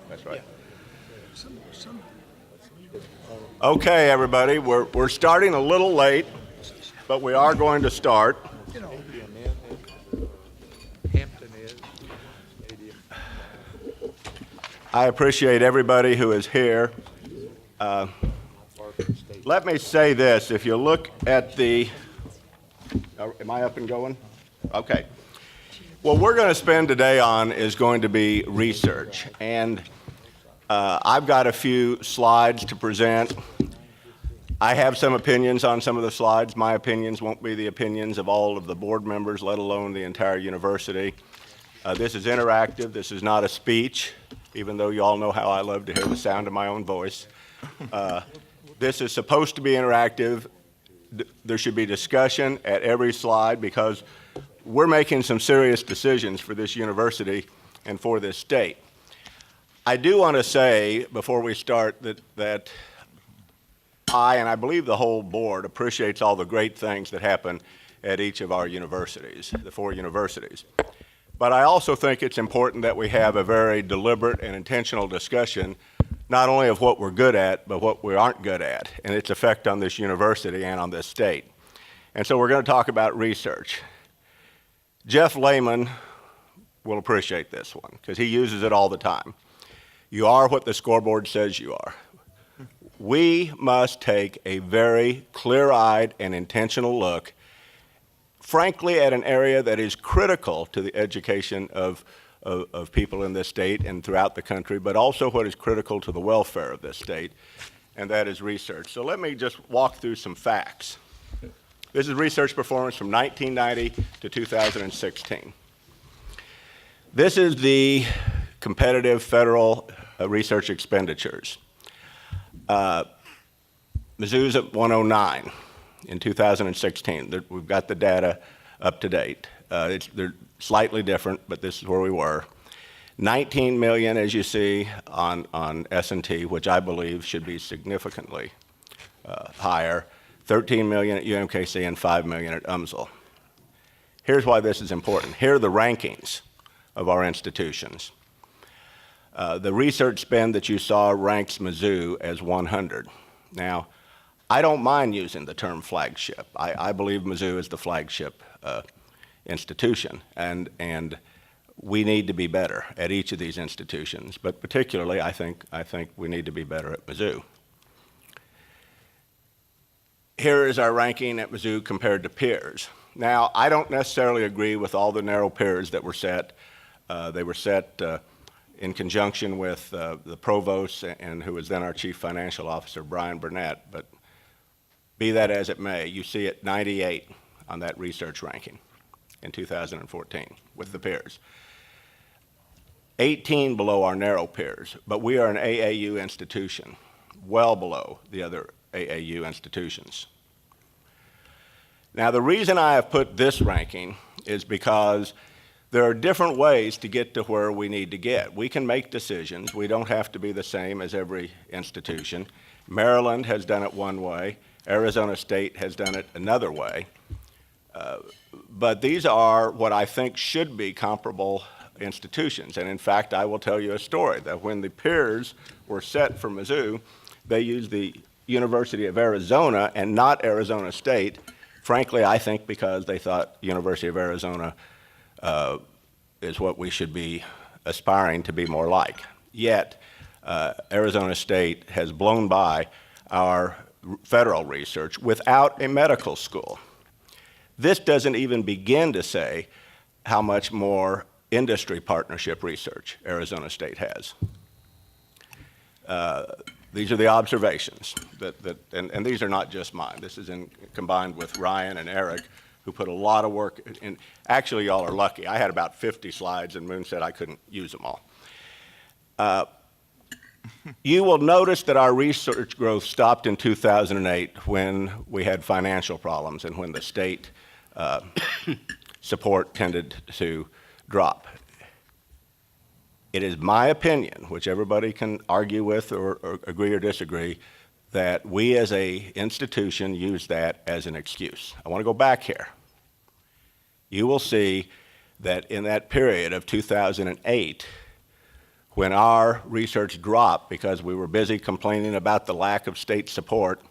That's right. Okay, everybody, we're starting a little late, but we are going to start. I appreciate everybody who is here. Let me say this, if you look at the, am I up and going? Okay. What we're going to spend today on is going to be research, and I've got a few slides to present. I have some opinions on some of the slides. My opinions won't be the opinions of all of the board members, let alone the entire university. This is interactive. This is not a speech, even though you all know how I love to hear the sound of my own voice. This is supposed to be interactive. There should be discussion at every slide because we're making some serious decisions for this university and for this state. I do want to say before we start that I, and I believe the whole board, appreciates all the great things that happen at each of our universities, the 4 universities. But I also think it's important that we have a very deliberate and intentional discussion, not only of what we're good at, but what we aren't good at, and its effect on this university and on this state. And so we're going to talk about research. Jeff Lehman will appreciate this one, because he uses it all the time. You are what the scoreboard says you are. We must take a very clear-eyed and intentional look, frankly, at an area that is critical to the education of people in this state and throughout the country, but also what is critical to the welfare of this state, and that is research. So let me just walk through some facts. This is research performance from 1990 to 2016. This is the competitive federal research expenditures. Mizzou's at 109 in 2016. We've got the data up to date. They're slightly different, but this is where we were. 19 million, as you see, on S&T, which I believe should be significantly higher. 13 million at UMKC and 5 million at UMSL. Here's why this is important. Here are the rankings of our institutions. The research spend that you saw ranks Mizzou as 100. Now, I don't mind using the term flagship. I believe Mizzou is the flagship institution, and we need to be better at each of these institutions, but particularly I think we need to be better at Mizzou. Here is our ranking at Mizzou compared to peers. Now, I don't necessarily agree with all the narrow peers that were set. They were set in conjunction with the provost and who was then our chief financial officer, Brian Burnett. But be that as it may, you see it 98 on that research ranking in 2014 with the peers. 18 below our narrow peers, but we are an AAU institution, well below the other AAU institutions. Now, the reason I have put this ranking is because there are different ways to get to where we need to get. We can make decisions. We don't have to be the same as every institution. Maryland has done it one way. Arizona State has done it another way. But these are what I think should be comparable institutions. And in fact, I will tell you a story that when the peers were set for Mizzou, they used the University of Arizona and not Arizona State. Frankly, I think because they thought University of Arizona is what we should be aspiring to be more like. Yet, Arizona State has blown by our federal research without a medical school. This doesn't even begin to say how much more industry partnership research Arizona State has. These are the observations, and these are not just mine. This is combined with Ryan and Eric, who put a lot of work in. Actually, y'all are lucky. I had about 50 slides, and Moon said I couldn't use them all. You will notice that our research growth stopped in 2008 when we had financial problems and when the state support tended to drop. It is my opinion, which everybody can argue with or agree or disagree, that we as an institution use that as an excuse. I want to go back here. You will see that in that period of 2008, when our research dropped because we were busy complaining about the lack of state support,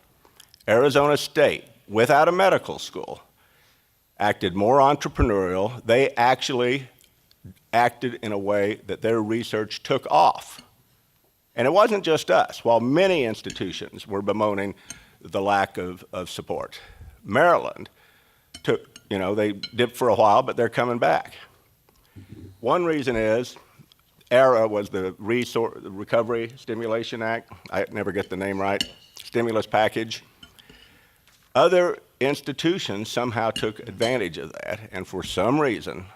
Arizona State, without a medical school, acted more entrepreneurial. They actually acted in a way that their research took off. And it wasn't just us. While many institutions were bemoaning the lack of support, Maryland they dipped for a while, but they're coming back. One reason is ERA was the Recovery Stimulation Act. I never get the name right. Stimulus package. Other institutions somehow took advantage of that, and for some reason,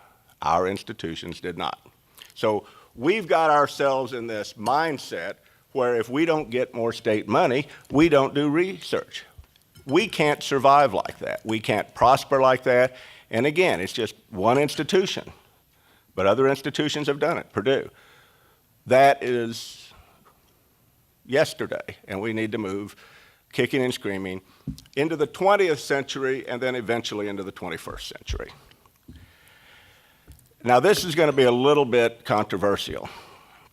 our institutions did not. So we've got ourselves in this mindset where if we don't get more state money, we don't do research. We can't survive like that. We can't prosper like that. And again, it's just one institution, but other institutions have done it, Purdue. That is yesterday, and we need to move kicking and screaming into the 20th century and then eventually into the 21st century. Now, this is going to be a little bit controversial.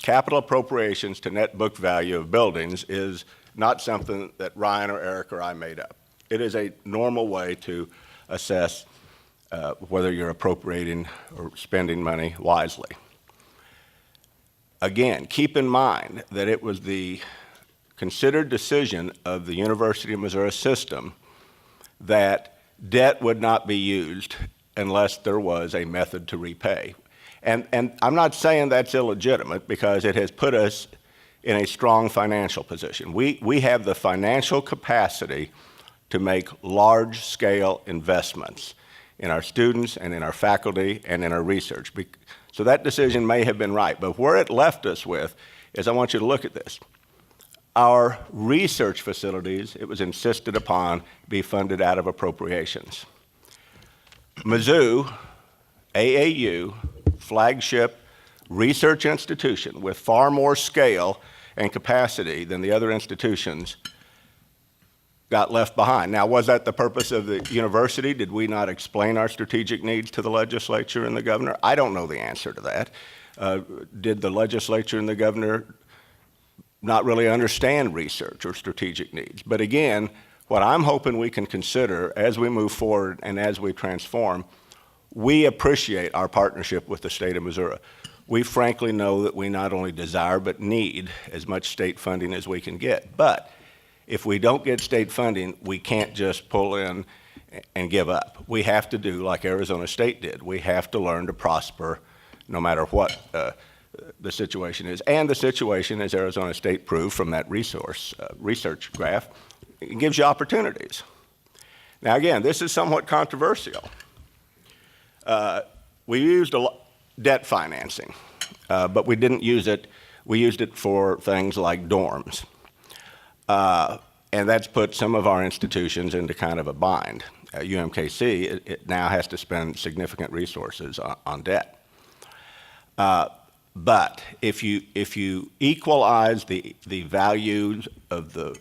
Capital appropriations to net book value of buildings is not something that Ryan or Eric or I made up. It is a normal way to assess whether you're appropriating or spending money wisely. Again, keep in mind that it was the considered decision of the University of Missouri system that debt would not be used unless there was a method to repay. And I'm not saying that's illegitimate because it has put us in a strong financial position. We have the financial capacity to make large-scale investments in our students and in our faculty and in our research. So that decision may have been right, but where it left us with is I want you to look at this. Our research facilities, it was insisted upon, be funded out of appropriations. Mizzou, AAU, flagship research institution with far more scale and capacity than the other institutions, got left behind. Now, was that the purpose of the university? Did we not explain our strategic needs to the legislature and the governor? I don't know the answer to that. Did the legislature and the governor not really understand research or strategic needs? But again, what I'm hoping we can consider as we move forward and as we transform, we appreciate our partnership with the state of Missouri. We frankly know that we not only desire but need as much state funding as we can get. But if we don't get state funding, we can't just pull in and give up. We have to do like Arizona State did. We have to learn to prosper no matter what the situation is. And the situation, as Arizona State proved from that research graph, it gives you opportunities. Now again, this is somewhat controversial. We used debt financing, but we didn't use it. We used it for things like dorms. And that's put some of our institutions into kind of a bind. UMKC, it now has to spend significant resources on debt. But if you equalize the values of the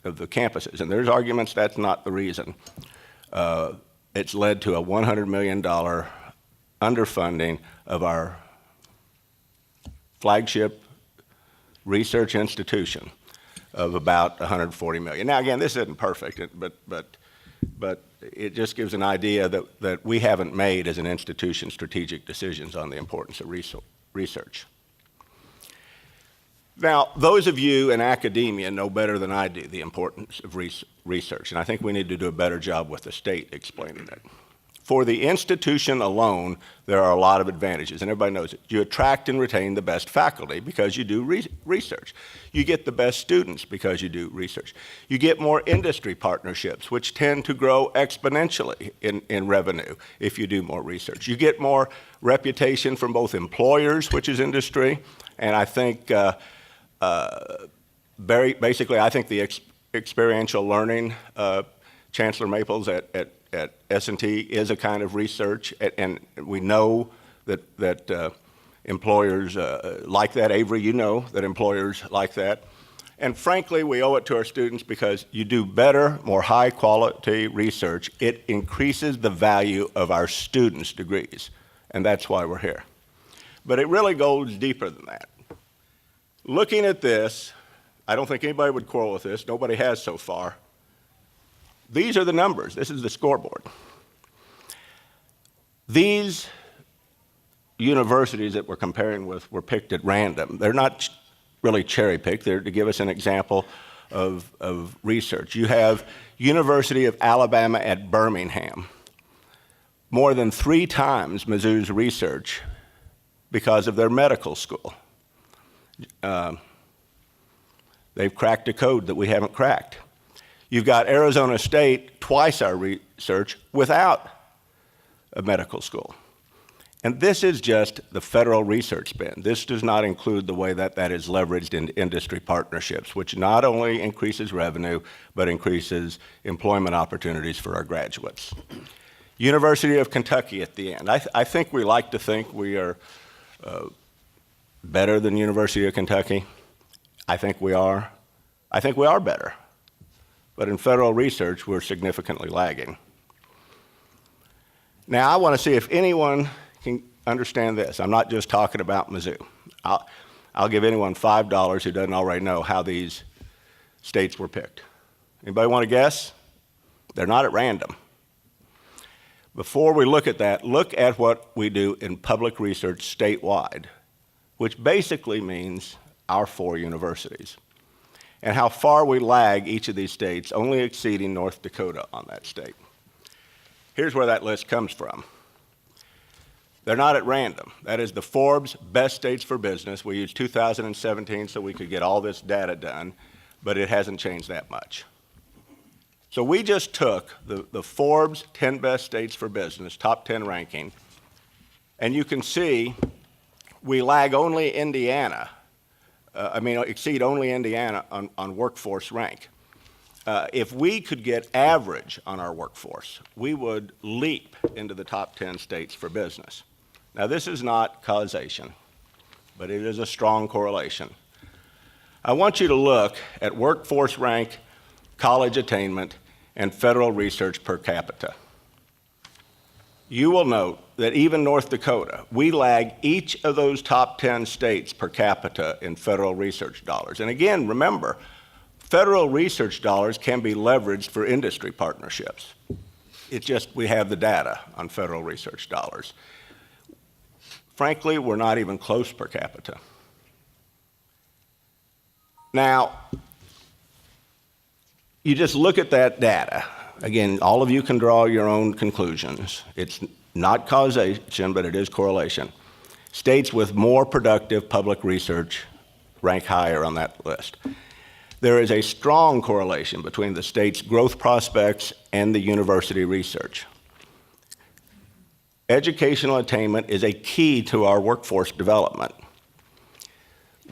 campuses, and there's arguments that's not the reason, it's led to a $100 million underfunding of our flagship research institution of about $140 million. Now again, this isn't perfect, but it just gives an idea that we haven't made as an institution strategic decisions on the importance of research. Now, those of you in academia know better than I do the importance of research, and I think we need to do a better job with the state explaining it. For the institution alone, there are a lot of advantages, and everybody knows it. You attract and retain the best faculty because you do research. You get the best students because you do research. You get more industry partnerships, which tend to grow exponentially in revenue if you do more research. You get more reputation from both employers, which is industry, and I think basically, I think the experiential learning, Chancellor Maples at S&T is a kind of research, and we know that employers like that. Avery, you know that employers like that. And frankly, we owe it to our students because you do better, more high-quality research. It increases the value of our students' degrees, and that's why we're here. But it really goes deeper than that. Looking at this, I don't think anybody would quarrel with this. Nobody has so far. These are the numbers. This is the scoreboard. These universities that we're comparing with were picked at random. They're not really cherry-picked. They're to give us an example of research. You have University of Alabama at Birmingham, more than 3 times Mizzou's research because of their medical school. They've cracked a code that we haven't cracked. You've got Arizona State, twice our research without a medical school. And this is just the federal research spend. This does not include the way that that is leveraged in industry partnerships, which not only increases revenue, but increases employment opportunities for our graduates. University of Kentucky at the end. I think we like to think we are better than University of Kentucky. I think we are. I think we are better. But in federal research, we're significantly lagging. Now, I want to see if anyone can understand this. I'm not just talking about Mizzou. I'll give anyone $5 who doesn't already know how these states were picked. Anybody want to guess? They're not at random. Before we look at that, look at what we do in public research statewide, which basically means our 4 universities, and how far we lag each of these states, only exceeding North Dakota on that state. Here's where that list comes from. They're not at random. That is the Forbes Best States for Business. We used 2017 so we could get all this data done, but it hasn't changed that much. So we just took the Forbes 10 Best States for Business, top 10 ranking, and you can see we lag only Indiana. Exceed only Indiana on workforce rank. If we could get average on our workforce, we would leap into the top 10 states for business. Now, this is not causation, but it is a strong correlation. I want you to look at workforce rank, college attainment, and federal research per capita. You will note that even North Dakota, we lag each of those top 10 states per capita in federal research dollars. And again, remember, federal research dollars can be leveraged for industry partnerships. It's just we have the data on federal research dollars. Frankly, we're not even close per capita. Now, you just look at that data. Again, all of you can draw your own conclusions. It's not causation, but it is correlation. States with more productive public research rank higher on that list. There is a strong correlation between the state's growth prospects and the university research. Educational attainment is a key to our workforce development.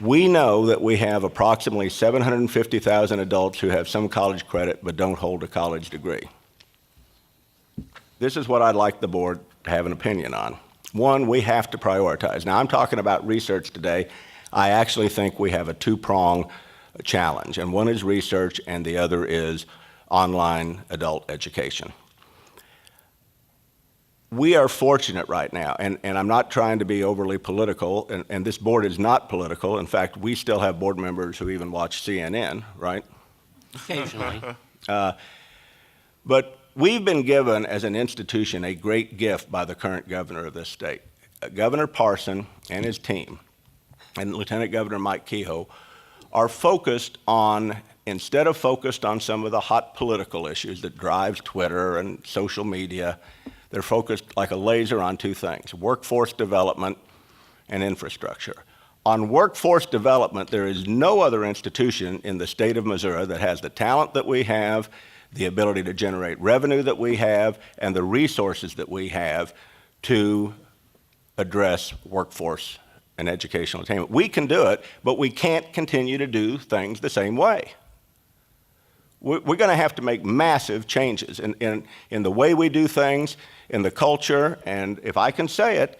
We know that we have approximately 750,000 adults who have some college credit but don't hold a college degree. This is what I'd like the board to have an opinion on. One, we have to prioritize. Now, I'm talking about research today. I actually think we have a 2-prong challenge, and one is research and the other is online adult education. We are fortunate right now, and I'm not trying to be overly political, and this board is not political. In fact, we still have board members who even watch CNN, right? Occasionally. But we've been given, as an institution, a great gift by the current governor of this state. Governor Parson and his team, and Lieutenant Governor Mike Kehoe, are focused on, instead of focused on some of the hot political issues that drives Twitter and social media, they're focused like a laser on 2 things: workforce development and infrastructure. On workforce development, there is no other institution in the state of Missouri that has the talent that we have, the ability to generate revenue that we have, and the resources that we have to address workforce and educational attainment. We can do it, but we can't continue to do things the same way. We're going to have to make massive changes in the way we do things, in the culture, and if I can say it,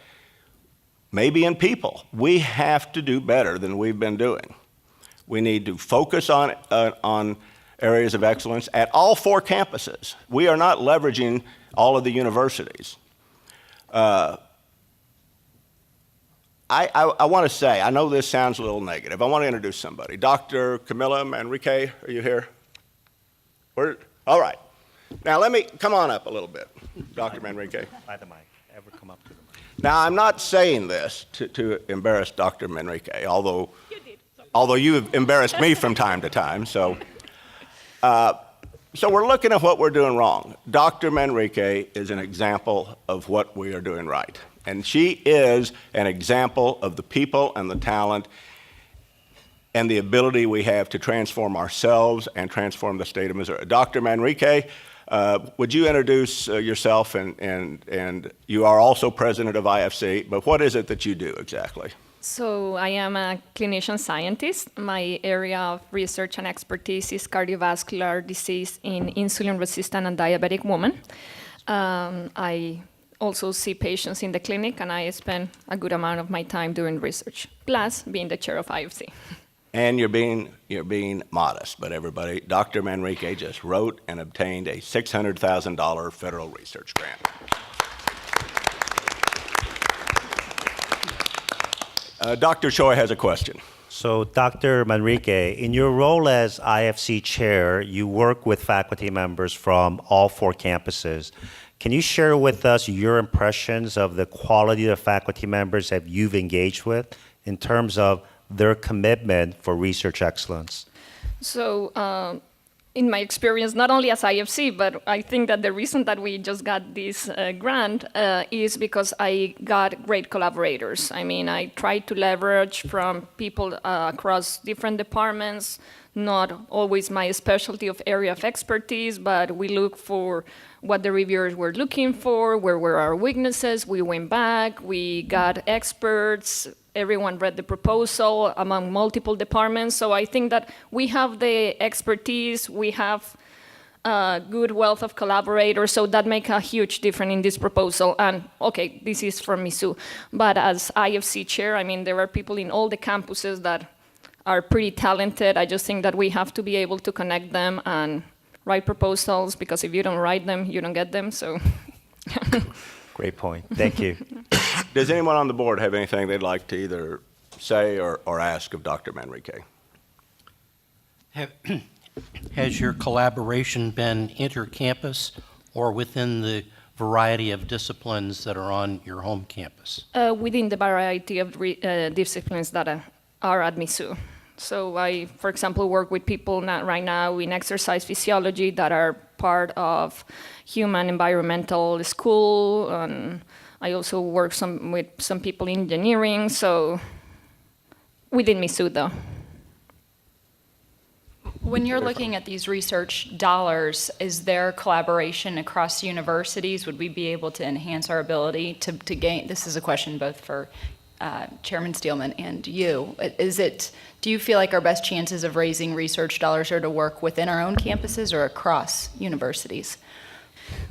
maybe in people. We have to do better than we've been doing. We need to focus on areas of excellence at all 4 campuses. We are not leveraging all of the universities. I want to say, I know this sounds a little negative. I want to introduce somebody. Dr. Camilla Manrique, are you here? All right. Now come on up a little bit, Dr. Manrique. By the mic. Ever come up to the mic? Now, I'm not saying this to embarrass Dr. Manrique, although you have embarrassed me from time to time. So we're looking at what we're doing wrong. Dr. Manrique is an example of what we are doing right. And she is an example of the people and the talent and the ability we have to transform ourselves and transform the state of Missouri. Dr. Manrique, would you introduce yourself? And you are also president of IFC, but what is it that you do exactly? So I am a clinician scientist. My area of research and expertise is cardiovascular disease in insulin-resistant and diabetic women. I also see patients in the clinic, and I spend a good amount of my time doing research, plus being the chair of IFC. And you're being modest, but everybody, Dr. Manrique just wrote and obtained a $600,000 federal research grant. Dr. Choi has a question. So, Dr. Manrique, in your role as IFC chair, you work with faculty members from all 4 campuses. Can you share with us your impressions of the quality of faculty members that you've engaged with in terms of their commitment for research excellence? So, in my experience, not only as IFC, but I think that the reason that we just got this grant is because I got great collaborators. I mean, I tried to leverage from people across different departments, not always my specialty of area of expertise, but we look for what the reviewers were looking for, where were our weaknesses. We went back, we got experts, everyone read the proposal among multiple departments. So I think that we have the expertise, we have a good wealth of collaborators, so that makes a huge difference in this proposal. And okay, this is from Mizzou, but as IFC chair, I mean, there are people in all the campuses that are pretty talented. I just think that we have to be able to connect them and write proposals, because if you don't write them, you don't get them, so. Great point. Thank you. Does anyone on the board have anything they'd like to either say or ask of Dr. Manrique? Has your collaboration been inter-campus or within the variety of disciplines that are on your home campus? Within the variety of disciplines that are at Mizzou. So I, for example, work with people right now in exercise physiology that are part of human environmental school. And I also work with some people in engineering, so within Mizzou, though. When you're looking at these research dollars, is there collaboration across universities? Would we be able to enhance our ability to gain? This is a question both for Chairman Steelman and you. Do you feel like our best chances of raising research dollars are to work within our own campuses or across universities?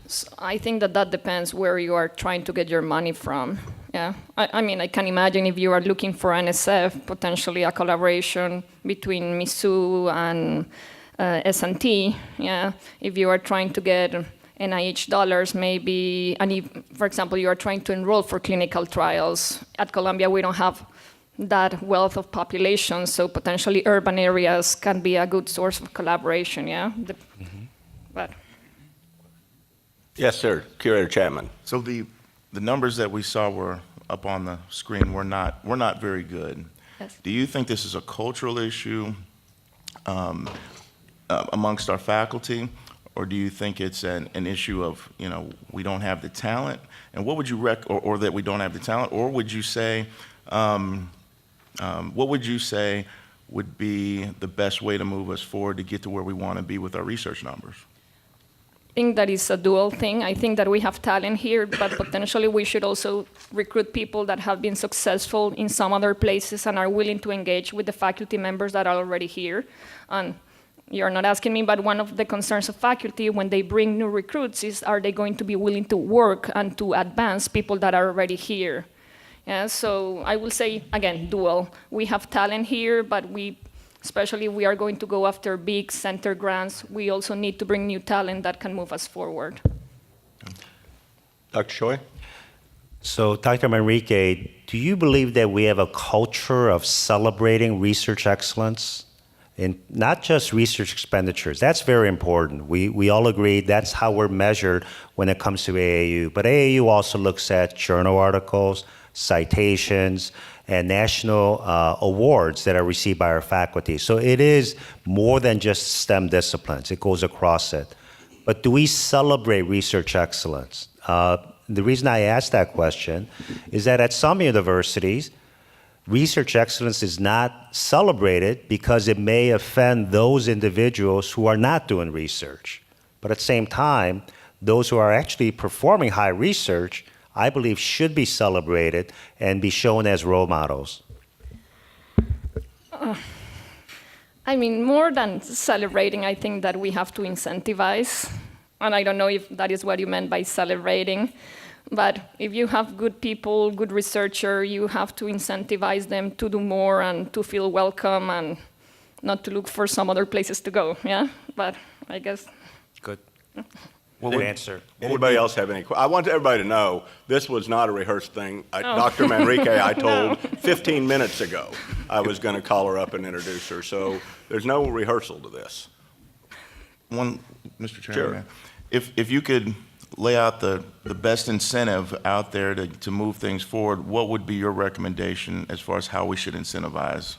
So I think that depends where you are trying to get your money from. Yeah, I mean, I can imagine if you are looking for NSF, potentially a collaboration between Mizzou and S&T. Yeah, if you are trying to get NIH dollars, maybe, and if, for example, you are trying to enroll for clinical trials. At Columbia, we don't have that wealth of population, so potentially urban areas can be a good source of collaboration, yeah? But. Yes, sir. Curator Chapman. So the numbers that we saw were up on the screen were not very good. Yes. Do you think this is a cultural issue amongst our faculty, or do you think it's an issue of, we don't have the talent? And what would you or that we don't have the talent, or would you say, what would you say would be the best way to move us forward to get to where we want to be with our research numbers? I think that is a dual thing. I think that we have talent here, but potentially we should also recruit people that have been successful in some other places and are willing to engage with the faculty members that are already here. And you're not asking me, but one of the concerns of faculty when they bring new recruits is, are they going to be willing to work and to advance people that are already here? Yeah, so I will say, again, dual. We have talent here, but especially if we are going to go after big center grants, we also need to bring new talent that can move us forward. Dr. Choi? So, Dr. Manrique, do you believe that we have a culture of celebrating research excellence? And not just research expenditures. That's very important. We all agree that's how we're measured when it comes to AAU. But AAU also looks at journal articles, citations, and national awards that are received by our faculty. So it is more than just STEM disciplines. It goes across it. But do we celebrate research excellence? The reason I ask that question is that at some universities, research excellence is not celebrated because it may offend those individuals who are not doing research. But at the same time, those who are actually performing high research, I believe, should be celebrated and be shown as role models. I mean, more than celebrating, I think that we have to incentivize. And I don't know if that is what you meant by celebrating. But if you have good people, good researcher, you have to incentivize them to do more and to feel welcome and not to look for some other places to go, yeah? But I guess... Good. Good answer. Anybody else have any? I want everybody to know this was not a rehearsed thing. Dr. Manrique, I told 15 minutes ago I was going to call her up and introduce her. So there's no rehearsal to this. Mr. Chairman, Sure. if you could lay out the best incentive out there to move things forward, what would be your recommendation as far as how we should incentivize?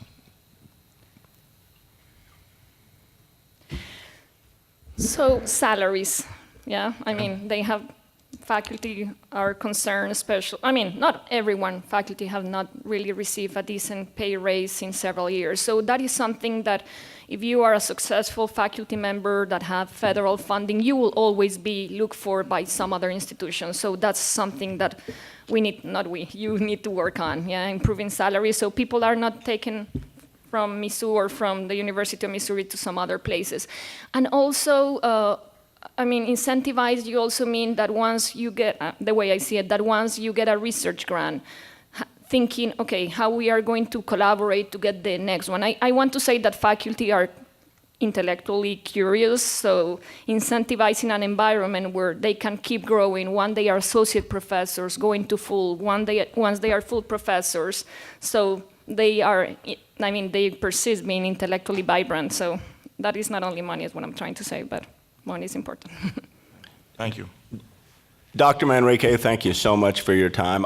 So salaries, yeah? I mean, faculty are concerned, not everyone, faculty have not really received a decent pay raise in several years. So that is something that if you are a successful faculty member that have federal funding, you will always be looked for by some other institution. So that's something that you need to work on, yeah? Improving salaries so people are not taken from Mizzou or from the University of Missouri to some other places. And also, incentivize, you also mean that once you get, the way I see it, that once you get a research grant, thinking, okay, how we are going to collaborate to get the next one. I want to say that faculty are intellectually curious, so incentivizing an environment where they can keep growing. One, they are associate professors going to full. Once they are full professors, so they persist being intellectually vibrant. So that is not only money, is what I'm trying to say, but money is important. Thank you. Dr. Manrique, thank you so much for your time.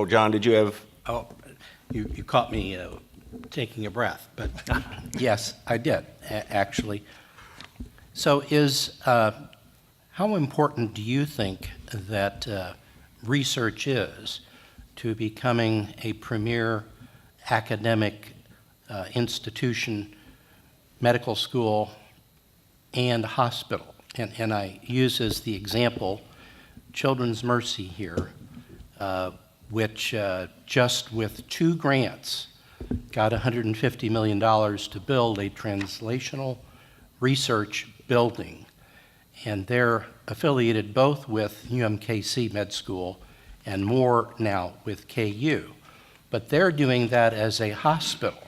John, did you have? Oh, you caught me taking a breath, but yes, I did, actually. So how important do you think that research is to becoming a premier academic institution, medical school, and hospital? And I use as the example Children's Mercy here, which just with 2 grants got $150 million to build a translational research building. And they're affiliated both with UMKC Med School and more now with KU. But they're doing that as a hospital.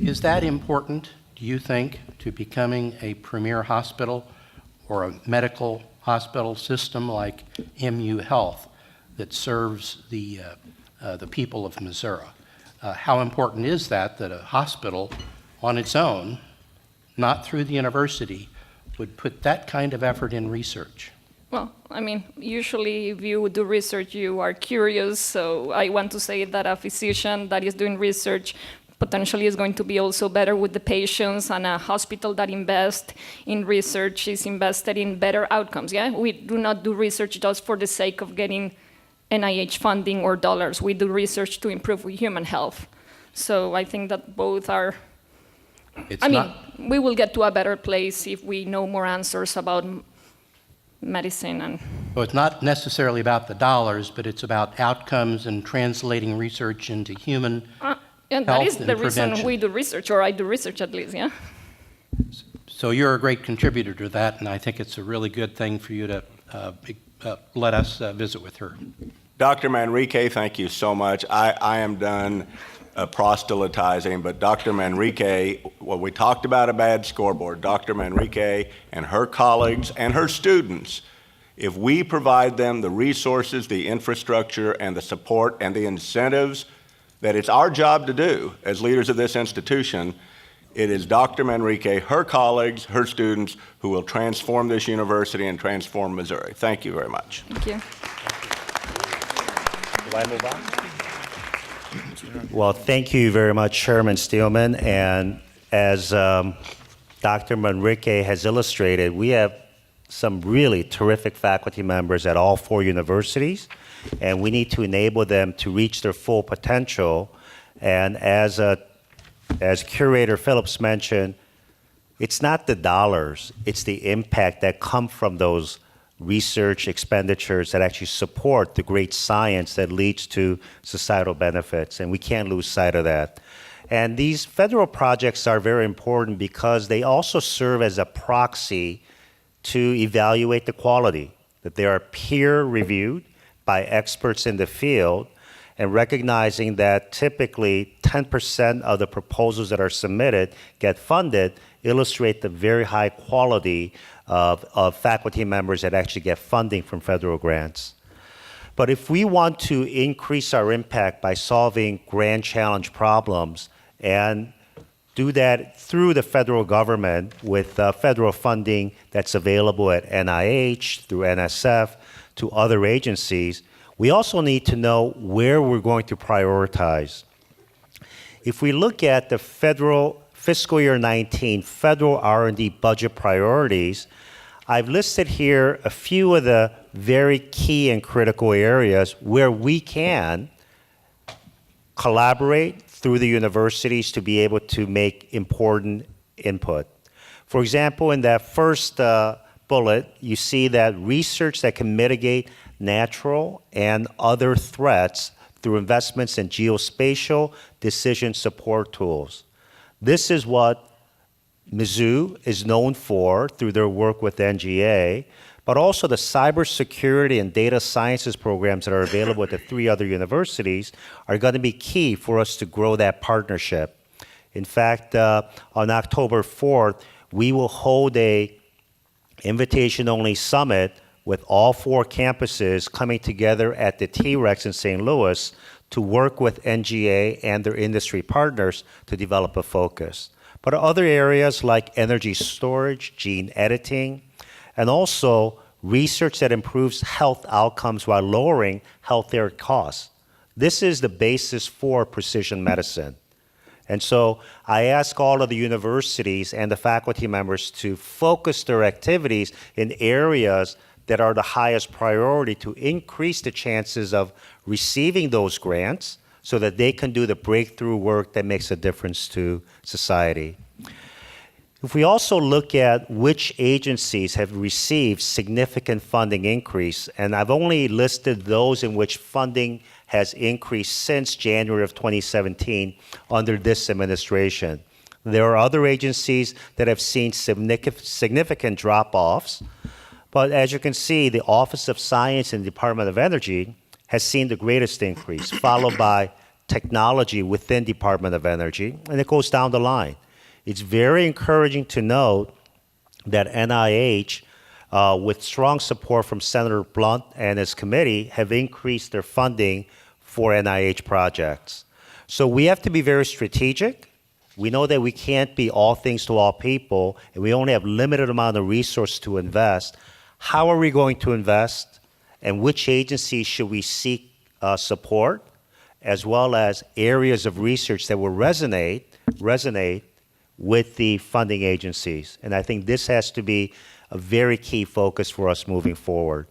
Is that important, do you think, to becoming a premier hospital or a medical hospital system like MU Health that serves the people of Missouri? How important is that a hospital on its own, not through the university, would put that kind of effort in research? Well, usually if you do research, you are curious. So I want to say that a physician that is doing research potentially is going to be also better with the patients, and a hospital that invests in research is invested in better outcomes, yeah? We do not do research just for the sake of getting NIH funding or dollars. We do research to improve human health. So I think that both are, we will get to a better place if we know more answers about medicine. And so it's not necessarily about the dollars, but it's about outcomes and translating research into human and that is the reason we do research, or I do research at least, yeah? So you're a great contributor to that, and I think it's a really good thing for you to let us visit with her. Dr. Manrique, thank you so much. I am done proselytizing, but Dr. Manrique, well, we talked about a bad scoreboard. Dr. Manrique and her colleagues and her students If we provide them the resources, the infrastructure, and the support and the incentives that it's our job to do as leaders of this institution, it is Dr. Manrique, her colleagues, her students, who will transform this university and transform Missouri. Thank you very much. Thank you. Do I move on? Well, thank you very much, Chairman Steelman. And as Dr. Manrique has illustrated, we have some really terrific faculty members at all 4 universities, and we need to enable them to reach their full potential. And as Curator Phillips mentioned, it's not the dollars, it's the impact that come from those research expenditures that actually support the great science that leads to societal benefits, and we can't lose sight of that. And these federal projects are very important because they also serve as a proxy to evaluate the quality, that they are peer-reviewed by experts in the field, and recognizing that typically 10% of the proposals that are submitted get funded illustrate the very high quality of faculty members that actually get funding from federal grants. But if we want to increase our impact by solving grand challenge problems and do that through the federal government with federal funding that's available at NIH, through NSF, to other agencies, we also need to know where we're going to prioritize. If we look at the federal fiscal year 19 federal R&D budget priorities, I've listed here a few of the very key and critical areas where we can collaborate through the universities to be able to make important input. For example, in that first bullet, you see that research that can mitigate natural and other threats through investments in geospatial decision support tools. This is what Mizzou is known for through their work with NGA, but also the cybersecurity and data sciences programs that are available at the 3 other universities are going to be key for us to grow that partnership. In fact, on October 4th, we will hold a invitation-only summit with all 4 campuses coming together at the T-Rex in St. Louis to work with NGA and their industry partners to develop a focus. But other areas like energy storage, gene editing, and also research that improves health outcomes while lowering healthcare costs. This is the basis for precision medicine. And so I ask all of the universities and the faculty members to focus their activities in areas that are the highest priority to increase the chances of receiving those grants so that they can do the breakthrough work that makes a difference to society. If we also look at which agencies have received significant funding increase, and I've only listed those in which funding has increased since January of 2017 under this administration. There are other agencies that have seen significant drop-offs, but as you can see, the Office of Science and Department of Energy has seen the greatest increase, followed by technology within Department of Energy, and it goes down the line. It's very encouraging to note that NIH, with strong support from Senator Blunt and his committee, have increased their funding for NIH projects. So we have to be very strategic. We know that we can't be all things to all people, and we only have limited amount of resources to invest. How are we going to invest, and which agencies should we seek support, as well as areas of research that will resonate with the funding agencies? And I think this has to be a very key focus for us moving forward.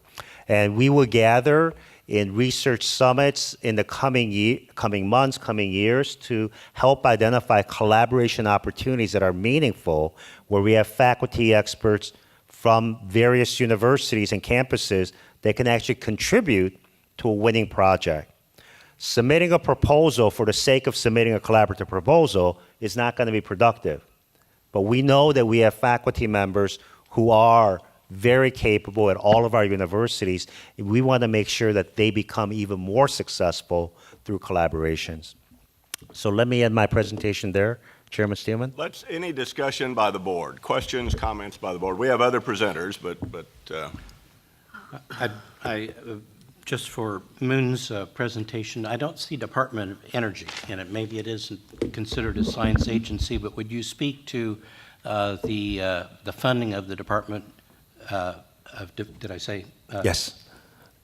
And we will gather in research summits in the coming months, coming years, to help identify collaboration opportunities that are meaningful, where we have faculty experts from various universities and campuses that can actually contribute to a winning project. Submitting a proposal for the sake of submitting a collaborative proposal is not going to be productive. But we know that we have faculty members who are very capable at all of our universities, and we want to make sure that they become even more successful through collaborations. So let me end my presentation there, Chairman Steelman. Any discussion by the board? Questions, comments by the board? We have other presenters, but Just for Moon's presentation, I don't see Department of Energy in it. Maybe it isn't considered a science agency, but would you speak to the funding of the Department did I say? Yes.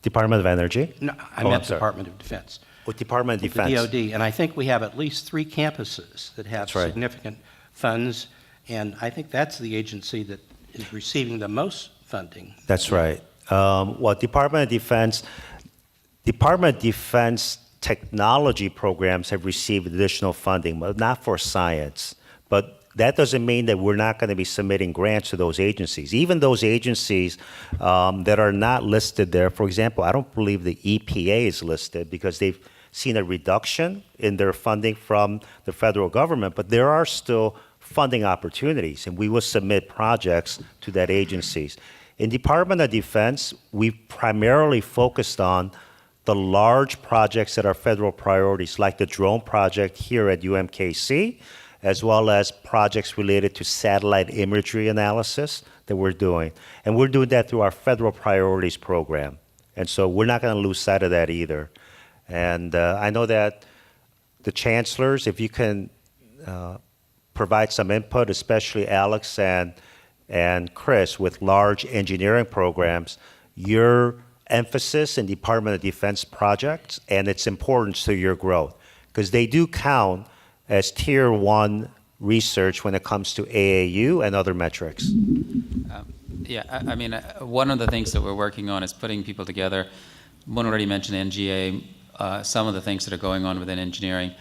Department of Energy? No, I Oh, meant I'm sorry. Department of Defense. Oh, Department of The Defense. DOD, and I think we have at least 3 campuses that have That's right. significant funds, and I think that's the agency that is receiving the most funding. That's right. Well, Department of Defense technology programs have received additional funding, but not for science. But that doesn't mean that we're not going to be submitting grants to those agencies. Even those agencies that are not listed there, for example, I don't believe the EPA is listed because they've seen a reduction in their funding from the federal government, but there are still funding opportunities, and we will submit projects to that agencies. In Department of Defense, we've primarily focused on the large projects that are federal priorities, like the drone project here at UMKC, as well as projects related to satellite imagery analysis that we're doing. And we're doing that through our federal priorities program. And so we're not going to lose sight of that either. And I know that the chancellors, if you can provide some input, especially Alex and Chris, with large engineering programs, your emphasis in Department of Defense projects and its importance to your growth, because they do count as tier 1 research when it comes to AAU and other metrics. I mean, one of the things that we're working on is putting people together. One already mentioned NGA, some of the things that are going on within engineering.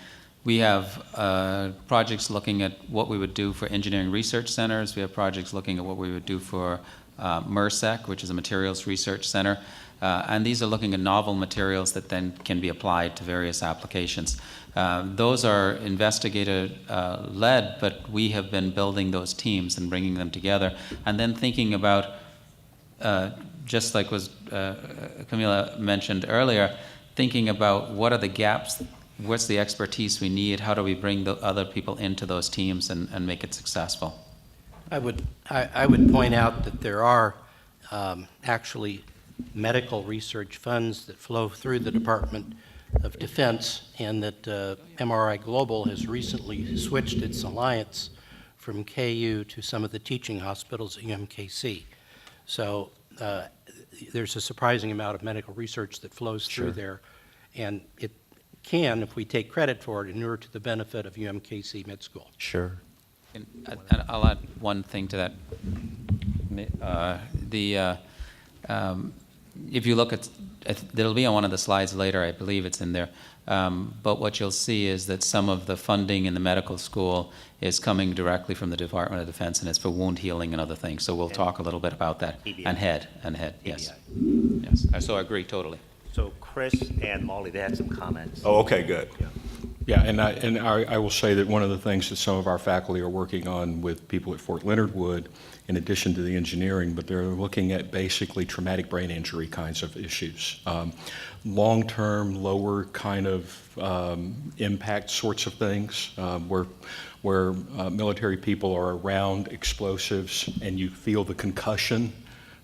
We have projects looking at what we would do for engineering research centers. We have projects looking at what we would do for MERSEC, which is a materials research center. And these are looking at novel materials that then can be applied to various applications. Those are investigator-led, but we have been building those teams and bringing them together, and then thinking about, just like was Camila mentioned earlier, thinking about what are the gaps, what's the expertise we need, how do we bring the other people into those teams and make it successful. I would point out that there are actually medical research funds that flow through the Department of Defense, and that MRI Global has recently switched its alliance from KU to some of the teaching hospitals at UMKC. So there's a surprising amount of medical research that flows through there, and it can, if we take credit for it, inure to the benefit of UMKC Med School. Sure. And I'll add one thing to that. If you look at, it'll be on one of the slides later, I believe it's in there, but what you'll see is that some of the funding in the medical school is coming directly from the Department of Defense, and it's for wound healing and other things, so we'll talk a little bit about that. EBI. And head, yes. Yes, so I agree totally. So Chris and Molly, they had some comments. Oh, okay, good. Yeah, and I will say that one of the things that some of our faculty are working on with people at Fort Leonard Wood, in addition to the engineering, but they're looking at basically traumatic brain injury kinds of issues. Long-term, lower kind of impact sorts of things, where military people are around explosives and you feel the concussion,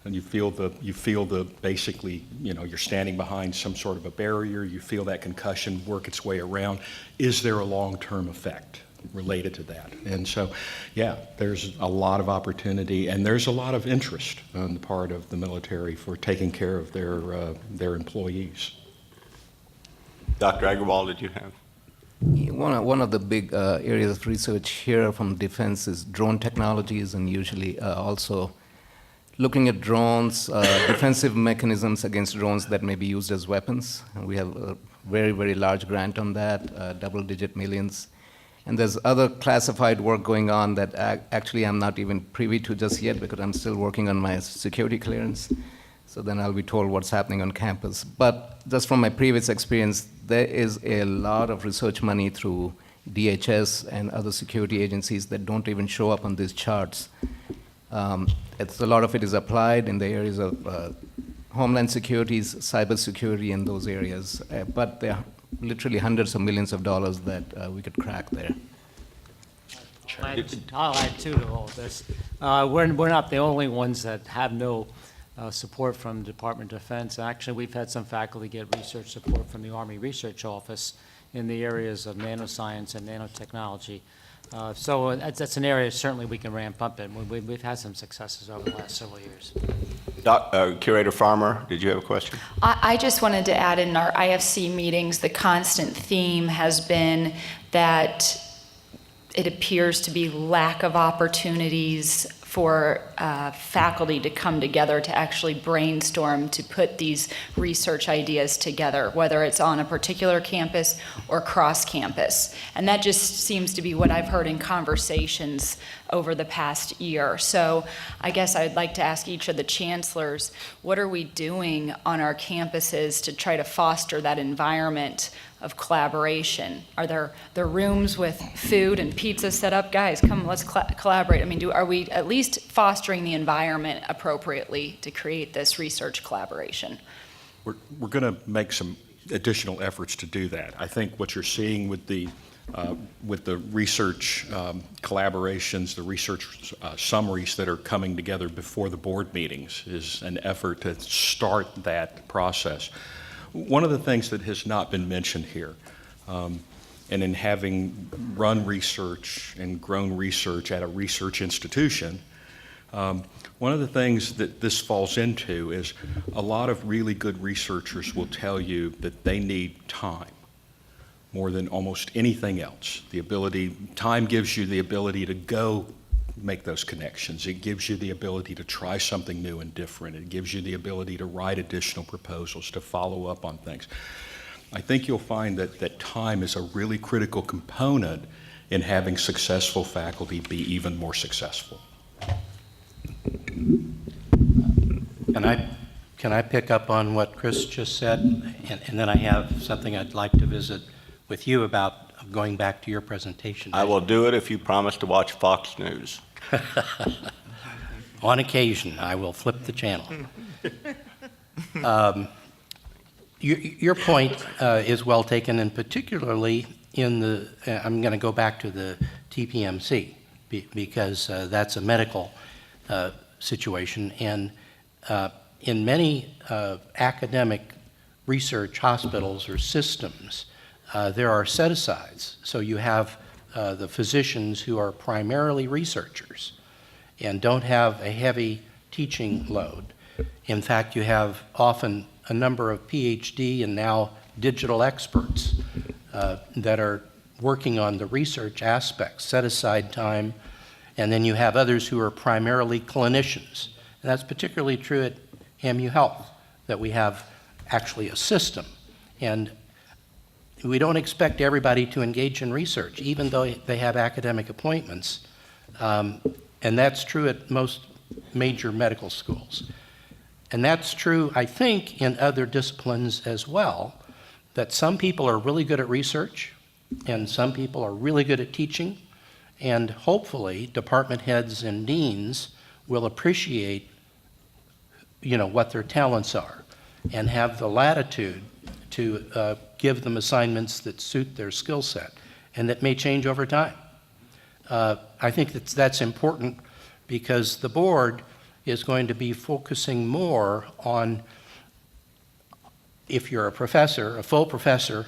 and you feel the basically, you're standing behind some sort of a barrier, you feel that concussion work its way around. Is there a long-term effect related to that? And so, yeah, there's a lot of opportunity, and there's a lot of interest on the part of the military for taking care of their employees. Dr. Agarwal, did you have? One of the big areas of research here from defense is drone technologies, and usually also looking at drones, defensive mechanisms against drones that may be used as weapons. And we have a very, very large grant on that, double-digit millions. And there's other classified work going on that actually I'm not even privy to just yet because I'm still working on my security clearance. So then I'll be told what's happening on campus. But just from my previous experience, there is a lot of research money through DHS and other security agencies that don't even show up on these charts. A lot of it is applied in the areas of homeland security, cyber security, and those areas. But there are literally hundreds of millions of dollars that we could crack there. I'll add too to all this. We're not the only ones that have no support from the Department of Defense. Actually, we've had some faculty get research support from the Army Research Office in the areas of nanoscience and nanotechnology. So that's an area certainly we can ramp up in. We've had some successes over the last several years. Curator Farmer, did you have a question? I just wanted to add, in our IFC meetings, the constant theme has been that it appears to be lack of opportunities for faculty to come together to actually brainstorm, to put these research ideas together, whether it's on a particular campus or cross-campus. And that just seems to be what I've heard in conversations over the past year. So I guess I'd like to ask each of the chancellors, what are we doing on our campuses to try to foster that environment of collaboration? Are there rooms with food and pizza set up? Guys, come, let's collaborate. I mean, are we at least fostering the environment appropriately to create this research collaboration? We're going to make some additional efforts to do that. I think what you're seeing with the research collaborations, the research summaries that are coming together before the board meetings is an effort to start that process. One of the things that has not been mentioned here, and in having run research and grown research at a research institution, one of the things that this falls into is a lot of really good researchers will tell you that they need time more than almost anything else. Time gives you the ability to go make those connections. It gives you the ability to try something new and different. It gives you the ability to write additional proposals, to follow up on things. I think you'll find that time is a really critical component in having successful faculty be even more successful. Can I pick up on what Chris just said? And then I have something I'd like to visit with you about, going back to your presentation. I will do it if you promise to watch Fox News. On occasion, I will flip the channel. Your point is well taken, and particularly in the, I'm going to go back to the TPMC, because that's a medical situation. And in many academic research hospitals or systems, there are set-asides. So you have the physicians who are primarily researchers and don't have a heavy teaching load. In fact, you have often a number of PhD and now digital experts that are working on the research aspects, set aside time, and then you have others who are primarily clinicians. And that's particularly true at MU Health, that we have actually a system. And we don't expect everybody to engage in research, even though they have academic appointments. And that's true at most major medical schools. And that's true, I think, in other disciplines as well, that some people are really good at research, and some people are really good at teaching, and hopefully department heads and deans will appreciate, what their talents are and have the latitude to give them assignments that suit their skill set and that may change over time. I think that's important because the board is going to be focusing more on, if you're a professor, a full professor,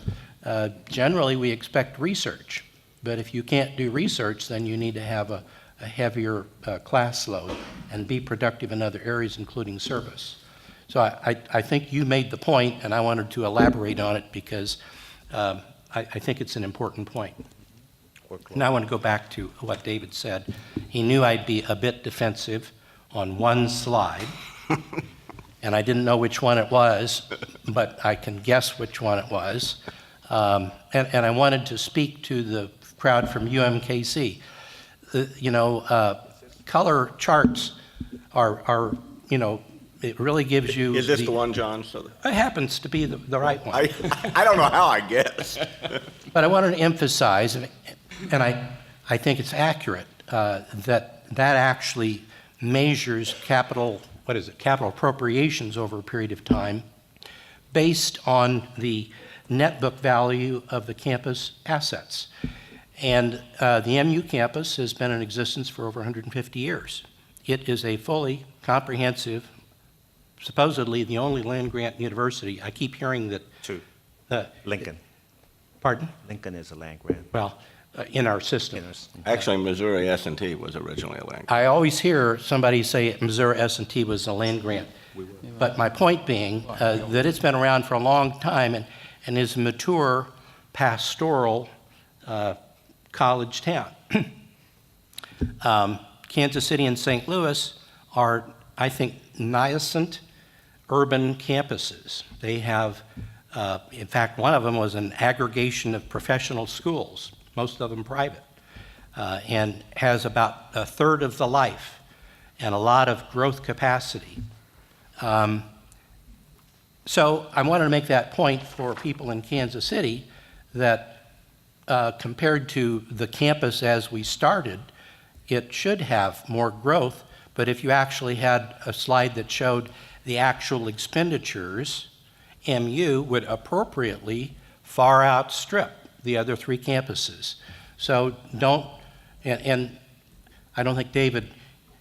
generally we expect research. But if you can't do research, then you need to have a heavier class load and be productive in other areas, including service. So I think you made the point, and I wanted to elaborate on it because I think it's an important point. Now I want to go back to what David said. He knew I'd be a bit defensive on one slide, and I didn't know which one it was, but I can guess which one it was. And I wanted to speak to the crowd from UMKC. Color charts are it really gives you... Is this the one, John? It happens to be the right one. I don't know how I guessed. But I wanted to emphasize, and I think it's accurate, that actually measures capital appropriations over a period of time based on the net book value of the campus assets. And the MU campus has been in existence for over 150 years. It is a fully comprehensive supposedly the only land-grant university. I keep hearing that. Two. uh, Lincoln. Pardon? Lincoln is a land grant. Well, in our system. Actually, Missouri S&T was originally a land grant. I always hear somebody say Missouri S&T was a land grant. But my point being that it's been around for a long time and is a mature pastoral college town. Kansas City and St. Louis are, I think, nascent urban campuses. They have, in fact, one of them was an aggregation of professional schools, most of them private, and has about a third of the life and a lot of growth capacity. So I wanted to make that point for people in Kansas City that compared to the campus as we started, it should have more growth, but if you actually had a slide that showed the actual expenditures, MU would appropriately far outstrip the other three campuses. So and I don't think David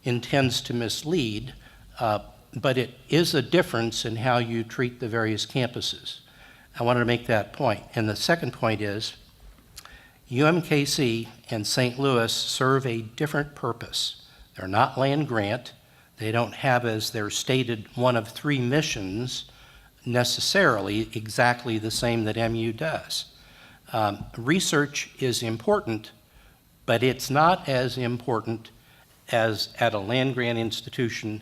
intends to mislead, but it is a difference in how you treat the various campuses. I wanted to make that point. And the second point is, UMKC and St. Louis serve a different purpose. They're not land grant. They don't have as their stated one of three missions necessarily exactly the same that MU does. Research is important, but it's not as important as at a land grant institution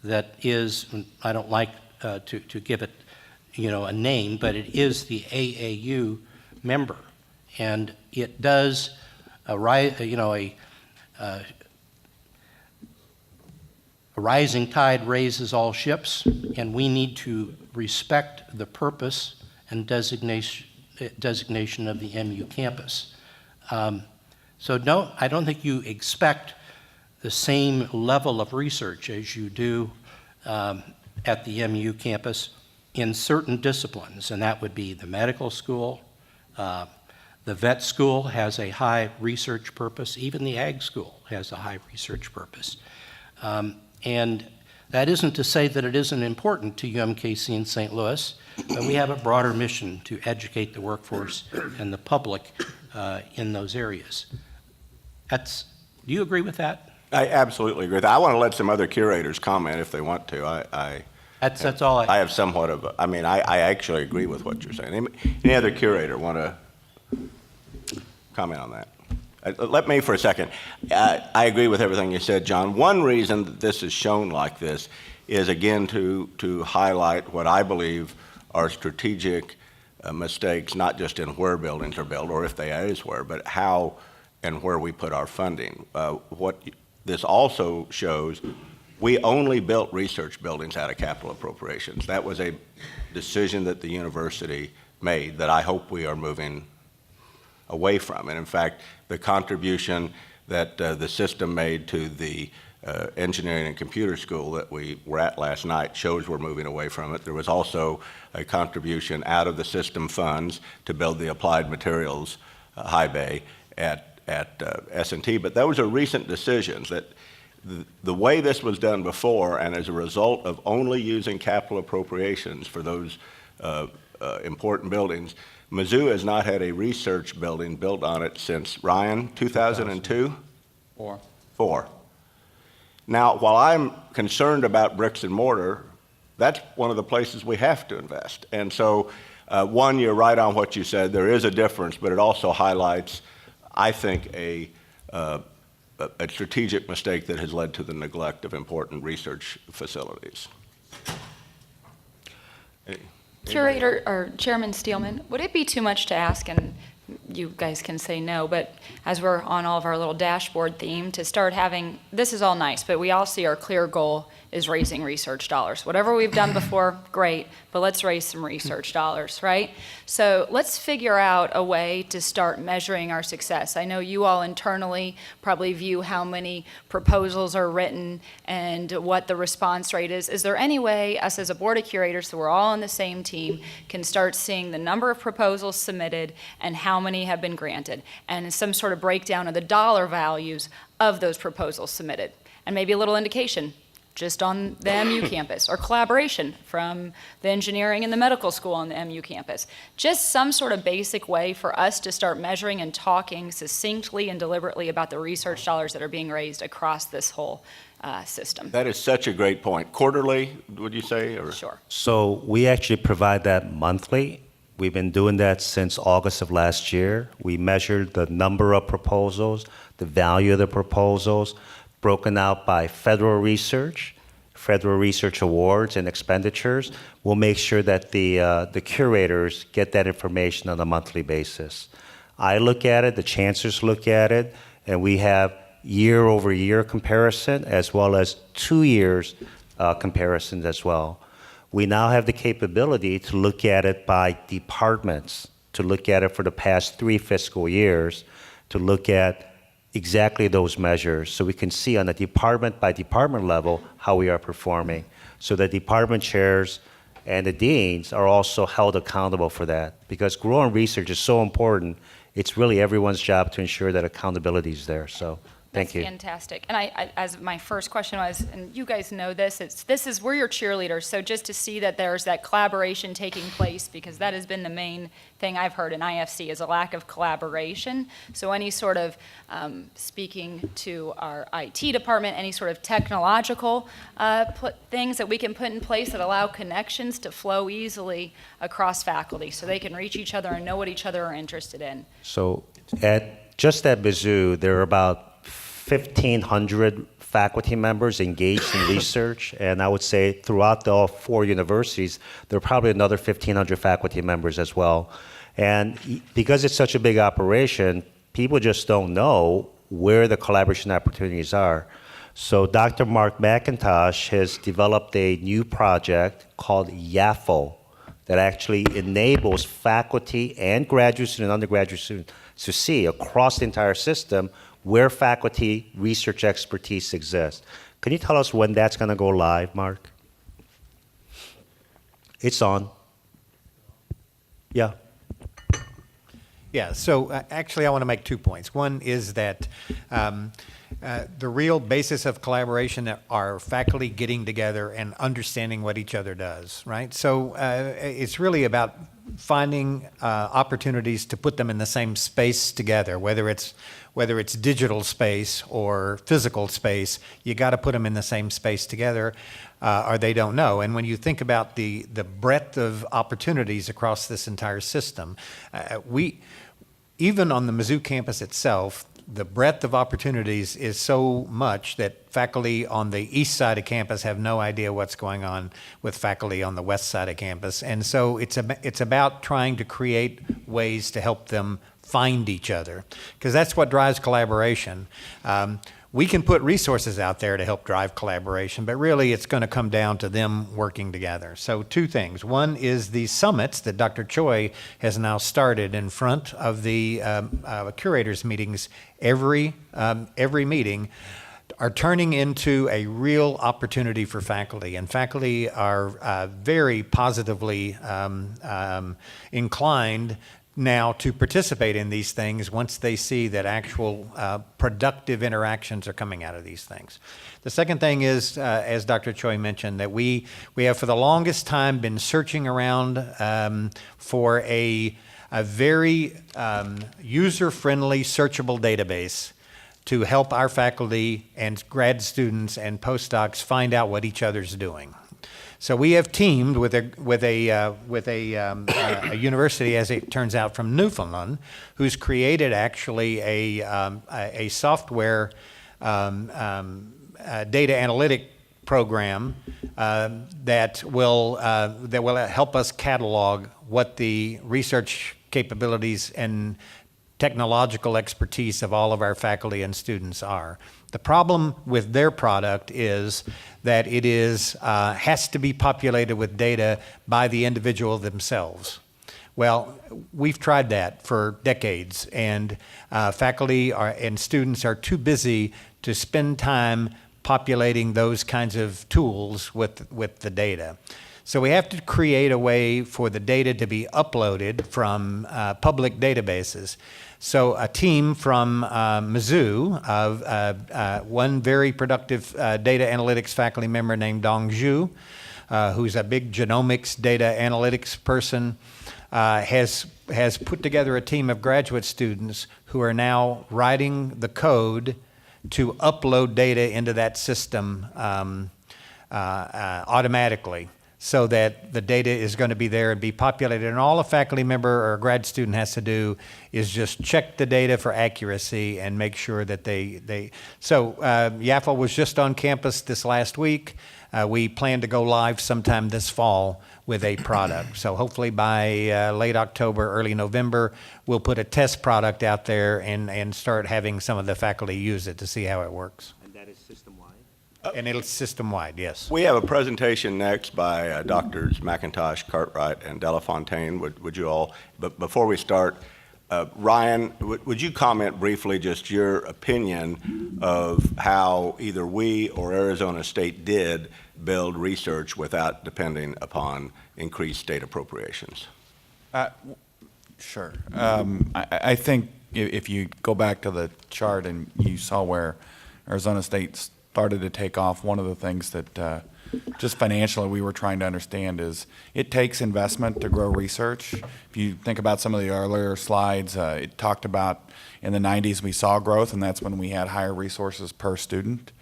that is, I don't like to give it, a name, but it is the AAU member, and it does a rising tide raises all ships, and we need to respect the purpose and designation of the MU campus. So I don't think you expect the same level of research as you do at the MU campus in certain disciplines, and that would be the medical school. The vet school has a high research purpose. Even the ag school has a high research purpose. And that isn't to say that it isn't important to UMKC in St. Louis, but we have a broader mission to educate the workforce and the public in those areas. Do you agree with that? I absolutely agree with that. I want to let some other curators comment if they want to. That's all I have somewhat of I actually agree with what you're saying. Any other curator want to comment on that? Let me for a second. I agree with everything you said, John. One reason that this is shown like this is, again, to highlight what I believe are strategic mistakes, not just in where buildings are built or if they is where, but how and where we put our funding. What this also shows, we only built research buildings out of capital appropriations. That was a decision that the university made that I hope we are moving away from. And in fact, the contribution that the system made to the engineering and computer school that we were at last night shows we're moving away from it. There was also a contribution out of the system funds to build the applied materials high bay at S&T, but those are recent decisions that the way this was done before, and as a result of only using capital appropriations for those important buildings, Mizzou has not had a research building built on it since, Ryan, 2002? Four. Now, while I'm concerned about bricks and mortar, that's one of the places we have to invest. And so, one, you're right on what you said. There is a difference, but it also highlights, I think, a strategic mistake that has led to the neglect of important research facilities. Curator or Chairman Steelman, would it be too much to ask, and you guys can say no, but as we're on all of our little dashboard theme, to start having, this is all nice, but we all see our clear goal is raising research dollars. Whatever we've done before, great, but let's raise some research dollars, right? So let's figure out a way to start measuring our success. I know you all internally probably view how many proposals are written and what the response rate is. Is there any way us as a board of curators, so we're all on the same team, can start seeing the number of proposals submitted and how many have been granted, and some sort of breakdown of the dollar values of those proposals submitted? And maybe a little indication, just on the MU campus, or collaboration from the engineering and the medical school on the MU campus. Just some sort of basic way for us to start measuring and talking succinctly and deliberately about the research dollars that are being raised across this whole system. That is such a great point. Quarterly, would you say? Or? Sure. So we actually provide that monthly. We've been doing that since August of last year. We measured the number of proposals, the value of the proposals, broken out by federal research awards and expenditures. We'll make sure that the curators get that information on a monthly basis. I look at it, the chancellors look at it, and we have year-over-year comparison as well as 2 years comparisons as well. We now have the capability to look at it by departments, to look at it for the past 3 fiscal years, to look at exactly those measures so we can see on a department by department level how we are performing. So the department chairs and the deans are also held accountable for that, because growing research is so important. It's really everyone's job to ensure that accountability is there. So thank you. That's fantastic. And I, as my first question was, and you guys know this, we're your cheerleaders, so just to see that there's that collaboration taking place, because that has been the main thing I've heard in IFC is a lack of collaboration. So any sort of, speaking to our IT department, any sort of technological things that we can put in place that allow connections to flow easily across faculty so they can reach each other and know what each other are interested in. So just at Mizzou, there are about 1,500 faculty members engaged in research, and I would say throughout all 4 universities, there are probably another 1,500 faculty members as well. And because it's such a big operation, people just don't know where the collaboration opportunities are. So Dr. Mark McIntosh has developed a new project called YAFO that actually enables faculty and graduate students and undergraduate students to see across the entire system where faculty research expertise exists. Can you tell us when that's going to go live, Mark? It's on. Yeah. Yeah, so actually I want to make 2 points. One is that the real basis of collaboration are faculty getting together and understanding what each other does, right? So it's really about finding opportunities to put them in the same space together, whether it's digital space or physical space. You got to put them in the same space together, or they don't know. And when you think about the breadth of opportunities across this entire system, even on the Mizzou campus itself, the breadth of opportunities is so much that faculty on the east side of campus have no idea what's going on with faculty on the west side of campus. And so it's about trying to create ways to help them find each other, because that's what drives collaboration. We can put resources out there to help drive collaboration, but really it's going to come down to them working together. So 2 things. One is the summits that Dr. Choi has now started in front of the curators meetings. Every meeting are turning into a real opportunity for faculty, and faculty are very positively inclined now to participate in these things once they see that actual productive interactions are coming out of these things. The second thing is, as Dr. Choi mentioned, that we have for the longest time been searching around for a very user-friendly searchable database to help our faculty and grad students and postdocs find out what each other's doing. So we have teamed with a university, as it turns out, from Newfoundland, who's created actually a software data analytic program that will help us catalog what the research capabilities and technological expertise of all of our faculty and students are. The problem with their product is that it has to be populated with data by the individual themselves. Well, we've tried that for decades, and faculty and students are too busy to spend time populating those kinds of tools with the data. So we have to create a way for the data to be uploaded from public databases. So a team from Mizzou, one very productive data analytics faculty member named Dong Zhu, who's a big genomics data analytics person, has put together a team of graduate students who are now writing the code to upload data into that system automatically, so that the data is going to be there and be populated. And all a faculty member or a grad student has to do is just check the data for accuracy and make sure that So YAFA was just on campus this last week. We plan to go live sometime this fall with a product. So hopefully by late October, early November, we'll put a test product out there and start having some of the faculty use it to see how it works. And that is system-wide? And it's system-wide, yes. We have a presentation next by Doctors McIntosh, Cartwright, and Delafontaine. Would you all, but before we start, Ryan, would you comment briefly just your opinion of how either we or Arizona State did build research without depending upon increased state appropriations? Sure. I think if you go back to the chart and you saw where Arizona State started to take off, one of the things that just financially we were trying to understand is it takes investment to grow research. If you think about some of the earlier slides, it talked about in the 90s we saw growth, and that's when we had higher resources per student.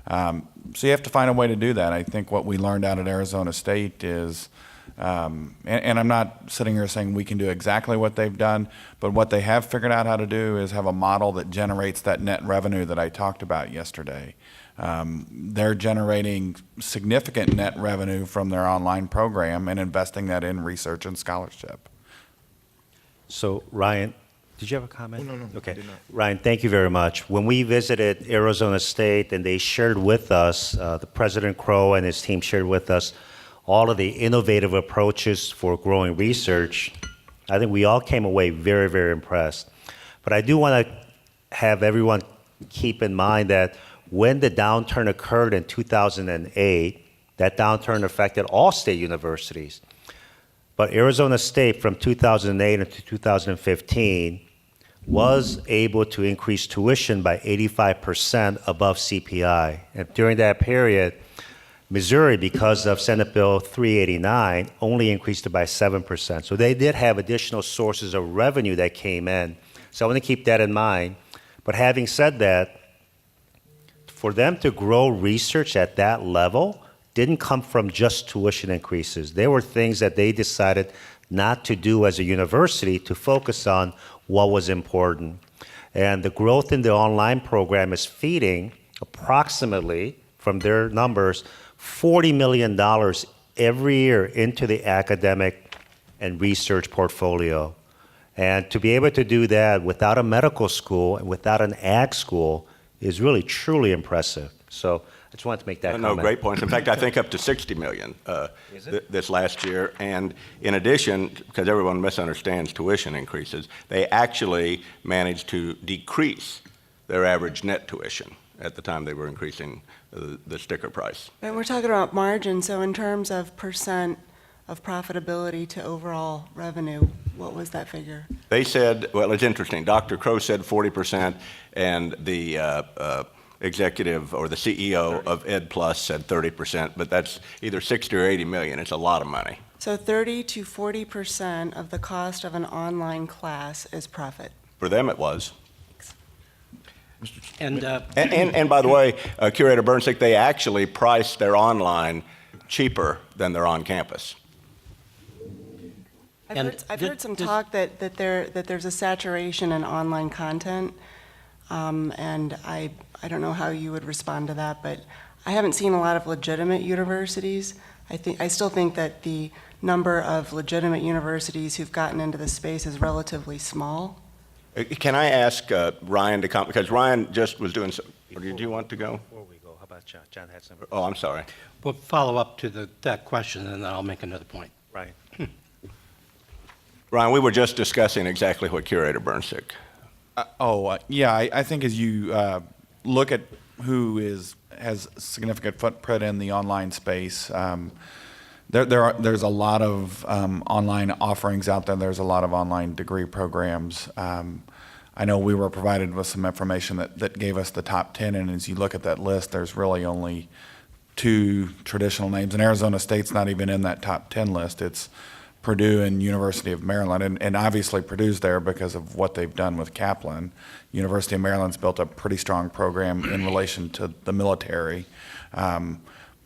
So you have to find a way to do that. I think what we learned out at Arizona State is, and I'm not sitting here saying we can do exactly what they've done, but what they have figured out how to do is have a model that generates that net revenue that I talked about yesterday. They're generating significant net revenue from their online program and investing that in research and scholarship. So Ryan, did you have a comment? No, Okay. I did not. Ryan, thank you very much. When we visited Arizona State and they shared with us, the President Crow and his team shared with us all of the innovative approaches for growing research, I think we all came away very, very impressed. But I do want to have everyone keep in mind that when the downturn occurred in 2008, that downturn affected all state universities. But Arizona State from 2008 into 2015 was able to increase tuition by 85% above CPI. And during that period, Missouri, because of Senate Bill 389, only increased it by 7%. So they did have additional sources of revenue that came in. So I want to keep that in mind. But having said that, for them to grow research at that level didn't come from just tuition increases. There were things that they decided not to do as a university to focus on what was important. And the growth in the online program is feeding approximately, from their numbers, $40 million every year into the academic and research portfolio. And to be able to do that without a medical school and without an ag school is really truly impressive. So I just wanted to make that comment. No, great points. In fact, I think up to 60 million this last year. And in addition, because everyone misunderstands tuition increases, they actually managed to decrease their average net tuition at the time they were increasing the sticker price. But we're talking about margin, so in terms of percent of profitability to overall revenue, what was that figure? They said, well, it's interesting. Dr. Crow said 40%, and the executive or the CEO of Ed Plus said 30%, but that's either 60 or 80 million. It's a lot of money. So 30 to 40% of the cost of an online class is profit. For them, it was. And And by the way, Curator Bernsick, they actually priced their online cheaper than their on campus. I've heard some talk that there's a saturation in online content, and I don't know how you would respond to that, but I haven't seen a lot of legitimate universities. I still think that the number of legitimate universities who've gotten into the space is relatively small. Can I ask Ryan to come, because Ryan just was doing some, or did you want to go? Before we go, how about John? John had some. Oh, I'm sorry. we'll follow up to that question, and then I'll make another point. Right. Ryan, we were just discussing exactly what Curator Bernsick. Yeah, I think as you look at who has significant footprint in the online space, there's a lot of online offerings out there. There's a lot of online degree programs. I know we were provided with some information that gave us the top 10, and as you look at that list, there's really only 2 traditional names, and Arizona State's not even in that top 10 list. It's Purdue and University of Maryland, and obviously Purdue's there because of what they've done with Kaplan. University of Maryland's built a pretty strong program in relation to the military.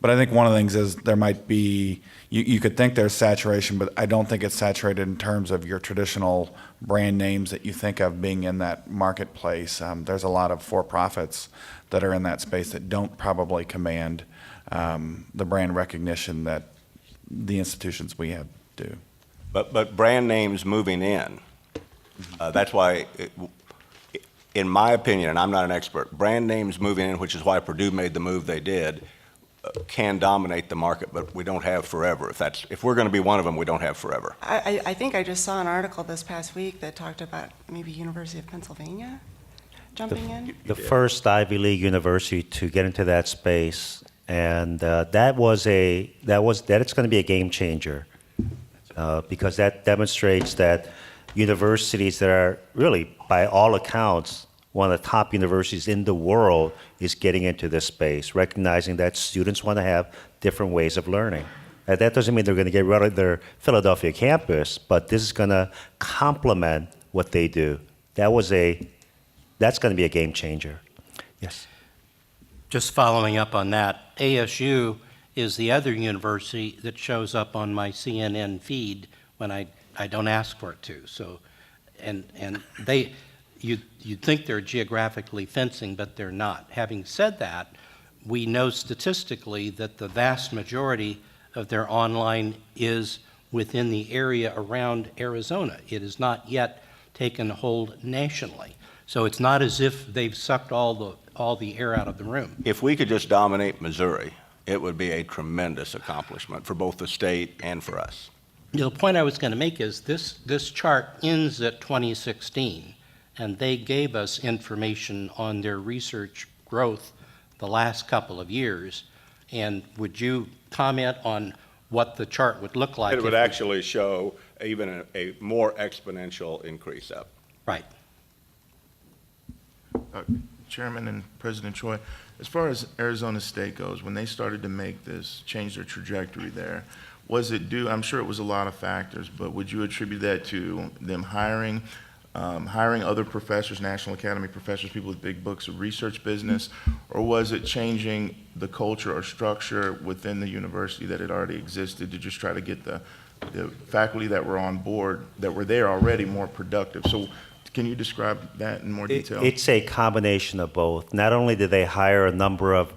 But I think one of the things is there might be, you could think there's saturation, but I don't think it's saturated in terms of your traditional brand names that you think of being in that marketplace. There's a lot of for-profits that are in that space that don't probably command the brand recognition that the institutions we have do. But brand names moving in, that's why, in my opinion, and I'm not an expert, brand names moving in, which is why Purdue made the move they did, can dominate the market, but we don't have forever. If we're going to be one of them, we don't have forever. I think I just saw an article this past week that talked about maybe University of Pennsylvania jumping in. The first Ivy League university to get into that space, and that it's going to be a game changer because that demonstrates that universities that are really, by all accounts, one of the top universities in the world is getting into this space, recognizing that students want to have different ways of learning. And that doesn't mean they're going to get rid of their Philadelphia campus, but this is going to complement what they do. That's going to be a game changer. Yes. Just following up on that, ASU is the other university that shows up on my CNN feed when I don't ask for it to. So, and you'd think they're geographically fencing, but they're not. Having said that, we know statistically that the vast majority of their online is within the area around Arizona. It has not yet taken hold nationally. So it's not as if they've sucked all the air out of the room. If we could just dominate Missouri, it would be a tremendous accomplishment for both the state and for us. The point I was going to make is this chart ends at 2016. And they gave us information on their research growth the last couple of years. And would you comment on what the chart would look like? It would actually show even a more exponential increase up. Right. Chairman and President Choi, as far as Arizona State goes, when they started to make this, change their trajectory there, was it due, I'm sure it was a lot of factors, but would you attribute that to them hiring other professors, National Academy professors, people with big books of research business, or was it changing the culture or structure within the university that had already existed to just try to get the faculty that were on board, that were there already, more productive? So can you describe that in more detail? It's a combination of both. Not only did they hire a number of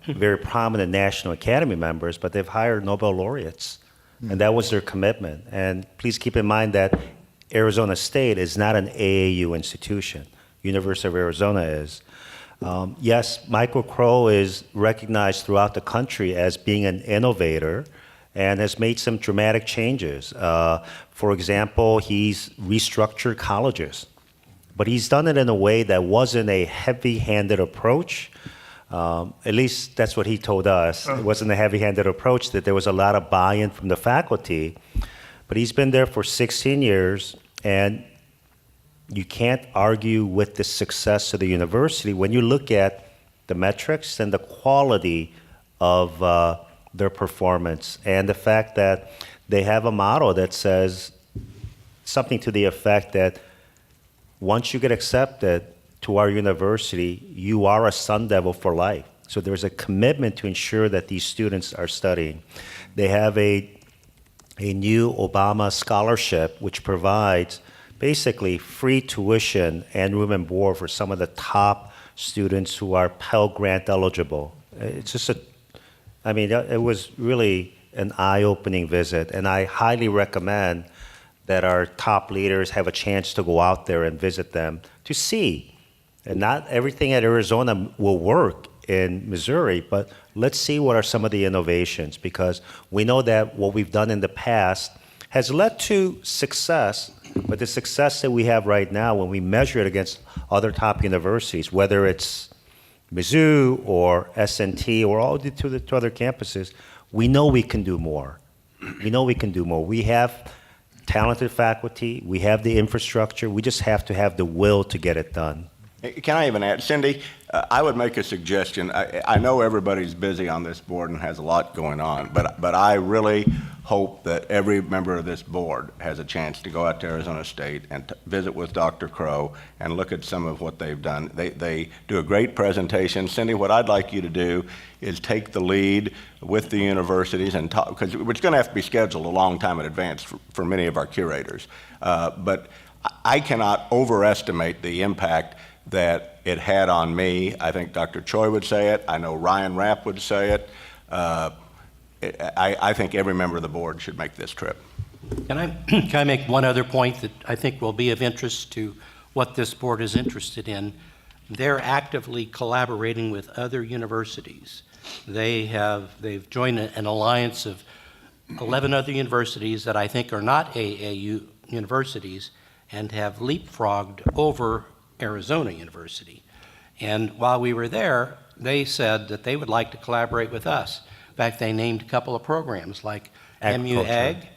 very prominent National Academy members, but they've hired Nobel laureates, and that was their commitment. And please keep in mind that Arizona State is not an AAU institution. University of Arizona is. Yes, Michael Crow is recognized throughout the country as being an innovator and has made some dramatic changes. For example, he's restructured colleges, but he's done it in a way that wasn't a heavy-handed approach. At least that's what he told us. It wasn't a heavy-handed approach, that there was a lot of buy-in from the faculty. But he's been there for 16 years, and you can't argue with the success of the university when you look at the metrics and the quality of their performance, and the fact that they have a motto that says something to the effect that once you get accepted to our university, you are a Sun Devil for life. So there's a commitment to ensure that these students are studying. They have a new Obama scholarship, which provides basically free tuition and room and board for some of the top students who are Pell Grant eligible. It's just it was really an eye-opening visit, and I highly recommend that our top leaders have a chance to go out there and visit them to see. And not everything at Arizona will work in Missouri, but let's see what are some of the innovations, because we know that what we've done in the past has led to success, but the success that we have right now, when we measure it against other top universities, whether it's Mizzou or S&T or all to other campuses, we know we can do more. We know we can do more. We have talented faculty, we have the infrastructure, we just have to have the will to get it done. Can I even add, Cindy, I would make a suggestion. I know everybody's busy on this board and has a lot going on, but I really hope that every member of this board has a chance to go out to Arizona State and visit with Dr. Crow and look at some of what they've done. They do a great presentation. Cindy, what I'd like you to do is take the lead with the universities and talk, because it's going to have to be scheduled a long time in advance for many of our curators. But I cannot overestimate the impact that it had on me. I think Dr. Choi would say it. I know Ryan Rapp would say it. I think every member of the board should make this trip. Can I make one other point that I think will be of interest to what this board is interested in? They're actively collaborating with other universities. They've joined an alliance of 11 other universities that I think are not AAU universities and have leapfrogged over Arizona University. And while we were there, they said that they would like to collaborate with us. In fact, they named a couple of programs like MU Ag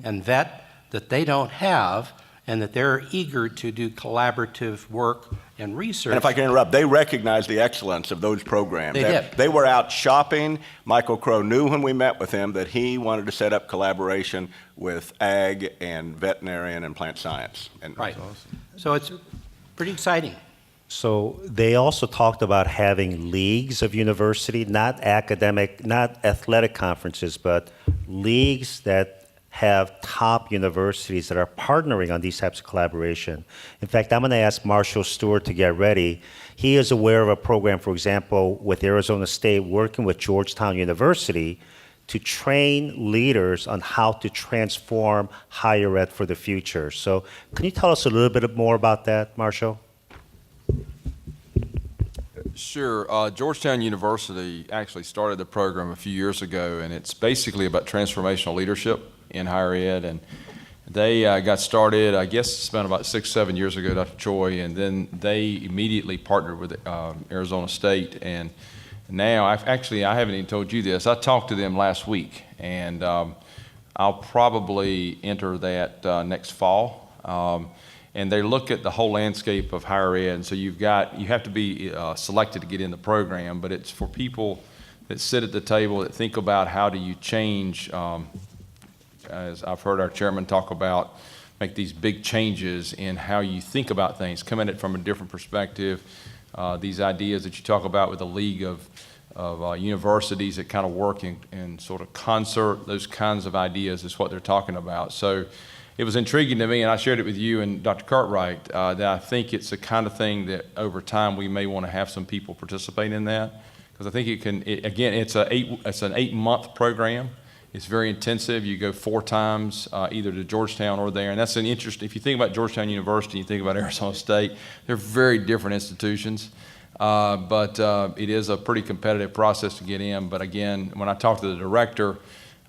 and VET that they don't have, and that they're eager to do collaborative work and research. And if I can interrupt, they recognize the excellence of those programs. They did. They were out shopping. Michael Crow knew when we met with him that he wanted to set up collaboration with ag and veterinarian and plant science. And Right. So it's pretty exciting. So they also talked about having leagues of university, not academic, not athletic conferences, but leagues that have top universities that are partnering on these types of collaboration. In fact, I'm going to ask Marshall Stewart to get ready. He is aware of a program, for example, with Arizona State working with Georgetown University to train leaders on how to transform higher ed for the future. So can you tell us a little bit more about that, Marshall? Sure. Georgetown University actually started the program a few years ago, and it's basically about transformational leadership in higher ed. And they got started, I guess it's been about 6-7 years ago, Dr. Choi, and then they immediately partnered with Arizona State. And now, I haven't even told you this. I talked to them last week, and I'll probably enter that next fall. And they look at the whole landscape of higher ed. And so you have to be selected to get in the program, but it's for people that sit at the table that think about how do you change, as I've heard our chairman talk about, make these big changes in how you think about things, come at it from a different perspective. These ideas that you talk about with the League of universities that kind of work in sort of concert, those kinds of ideas is what they're talking about. So it was intriguing to me, and I shared it with you and Dr. Cartwright, that I think it's the kind of thing that over time we may want to have some people participate in that, because I think it's an 8-month program. It's very intensive. You go 4 times, either to Georgetown or there, and that's an interest. If you think about Georgetown University, you think about Arizona State, they're very different institutions, but it is a pretty competitive process to get in. But again, when I talked to the director,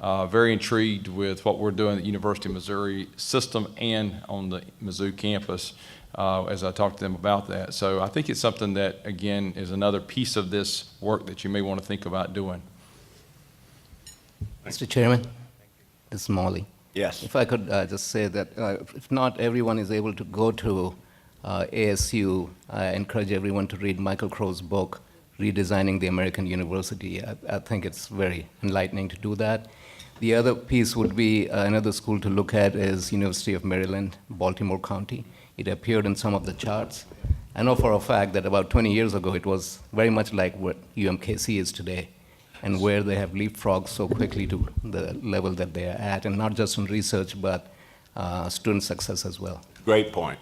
very intrigued with what we're doing at the University of Missouri system and on the Mizzou campus as I talked to them about that. So I think it's something that, again, is another piece of this work that you may want to think about doing. Mr. Chairman, this is Molly. Yes. If I could just say that if not everyone is able to go to ASU, I encourage everyone to read Michael Crow's book, Redesigning the American University. I think it's very enlightening to do that. The other piece would be another school to look at is University of Maryland, Baltimore County. It appeared in some of the charts. I know for a fact that about 20 years ago, it was very much like what UMKC is today, and where they have leapfrogged so quickly to the level that they are at, and not just in research, but student success as well. Great point.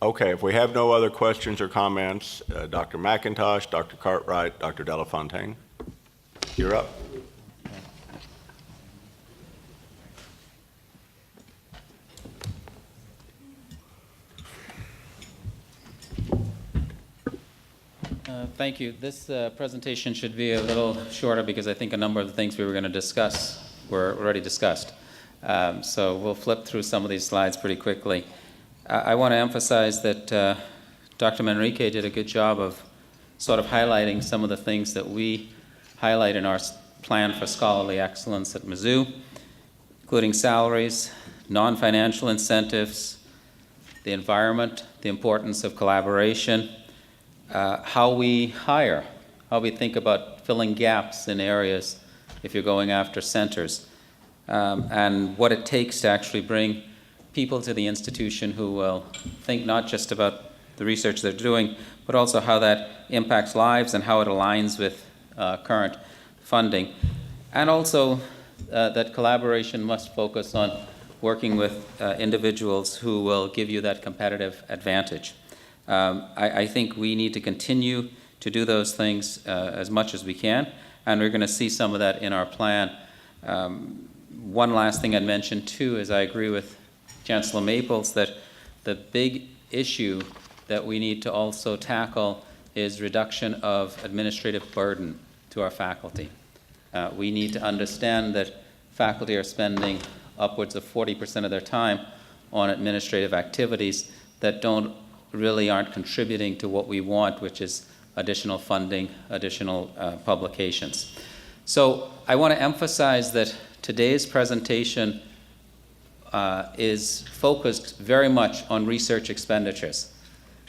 Okay, if we have no other questions or comments, Dr. McIntosh, Dr. Cartwright, Dr. Delafontaine, you're up. Thank you. This presentation should be a little shorter because I think a number of the things we were going to discuss were already discussed. So we'll flip through some of these slides pretty quickly. I want to emphasize that Dr. Manrique did a good job of sort of highlighting some of the things that we highlight in our plan for scholarly excellence at Mizzou, including salaries, non-financial incentives, the environment, the importance of collaboration, how we hire, how we think about filling gaps in areas if you're going after centers, and what it takes to actually bring people to the institution who will think not just about the research they're doing, but also how that impacts lives and how it aligns with current funding. And also that collaboration must focus on working with individuals who will give you that competitive advantage. I think we need to continue to do those things as much as we can, and we're going to see some of that in our plan. One last thing I'd mention too is I agree with Chancellor Maples that the big issue that we need to also tackle is reduction of administrative burden to our faculty. We need to understand that faculty are spending upwards of 40% of their time on administrative activities that really aren't contributing to what we want, which is additional funding, additional publications. So I want to emphasize that today's presentation is focused very much on research expenditures.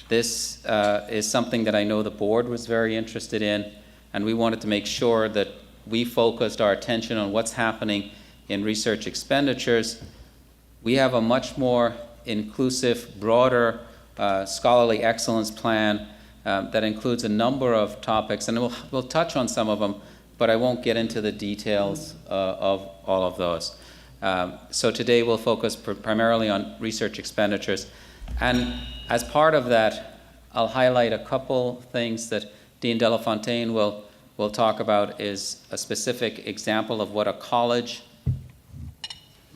This is something that I know the board was very interested in, and we wanted to make sure that we focused our attention on what's happening in research expenditures. We have a much more inclusive, broader scholarly excellence plan that includes a number of topics, and we'll touch on some of them, but I won't get into the details of all of those. So today we'll focus primarily on research expenditures. And as part of that, I'll highlight a couple things that Dean Delafontaine will talk about is a specific example of what a college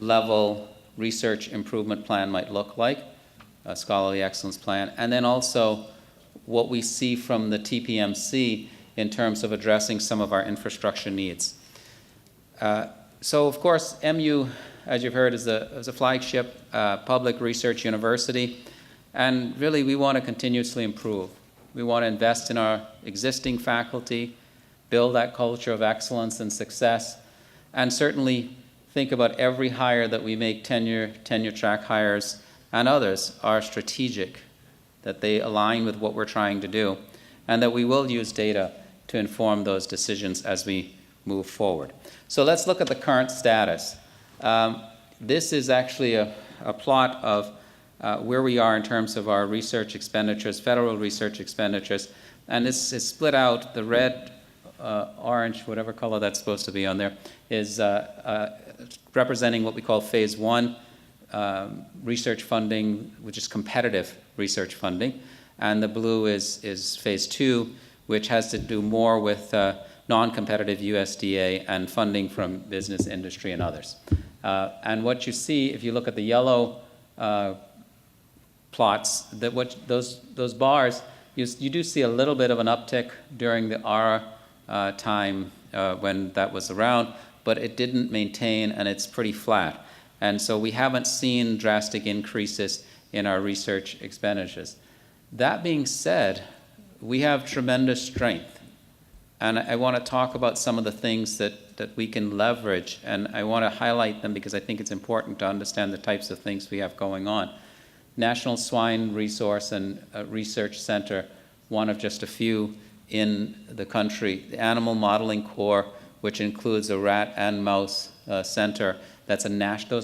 level research improvement plan might look like, a scholarly excellence plan, and then also what we see from the TPMC in terms of addressing some of our infrastructure needs. So of course, MU, as you've heard, is a flagship public research university, and really we want to continuously improve. We want to invest in our existing faculty, build that culture of excellence and success, and certainly think about every hire that we make, tenure track hires and others are strategic, that they align with what we're trying to do, and that we will use data to inform those decisions as we move forward. So let's look at the current status. This is actually a plot of where we are in terms of our research expenditures, federal research expenditures, and this is split out. The red, orange, whatever color that's supposed to be on there, is representing what we call phase one research funding, which is competitive research funding, and the blue is phase two, which has to do more with non-competitive USDA and funding from business, industry, and others. And what you see, if you look at the yellow plots, that those bars, you do see a little bit of an uptick during the ARA time when that was around, but it didn't maintain, and it's pretty flat. And so we haven't seen drastic increases in our research expenditures. That being said, we have tremendous strength. And I want to talk about some of the things that we can leverage, and I want to highlight them because I think it's important to understand the types of things we have going on. National Swine Resource and Research Center, one of just a few in the country. The Animal Modeling Corps, which includes a rat and mouse center, those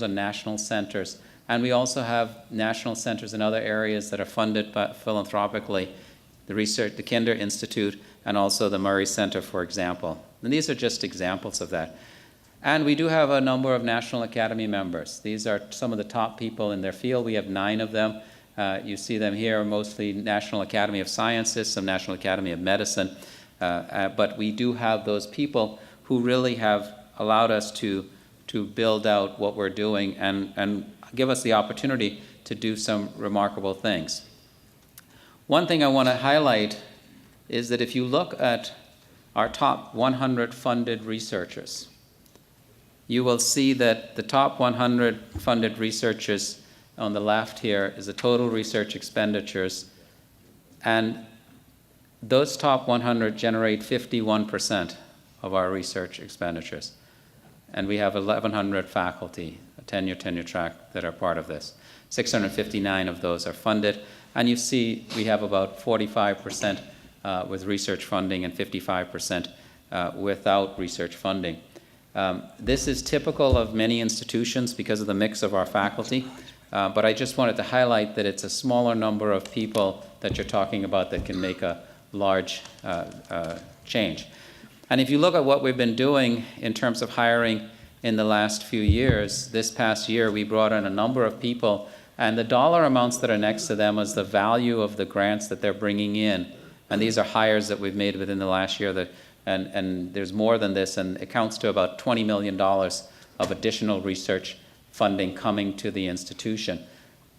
are national centers. And we also have national centers in other areas that are funded philanthropically, the Kinder Institute, and also the Murray Center, for example. And these are just examples of that. And we do have a number of National Academy members. These are some of the top people in their field. We have 9 of them. You see them here, mostly National Academy of Sciences, some National Academy of Medicine. But we do have those people who really have allowed us to build out what we're doing and give us the opportunity to do some remarkable things. One thing I want to highlight is that if you look at our top 100 funded researchers, you will see that the top 100 funded researchers on the left here is the total research expenditures, and those top 100 generate 51% of our research expenditures. And we have 1,100 faculty, a tenure track, that are part of this. 659 of those are funded. And you see we have about 45% with research funding and 55% without research funding. This is typical of many institutions because of the mix of our faculty, but I just wanted to highlight that it's a smaller number of people that you're talking about that can make a large change. And if you look at what we've been doing in terms of hiring in the last few years, this past year we brought in a number of people, and the dollar amounts that are next to them is the value of the grants that they're bringing in. And these are hires that we've made within the last year, and there's more than this, and it counts to about $20 million of additional research funding coming to the institution.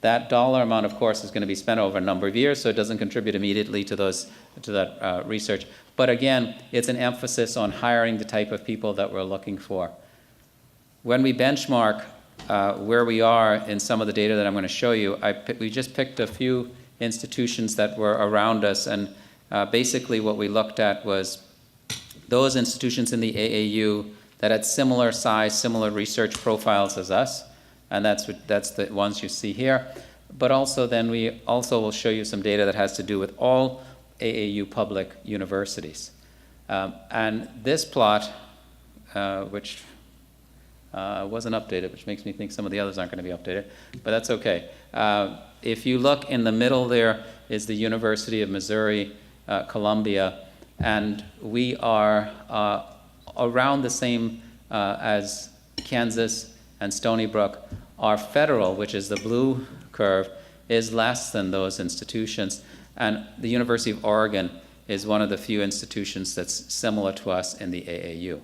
That dollar amount, of course, is going to be spent over a number of years, so it doesn't contribute immediately to that research. But again, it's an emphasis on hiring the type of people that we're looking for. When we benchmark where we are in some of the data that I'm going to show you, we just picked a few institutions that were around us, and basically what we looked at was those institutions in the AAU that had similar size, similar research profiles as us, and that's the ones you see here. But also then we also will show you some data that has to do with all AAU public universities. And this plot, which wasn't updated, which makes me think some of the others aren't going to be updated, but that's okay. If you look in the middle, there is the University of Missouri, Columbia, and we are around the same as Kansas and Stony Brook. Our federal, which is the blue curve, is less than those institutions, and the University of Oregon is one of the few institutions that's similar to us in the AAU.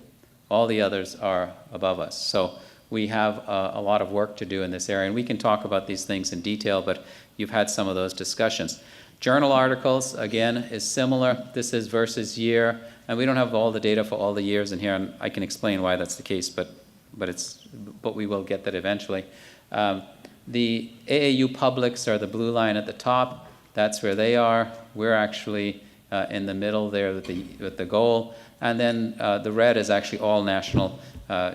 All the others are above us. So we have a lot of work to do in this area, and we can talk about these things in detail, but you've had some of those discussions. Journal articles, again, is similar. This is versus year, and we don't have all the data for all the years in here, and I can explain why that's the case, but we will get that eventually. The AAU publics are the blue line at the top. That's where they are. We're actually in the middle there with the goal. And then the red is actually all national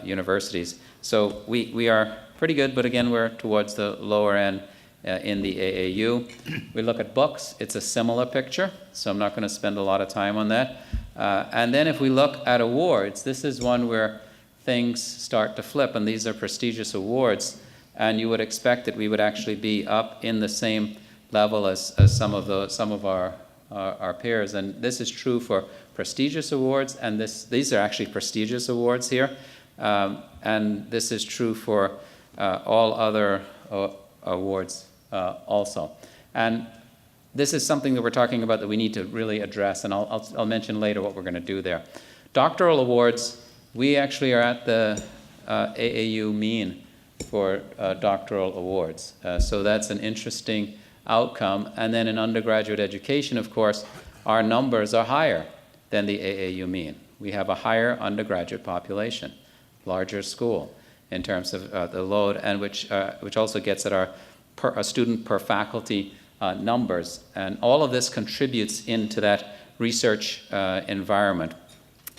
universities. So we are pretty good, but again, we're towards the lower end in the AAU. We look at books. It's a similar picture, so I'm not going to spend a lot of time on that. And then if we look at awards, this is one where things start to flip, and these are prestigious awards, and you would expect that we would actually be up in the same level as some of our peers, and this is true for prestigious awards, and these are actually prestigious awards here, and this is true for all other awards also. And this is something that we're talking about that we need to really address, and I'll mention later what we're going to do there. Doctoral awards, we actually are at the AAU mean for doctoral awards, so that's an interesting outcome. And then in undergraduate education, of course, our numbers are higher than the AAU mean. We have a higher undergraduate population, larger school in terms of the load, and which also gets at our student per faculty numbers. And all of this contributes into that research environment.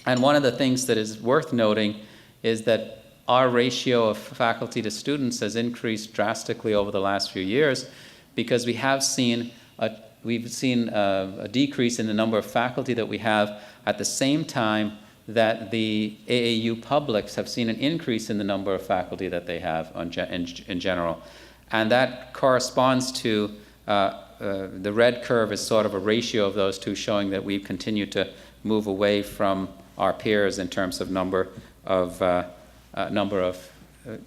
And one of the things that is worth noting is that our ratio of faculty to students has increased drastically over the last few years, because we have seen a decrease in the number of faculty that we have at the same time that the AAU publics have seen an increase in the number of faculty that they have in general. And that corresponds to the red curve is sort of a ratio of those two, showing that we've continued to move away from our peers in terms of number of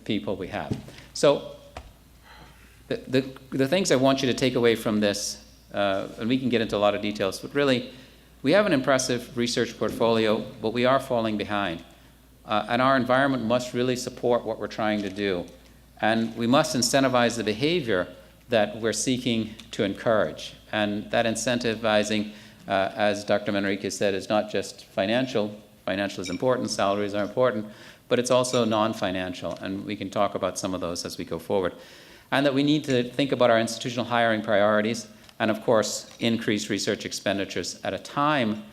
people we have. So the things I want you to take away from this, and we can get into a lot of details, but really, we have an impressive research portfolio, but we are falling behind. And our environment must really support what we're trying to do. And we must incentivize the behavior that we're seeking to encourage. And that incentivizing, as Dr. Manrique said, is not just financial. Financial is important, salaries are important, but it's also non-financial, and we can talk about some of those as we go forward. And that we need to think about our institutional hiring priorities, and of course, increase research expenditures at a time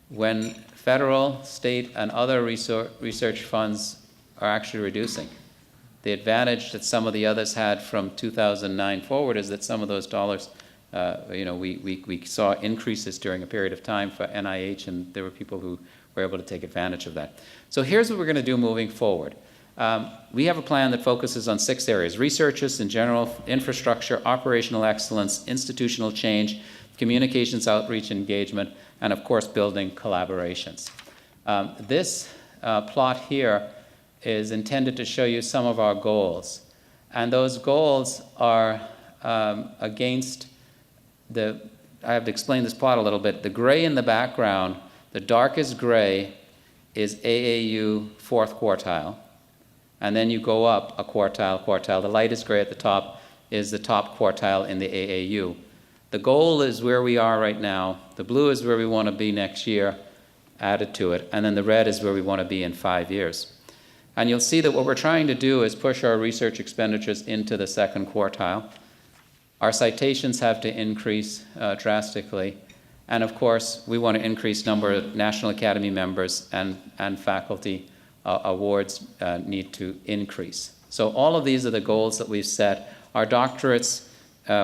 when federal, state, and other research funds are actually reducing. The advantage that some of the others had from 2009 forward is that some of those dollars, we saw increases during a period of time for NIH, and there were people who were able to take advantage of that. So here's what we're going to do moving forward. We have a plan that focuses on 6 areas: researchers in general, infrastructure, operational excellence, institutional change, communications, outreach, engagement, and of course building collaborations. This plot here is intended to show you some of our goals. And those goals are against I have to explain this plot a little bit. The gray in the background, the darkest gray is AAU 4th quartile. And then you go up a quartile. The lightest gray at the top is the top quartile in the AAU. The goal is where we are right now. The blue is where we want to be next year, added to it. And then the red is where we want to be in 5 years. And you'll see that what we're trying to do is push our research expenditures into the 2nd quartile. Our citations have to increase drastically. And of course, we want to increase number of National Academy members, and faculty awards need to increase. So all of these are the goals that we've set. Our doctorates,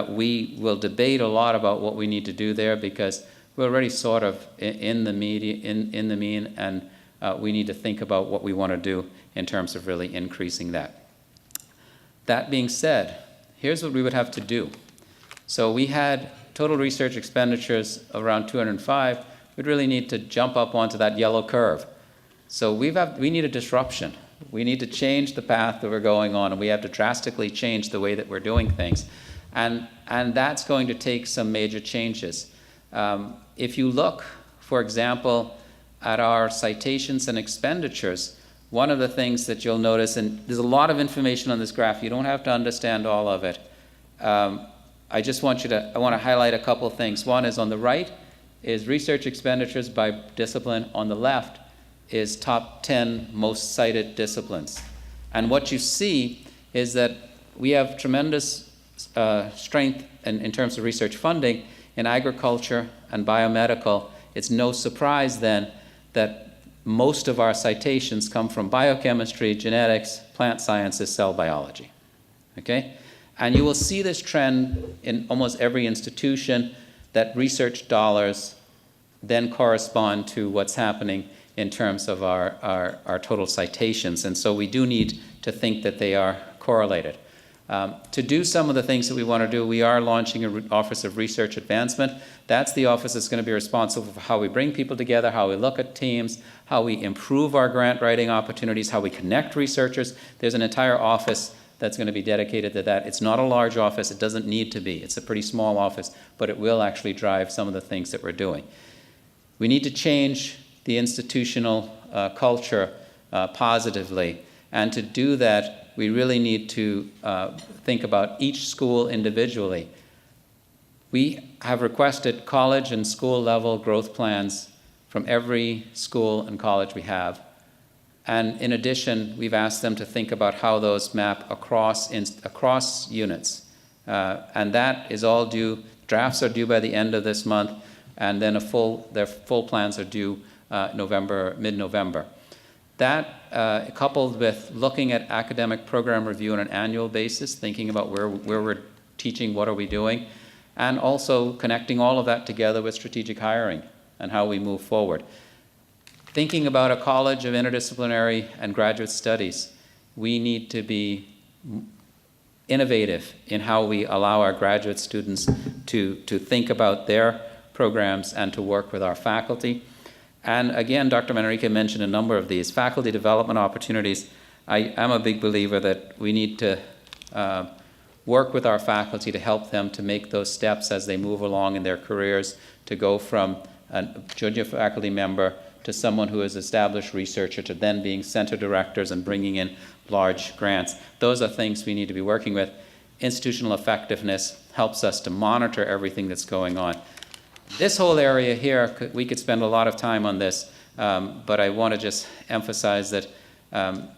we will debate a lot about what we need to do there, because we're already sort of in the mean, and we need to think about what we want to do in terms of really increasing that. That being said, here's what we would have to do. So we had total research expenditures around 205. We'd really need to jump up onto that yellow curve. So we need a disruption. We need to change the path that we're going on, and we have to drastically change the way that we're doing things. And that's going to take some major changes. If you look, for example, at our citations and expenditures, one of the things that you'll notice, and there's a lot of information on this graph, you don't have to understand all of it. I want to highlight a couple of things. One is on the right is research expenditures by discipline. On the left is top 10 most cited disciplines. And what you see is that we have tremendous strength in terms of research funding in agriculture and biomedical. It's no surprise then that most of our citations come from biochemistry, genetics, plant sciences, cell biology. Okay? And you will see this trend in almost every institution, that research dollars then correspond to what's happening in terms of our total citations. And so we do need to think that they are correlated. To do some of the things that we want to do, we are launching an Office of Research Advancement. That's the office that's going to be responsible for how we bring people together, how we look at teams, how we improve our grant writing opportunities, how we connect researchers. There's an entire office that's going to be dedicated to that. It's not a large office. It doesn't need to be. It's a pretty small office, but it will actually drive some of the things that we're doing. We need to change the institutional culture positively. And to do that, we really need to think about each school individually. We have requested college and school level growth plans from every school and college we have. And in addition, we've asked them to think about how those map across units. And that is all due, drafts are due by the end of this month, and then their full plans are due mid-November. That, coupled with looking at academic program review on an annual basis, thinking about where we're teaching, what are we doing, and also connecting all of that together with strategic hiring and how we move forward. Thinking about a college of interdisciplinary and graduate studies, we need to be innovative in how we allow our graduate students to think about their programs and to work with our faculty. And again, Dr. Manrique mentioned a number of these. Faculty development opportunities. I am a big believer that we need to work with our faculty to help them to make those steps as they move along in their careers, to go from a junior faculty member to someone who is established researcher, to then being center directors and bringing in large grants. Those are things we need to be working with. Institutional effectiveness helps us to monitor everything that's going on. This whole area here, we could spend a lot of time on this, but I want to just emphasize that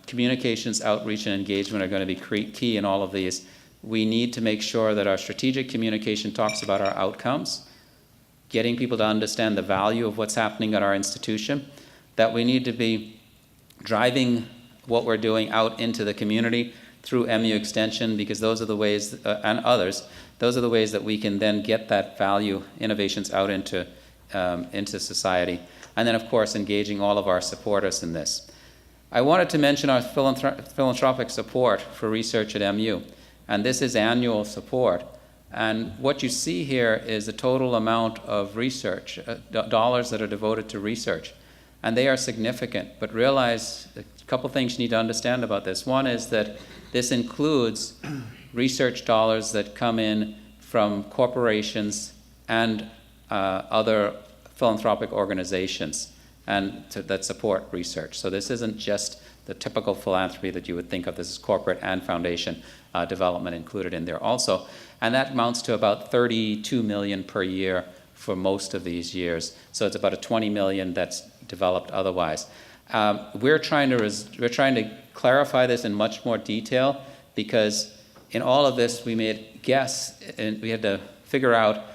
communications, outreach, and engagement are going to be key in all of these. We need to make sure that our strategic communication talks about our outcomes, getting people to understand the value of what's happening at our institution, that we need to be driving what we're doing out into the community through MU Extension, because those are the ways, and others, those are the ways that we can then get that value innovations out into society. And then, of course, engaging all of our supporters in this. I wanted to mention our philanthropic support for research at MU. And this is annual support. And what you see here is the total amount of research, dollars that are devoted to research. And they are significant. But realize a couple things you need to understand about this. One is that this includes research dollars that come in from corporations and other philanthropic organizations and that support research. So this isn't just the typical philanthropy that you would think of. This is corporate and foundation development included in there also. And that amounts to about $32 million per year for most of these years. So it's about a $20 million that's developed otherwise. We're trying to clarify this in much more detail, because in all of this we made guess, and we had to figure out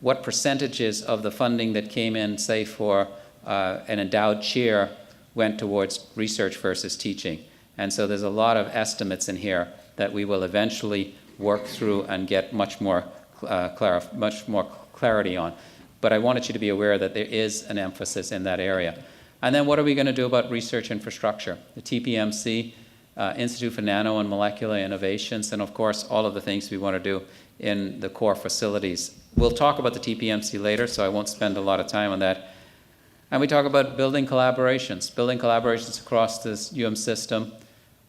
what percentages of the funding that came in, say for an endowed chair, went towards research versus teaching. And so there's a lot of estimates in here that we will eventually work through and get much more clarity on. But I wanted you to be aware that there is an emphasis in that area. And then what are we going to do about research infrastructure? The TPMC, Institute for Nano and Molecular Innovations, and of course all of the things we want to do in the core facilities. We'll talk about the TPMC later, so I won't spend a lot of time on that. And we talk about building collaborations across this system,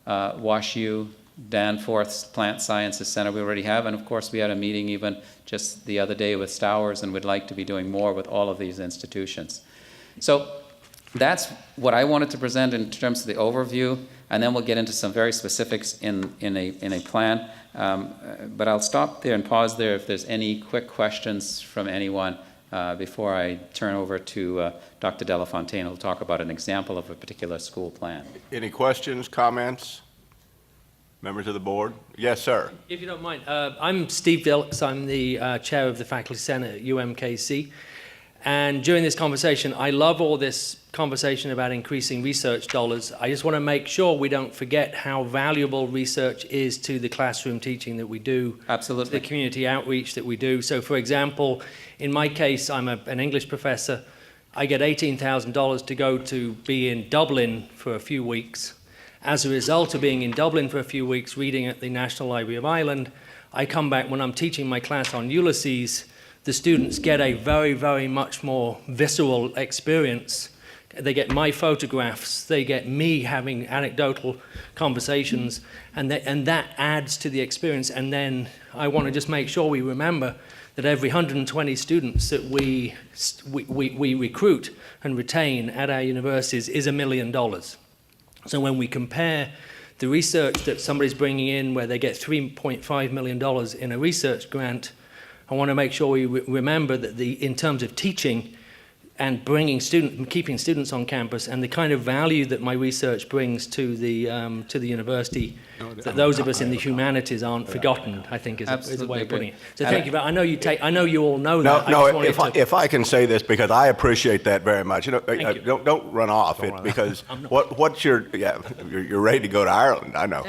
WashU, Danforth's Plant Sciences Center we already have, and of course we had a meeting even just the other day with Stowers, and we'd like to be doing more with all of these institutions. So that's what I wanted to present in terms of the overview, and then we'll get into some very specifics in a plan. But I'll stop there and pause there if there's any quick questions from anyone before I turn over to Dr. Delafontaine, who'll talk about an example of a particular school plan. Any questions, comments? Members of the board? Yes, sir. If you don't mind, I'm Steve Dilks. I'm the chair of the Faculty Senate at UMKC. And during this conversation, I love all this conversation about increasing research dollars. I just want to make sure we don't forget how valuable research is to the classroom teaching that we do. Absolutely. To the community outreach that we do. So, for example, in my case, I'm an English professor. I get $18,000 to go to be in Dublin for a few weeks. As a result of being in Dublin for a few weeks, reading at the National Library of Ireland, I come back when I'm teaching my class on Ulysses. The students get a very, very much more visceral experience. They get my photographs, they get me having anecdotal conversations, and that adds to the experience. And then I want to just make sure we remember that every 120 students that we recruit and retain at our universities is $1 million. So when we compare the research that somebody's bringing in where they get $3.5 million in a research grant, I want to make sure we remember that in terms of teaching and keeping students on campus and the kind of value that my research brings to the university, that those of us in the humanities aren't forgotten, I think is a way of putting it. So thank you. I know you all know that. No, if I can say this, because I appreciate that very much. Don't run off because what you're ready to go to Ireland, I know.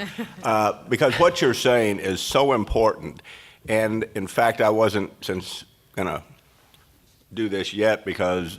Because what you're saying is so important. And in fact, I wasn't gonna do this yet because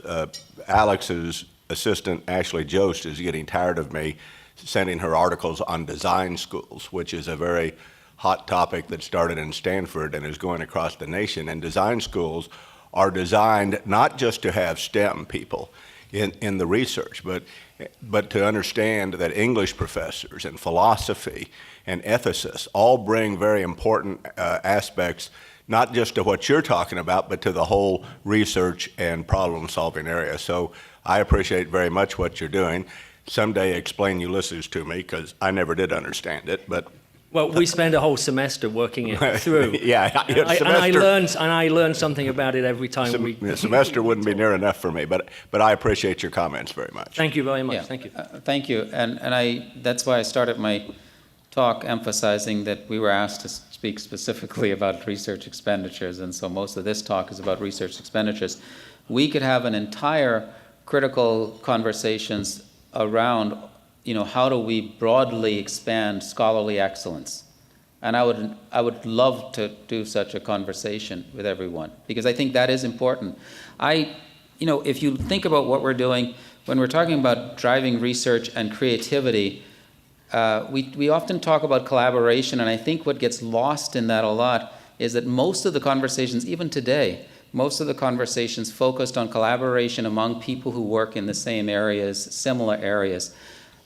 Alex's assistant, Ashley Jost, is getting tired of me sending her articles on design schools, which is a very hot topic that started in Stanford and is going across the nation. And design schools are designed not just to have STEM people in the research, but to understand that English professors and philosophy and ethicists all bring very important aspects, not just to what you're talking about, but to the whole research and problem-solving area. So I appreciate very much what you're doing. Someday explain Ulysses to me, because I never did understand it, but... Well, we spend a whole semester working it through. Yeah, and I learn something about it every time we... The semester wouldn't be near enough for me, but I appreciate your comments very much. Thank you very much. Yeah. Thank you. Thank you. And that's why I started my talk emphasizing that we were asked to speak specifically about research expenditures, and so most of this talk is about research expenditures. We could have an entire critical conversations around, how do we broadly expand scholarly excellence? And I would love to do such a conversation with everyone, because I think that is important. If you think about what we're doing, when we're talking about driving research and creativity, we often talk about collaboration, and I think what gets lost in that a lot is that most of the conversations, even today, most of the conversations focused on collaboration among people who work in the same areas, similar areas.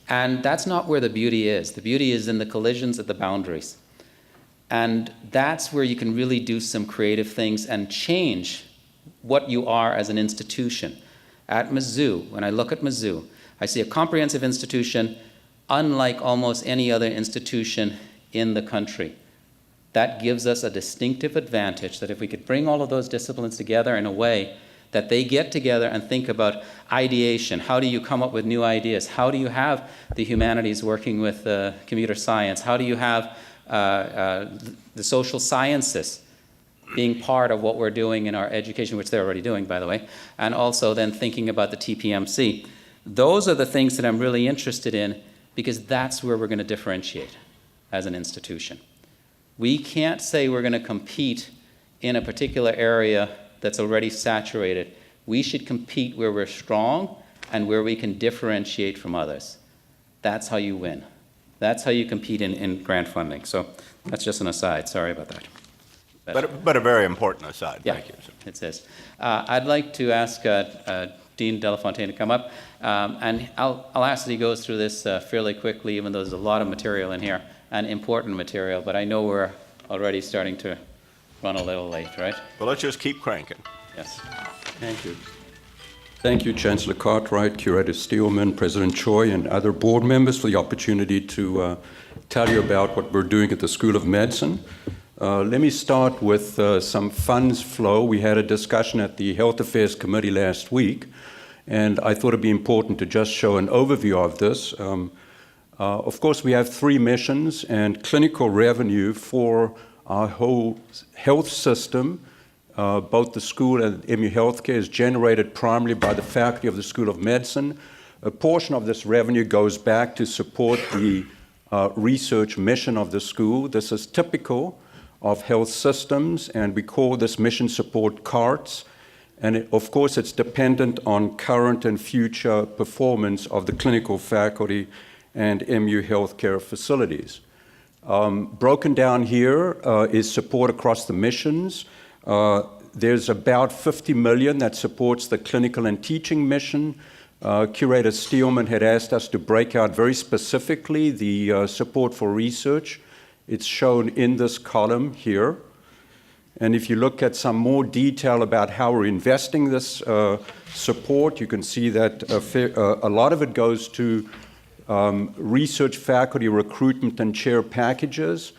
And that's not where the beauty is. The beauty is in the collisions at the boundaries. And that's where you can really do some creative things and change what you are as an institution. At Mizzou, when I look at Mizzou, I see a comprehensive institution unlike almost any other institution in the country. That gives us a distinctive advantage, that if we could bring all of those disciplines together in a way that they get together and think about ideation, how do you come up with new ideas? How do you have the humanities working with computer science? How do you have the social sciences being part of what we're doing in our education, which they're already doing, by the way, and also then thinking about the TPMC. Those are the things that I'm really interested in, because that's where we're going to differentiate as an institution. We can't say we're going to compete in a particular area that's already saturated. We should compete where we're strong and where we can differentiate from others. That's how you win. That's how you compete in grant funding. So that's just an aside. Sorry about that. But a very important aside. Yeah, Thank you. it says. I'd like to ask Dean Delafontaine to come up, and I'll ask that he goes through this fairly quickly, even though there's a lot of material in here, and important material, but I know we're already starting to run a little late, right? Well, let's just keep cranking. Yes. Thank you. Thank you, Chancellor Cartwright, Curator Steelman, President Choi, and other board members for the opportunity to tell you about what we're doing at the School of Medicine. Let me start with some funds flow. We had a discussion at the Health Affairs Committee last week, and I thought it'd be important to just show an overview of this. Of course, we have 3 missions, and clinical revenue for our whole health system, both the school and MU Healthcare, is generated primarily by the faculty of the School of Medicine. A portion of this revenue goes back to support the research mission of the school. This is typical of health systems, and we call this mission support carts. And of course, it's dependent on current and future performance of the clinical faculty and MU healthcare facilities. Broken down here is support across the missions. There's about $50 million that supports the clinical and teaching mission. Curator Steelman had asked us to break out very specifically the support for research. It's shown in this column here. And if you look at some more detail about how we're investing this support, you can see that a lot of it goes to research faculty recruitment and chair packages.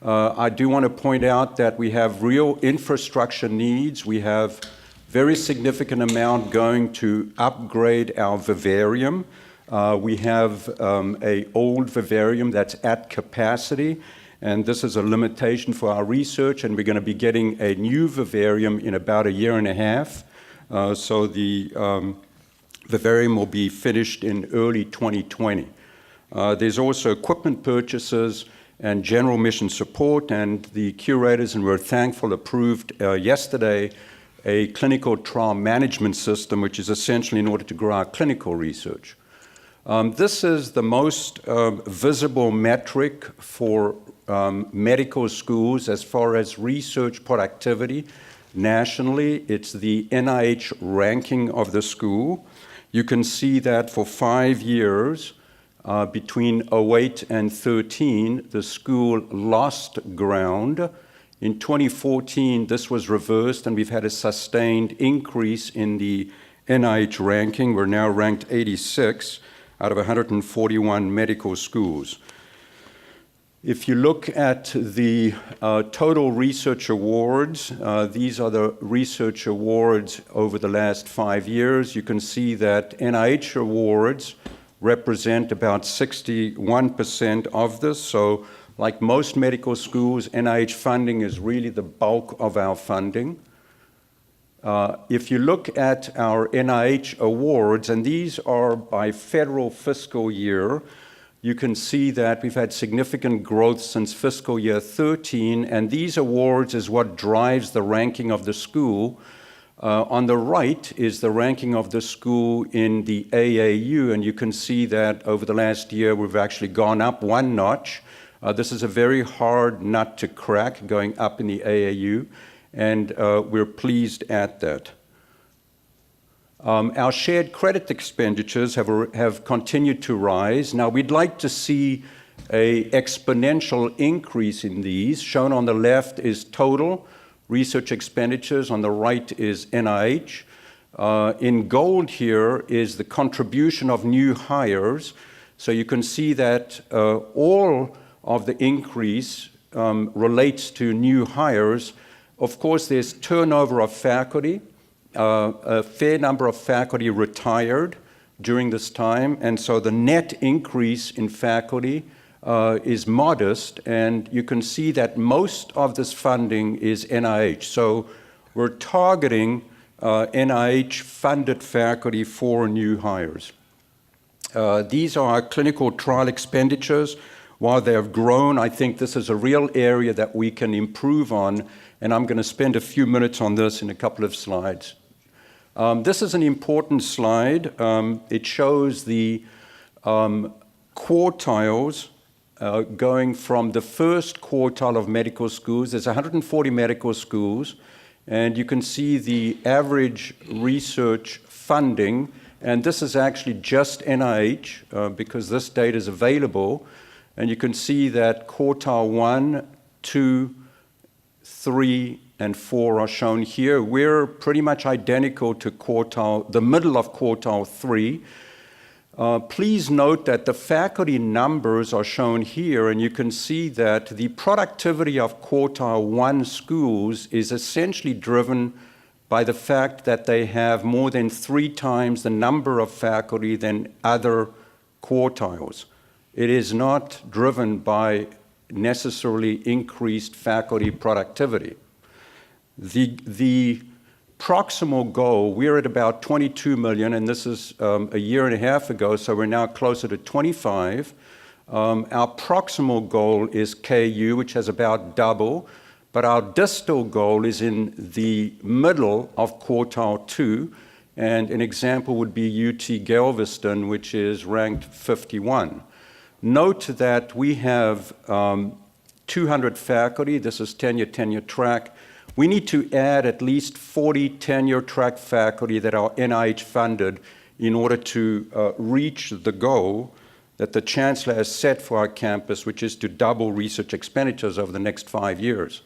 I do want to point out that we have real infrastructure needs. We have very significant amount going to upgrade our vivarium. We have an old vivarium that's at capacity, and this is a limitation for our research, and we're going to be getting a new vivarium in about 1.5 years. So the vivarium will be finished in early 2020. There's also equipment purchases and general mission support, and the curators, and we're thankful, approved yesterday a clinical trial management system, which is essentially in order to grow our clinical research. This is the most visible metric for medical schools as far as research productivity nationally. It's the NIH ranking of the school. You can see that for 5 years, between 2008 and 2013, the school lost ground. In 2014, this was reversed, and we've had a sustained increase in the NIH ranking. We're now ranked 86 out of 141 medical schools. If you look at the total research awards, these are the research awards over the last 5 years. You can see that NIH awards represent about 61% of this. So like most medical schools, NIH funding is really the bulk of our funding. If you look at our NIH awards, and these are by federal fiscal year, you can see that we've had significant growth since fiscal year 13, and these awards is what drives the ranking of the school. On the right is the ranking of the school in the AAU, and you can see that over the last year we've actually gone up one notch. This is a very hard nut to crack, going up in the AAU, and we're pleased at that. Our shared credit expenditures have continued to rise. Now, we'd like to see an exponential increase in these. Shown on the left is total research expenditures. On the right is NIH. In gold here is the contribution of new hires. So you can see that all of the increase relates to new hires. Of course, there's turnover of faculty. A fair number of faculty retired during this time, and so the net increase in faculty is modest, and you can see that most of this funding is NIH. So we're targeting NIH-funded faculty for new hires. These are our clinical trial expenditures. While they have grown, I think this is a real area that we can improve on, and I'm going to spend a few minutes on this in a couple of slides. This is an important slide. It shows the quartiles going from the first quartile of medical schools. There's 140 medical schools, and you can see the average research funding, and this is actually just NIH because this data is available, and you can see that quartile 1, 2, 3, and 4 are shown here. We're pretty much identical to the middle of quartile 3. Please note that the faculty numbers are shown here, and you can see that the productivity of quartile 1 schools is essentially driven by the fact that they have more than 3 times the number of faculty than other quartiles. It is not driven by necessarily increased faculty productivity. The proximal goal, we're at about 22 million, and this is a year and a half ago, so we're now closer to 25. Our proximal goal is KU, which has about double, but our distal goal is in the middle of quartile 2, and an example would be UT Galveston, which is ranked 51. Note that we have 200 faculty. This is tenure track. We need to add at least 40 tenure-track faculty that are NIH-funded in order to reach the goal that the Chancellor has set for our campus, which is to double research expenditures over the next 5 years.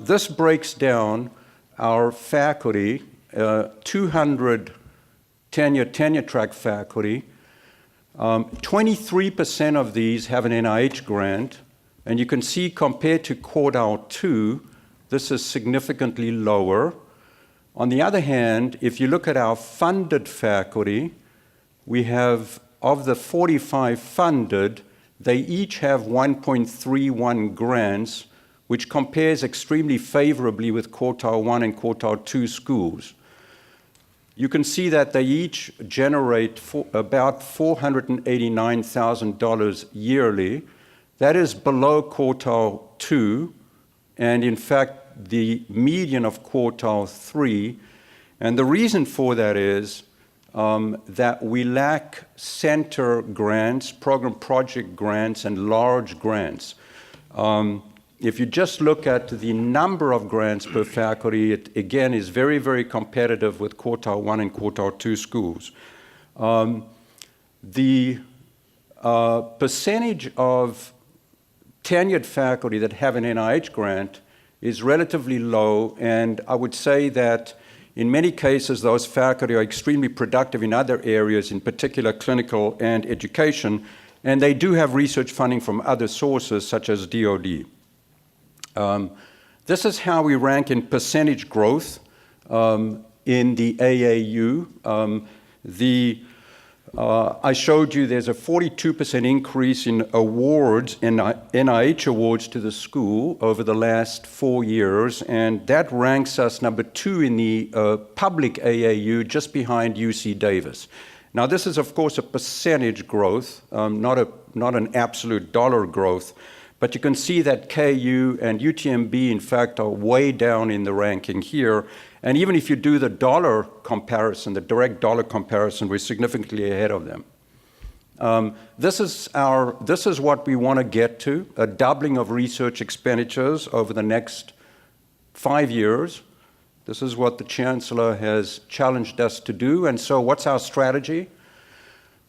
This breaks down our faculty, 200 tenure-track faculty. 23% of these have an NIH grant, and you can see compared to quartile 2, this is significantly lower. On the other hand, if you look at our funded faculty, we have, of the 45 funded, they each have 1.31 grants, which compares extremely favorably with quartile 1 and quartile 2 schools. You can see that they each generate about $489,000 yearly. That is below quartile 2, and in fact, the median of quartile 3. And the reason for that is that we lack center grants, program project grants, and large grants. If you just look at the number of grants per faculty, it again is very, very competitive with quartile 1 and quartile 2 schools. The percentage of tenured faculty that have an NIH grant is relatively low, and I would say that in many cases those faculty are extremely productive in other areas, in particular clinical and education, and they do have research funding from other sources such as DoD. This is how we rank in percentage growth in the AAU. The I showed you there's a 42% increase in awards, in NIH awards to the school over the last 4 years, and that ranks us number 2 in the public AAU, just behind UC Davis. Now, this is, of course, a percentage growth, not an absolute dollar growth, but you can see that KU and UTMB, in fact, are way down in the ranking here. And even if you do the dollar comparison, the direct dollar comparison, we're significantly ahead of them. This is what we want to get to, a doubling of research expenditures over the next 5 years. This is what the Chancellor has challenged us to do. And so what's our strategy?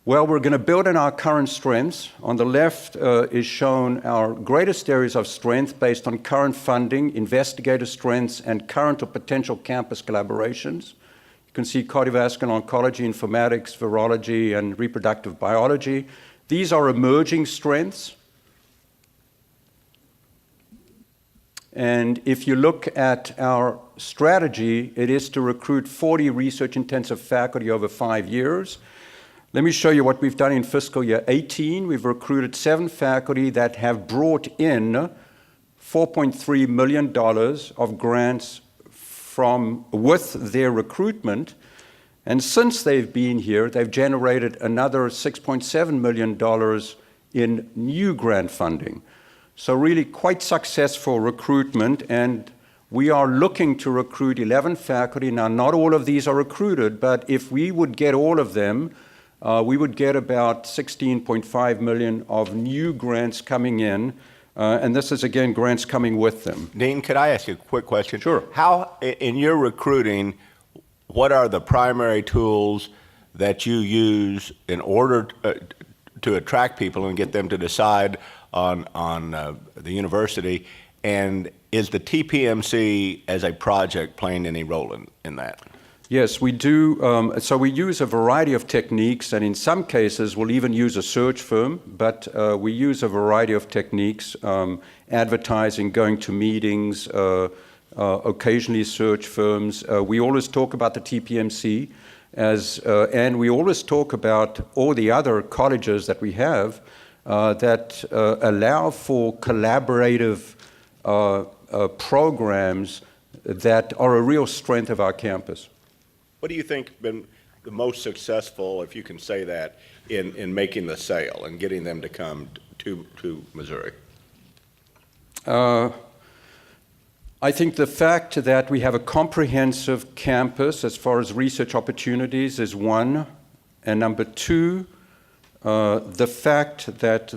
Well, we're going to build on our current strengths. On the left is shown our greatest areas of strength based on current funding, investigator strengths, and current or potential campus collaborations. You can see cardiovascular oncology, informatics, virology, and reproductive biology. These are emerging strengths. And if you look at our strategy, it is to recruit 40 research-intensive faculty over 5 years. Let me show you what we've done in fiscal year 18. We've recruited 7 faculty that have brought in $4.3 million of grants with their recruitment. And since they've been here, they've generated another $6.7 million in new grant funding. So really quite successful recruitment, and we are looking to recruit 11 faculty. Now, not all of these are recruited, but if we would get all of them, we would get about $16.5 million of new grants coming in, and this is, again, grants coming with them. Dean, could I ask you a quick question? Sure. How, in your recruiting, what are the primary tools that you use in order to attract people and get them to decide on the university? And is the TPMC as a project playing any role in that? Yes, we do. So we use a variety of techniques, and in some cases we'll even use a search firm, but we use a variety of techniques, advertising, going to meetings, occasionally search firms. We always talk about the TPMC, and we always talk about all the other colleges that we have that allow for collaborative programs that are a real strength of our campus. What do you think been the most successful, if you can say that, in making the sale and getting them to come to Missouri? I think the fact that we have a comprehensive campus as far as research opportunities is one, and number 2, the fact that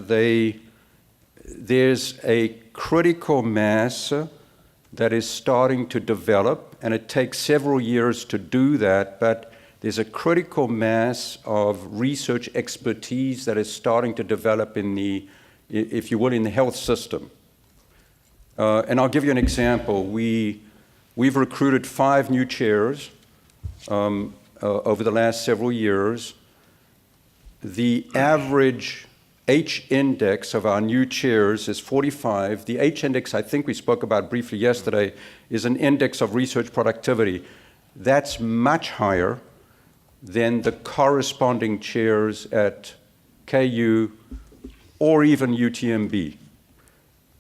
there's a critical mass that is starting to develop, and it takes several years to do that, but there's a critical mass of research expertise that is starting to develop in the, if you will, in the health system. And I'll give you an example. We've recruited 5 new chairs over the last several years. The average H-index of our new chairs is 45. The H-index, I think we spoke about briefly yesterday, is an index of research productivity. That's much higher than the corresponding chairs at KU or even UTMB,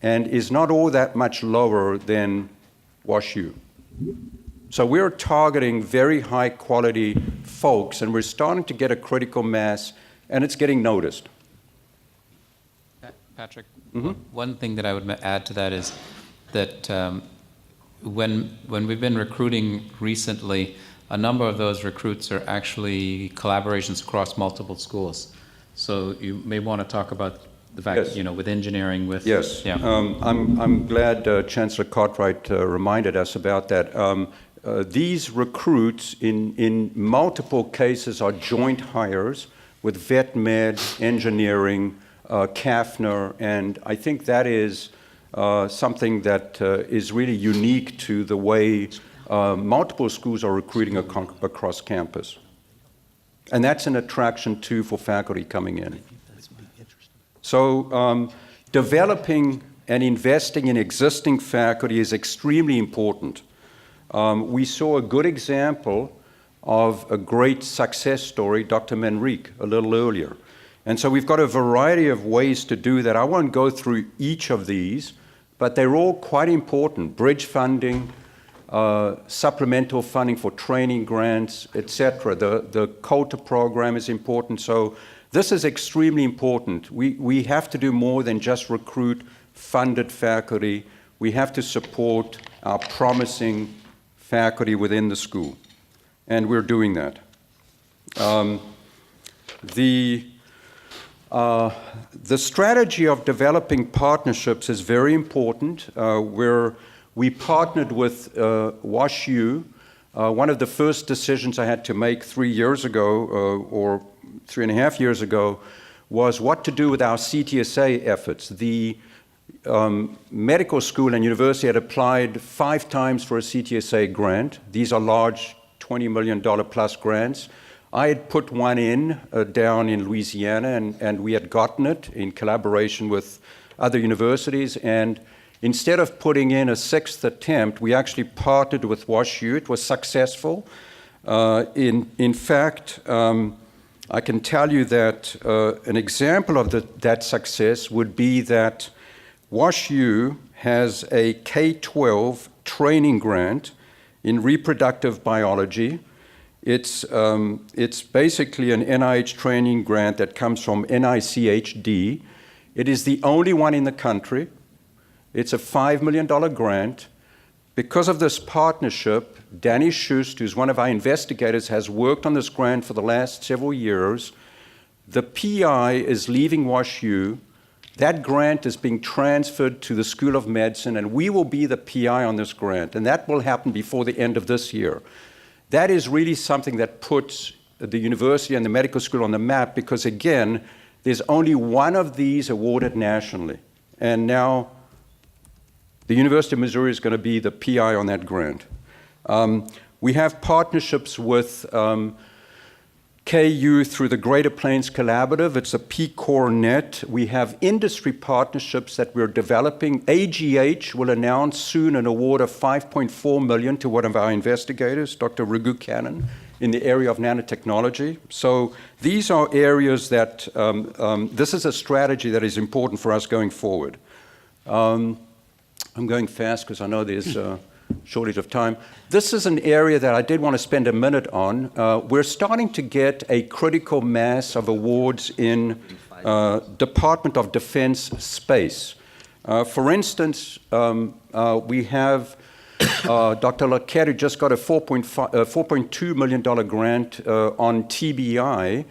and is not all that much lower than WashU. So we're targeting very high quality folks, and we're starting to get a critical mass, and it's getting noticed. Patrick, one thing that I would add to that is that when we've been recruiting recently, a number of those recruits are actually collaborations across multiple schools. So you may want to talk about the fact, Yes. you know, with engineering, with... Yes. Yeah. I'm glad Chancellor Cartwright reminded us about that. These recruits, in multiple cases, are joint hires with vet med, engineering, CAFNR, and I think that is something that is really unique to the way multiple schools are recruiting across campus. And that's an attraction, too, for faculty coming in. So developing and investing in existing faculty is extremely important. We saw a good example of a great success story, Dr. Manrique, a little earlier. And so we've got a variety of ways to do that. I won't go through each of these, but they're all quite important. Bridge funding, supplemental funding for training grants, etc. The COTA program is important. So this is extremely important. We have to do more than just recruit funded faculty. We have to support our promising faculty within the school. And we're doing that. The strategy of developing partnerships is very important. We partnered with WashU. One of the first decisions I had to make 3 years ago, or 3.5 years ago, was what to do with our CTSA efforts. The medical school and university had applied 5 times for a CTSA grant. These are large $20 million plus grants. I had put one in down in Louisiana, and we had gotten it in collaboration with other universities. And instead of putting in a 6th attempt, we actually partnered with WashU. It was successful. In fact, I can tell you that an example of that success would be that WashU has a K-12 training grant in reproductive biology. It's basically an NIH training grant that comes from NICHD. It is the only one in the country. It's a $5 million grant. Because of this partnership, Danny Schust, who's one of our investigators, has worked on this grant for the last several years. The PI is leaving WashU. That grant is being transferred to the School of Medicine, and we will be the PI on this grant, and that will happen before the end of this year. That is really something that puts the university and the medical school on the map because, again, there's only one of these awarded nationally. And now the University of Missouri is going to be the PI on that grant. We have partnerships with KU through the Greater Plains Collaborative. It's a P-Core net. We have industry partnerships that we're developing. AGH will announce soon an award of $5.4 million to one of our investigators, Dr. Raghu Kannan, in the area of nanotechnology. So these are areas that, this is a strategy that is important for us going forward. I'm going fast because I know there's a shortage of time. This is an area that I did want to spend a minute on. We're starting to get a critical mass of awards in Department of Defense space. For instance, we have Dr. Laquette, who just got a $4.2 million grant on TBI.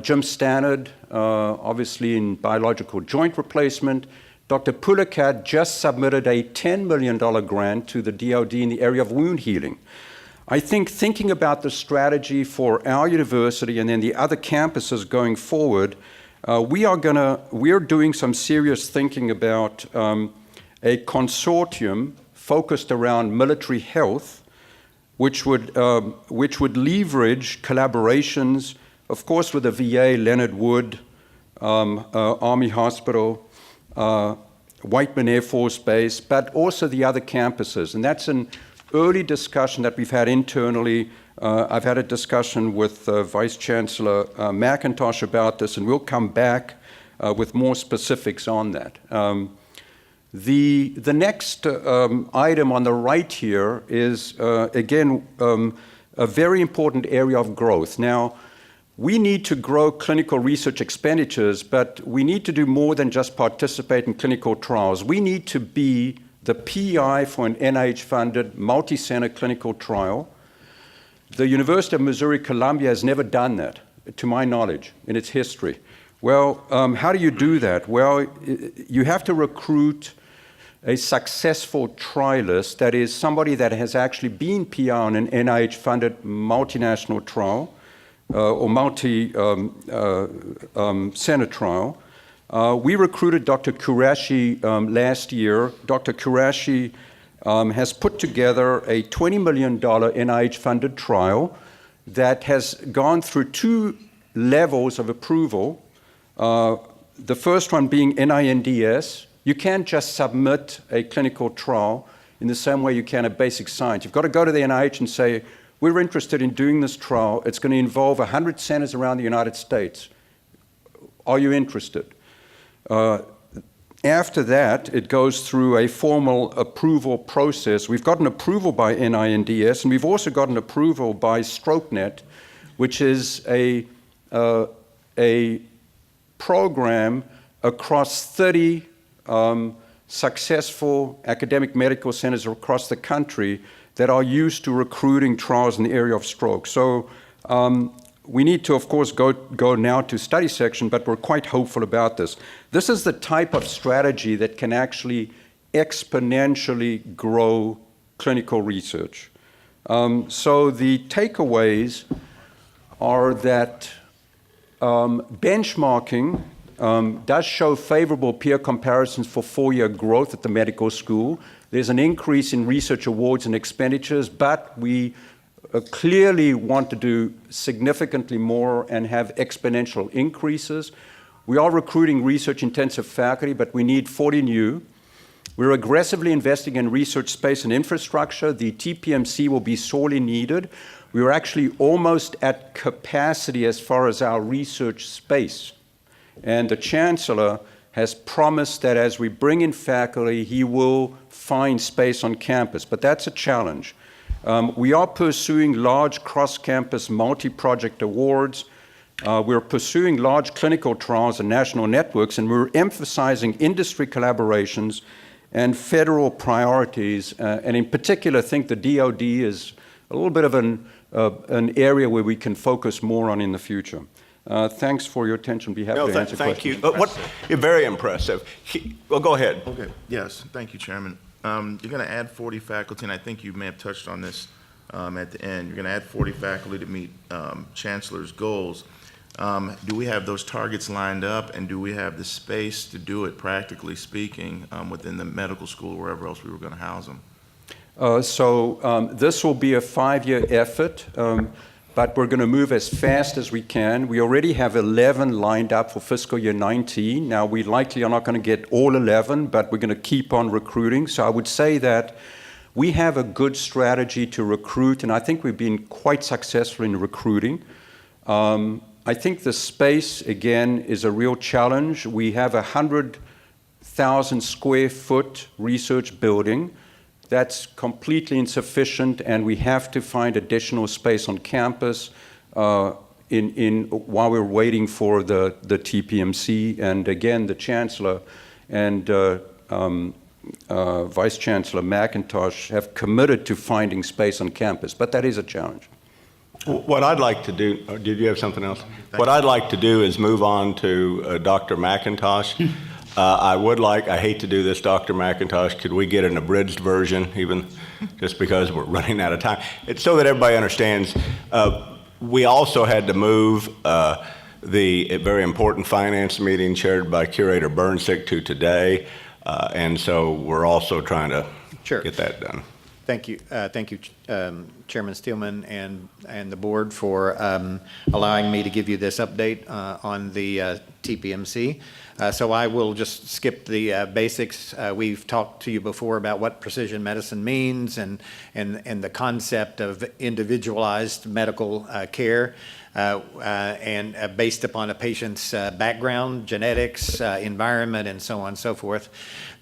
Jim Stannard, obviously in biological joint replacement. Dr. Pulikat just submitted a $10 million grant to the DoD in the area of wound healing. I think thinking about the strategy for our university and then the other campuses going forward, we are doing some serious thinking about a consortium focused around military health, which would leverage collaborations, of course, with the VA, Leonard Wood, Army Hospital, Whiteman Air Force Base, but also the other campuses. And that's an early discussion that we've had internally. I've had a discussion with Vice Chancellor McIntosh about this, and we'll come back with more specifics on that. The next item on the right here is, again, a very important area of growth. Now, we need to grow clinical research expenditures, but we need to do more than just participate in clinical trials. We need to be the PI for an NIH-funded multi-center clinical trial. The University of Missouri-Columbia has never done that, to my knowledge, in its history. Well, how do you do that? Well, you have to recruit a successful trialist, that is somebody that has actually been PI on an NIH-funded multinational trial, or multi-center trial. We recruited Dr. Qureshi last year. Dr. Qureshi has put together a $20 million NIH-funded trial that has gone through 2 levels of approval. The first one being NINDS. You can't just submit a clinical trial in the same way you can a basic science. You've got to go to the NIH and say, we're interested in doing this trial. It's going to involve 100 centers around the United States. Are you interested? After that, it goes through a formal approval process. We've got an approval by NINDS, and we've also got an approval by StrokeNet, which is a program across 30 successful academic medical centers across the country that are used to recruiting trials in the area of stroke. So we need to, of course, go now to study section, but we're quite hopeful about this. This is the type of strategy that can actually exponentially grow clinical research. So the takeaways are that benchmarking does show favorable peer comparisons for 4-year growth at the medical school. There's an increase in research awards and expenditures, but we clearly want to do significantly more and have exponential increases. We are recruiting research-intensive faculty, but we need 40 new. We're aggressively investing in research space and infrastructure. The TPMC will be sorely needed. We are actually almost at capacity as far as our research space. And the Chancellor has promised that as we bring in faculty, he will find space on campus, but that's a challenge. We are pursuing large cross-campus multi-project awards. We're pursuing large clinical trials and national networks, and we're emphasizing industry collaborations and federal priorities, and in particular, I think the DoD is a little bit of an area where we can focus more on in the future. Thanks for your attention. Be happy to answer questions. Thank you. You're very impressive. Well, go ahead. Okay, yes, thank you, Chairman. You're going to add 40 faculty, and I think you may have touched on this at the end. You're going to add 40 faculty to meet Chancellor's goals. Do we have those targets lined up, and do we have the space to do it, practically speaking, within the medical school or wherever else we were going to house them? This will be a 5-year effort, but we're going to move as fast as we can. We already have 11 lined up for fiscal year 19. Now, we likely are not going to get all 11, but we're going to keep on recruiting. So I would say that we have a good strategy to recruit, and I think we've been quite successful in recruiting. I think the space, again, is a real challenge. We have a 100,000 square foot research building. That's completely insufficient, and we have to find additional space on campus while we're waiting for the TPMC. And again, the Chancellor and Vice Chancellor McIntosh have committed to finding space on campus, but that is a challenge. What I'd like to do, did you have something else? What I'd like to do is move on to Dr. McIntosh. I hate to do this, Dr. McIntosh, could we get an abridged version, even just because we're running out of time? It's so that everybody understands. We also had to move the very important finance meeting chaired by Curator Burnsick to today, and so we're also trying to get that done. Thank you, Chairman Steelman and the board for allowing me to give you this update on the TPMC. So I will just skip the basics. We've talked to you before about what precision medicine means and the concept of individualized medical care and based upon a patient's background, genetics, environment, and so on and so forth.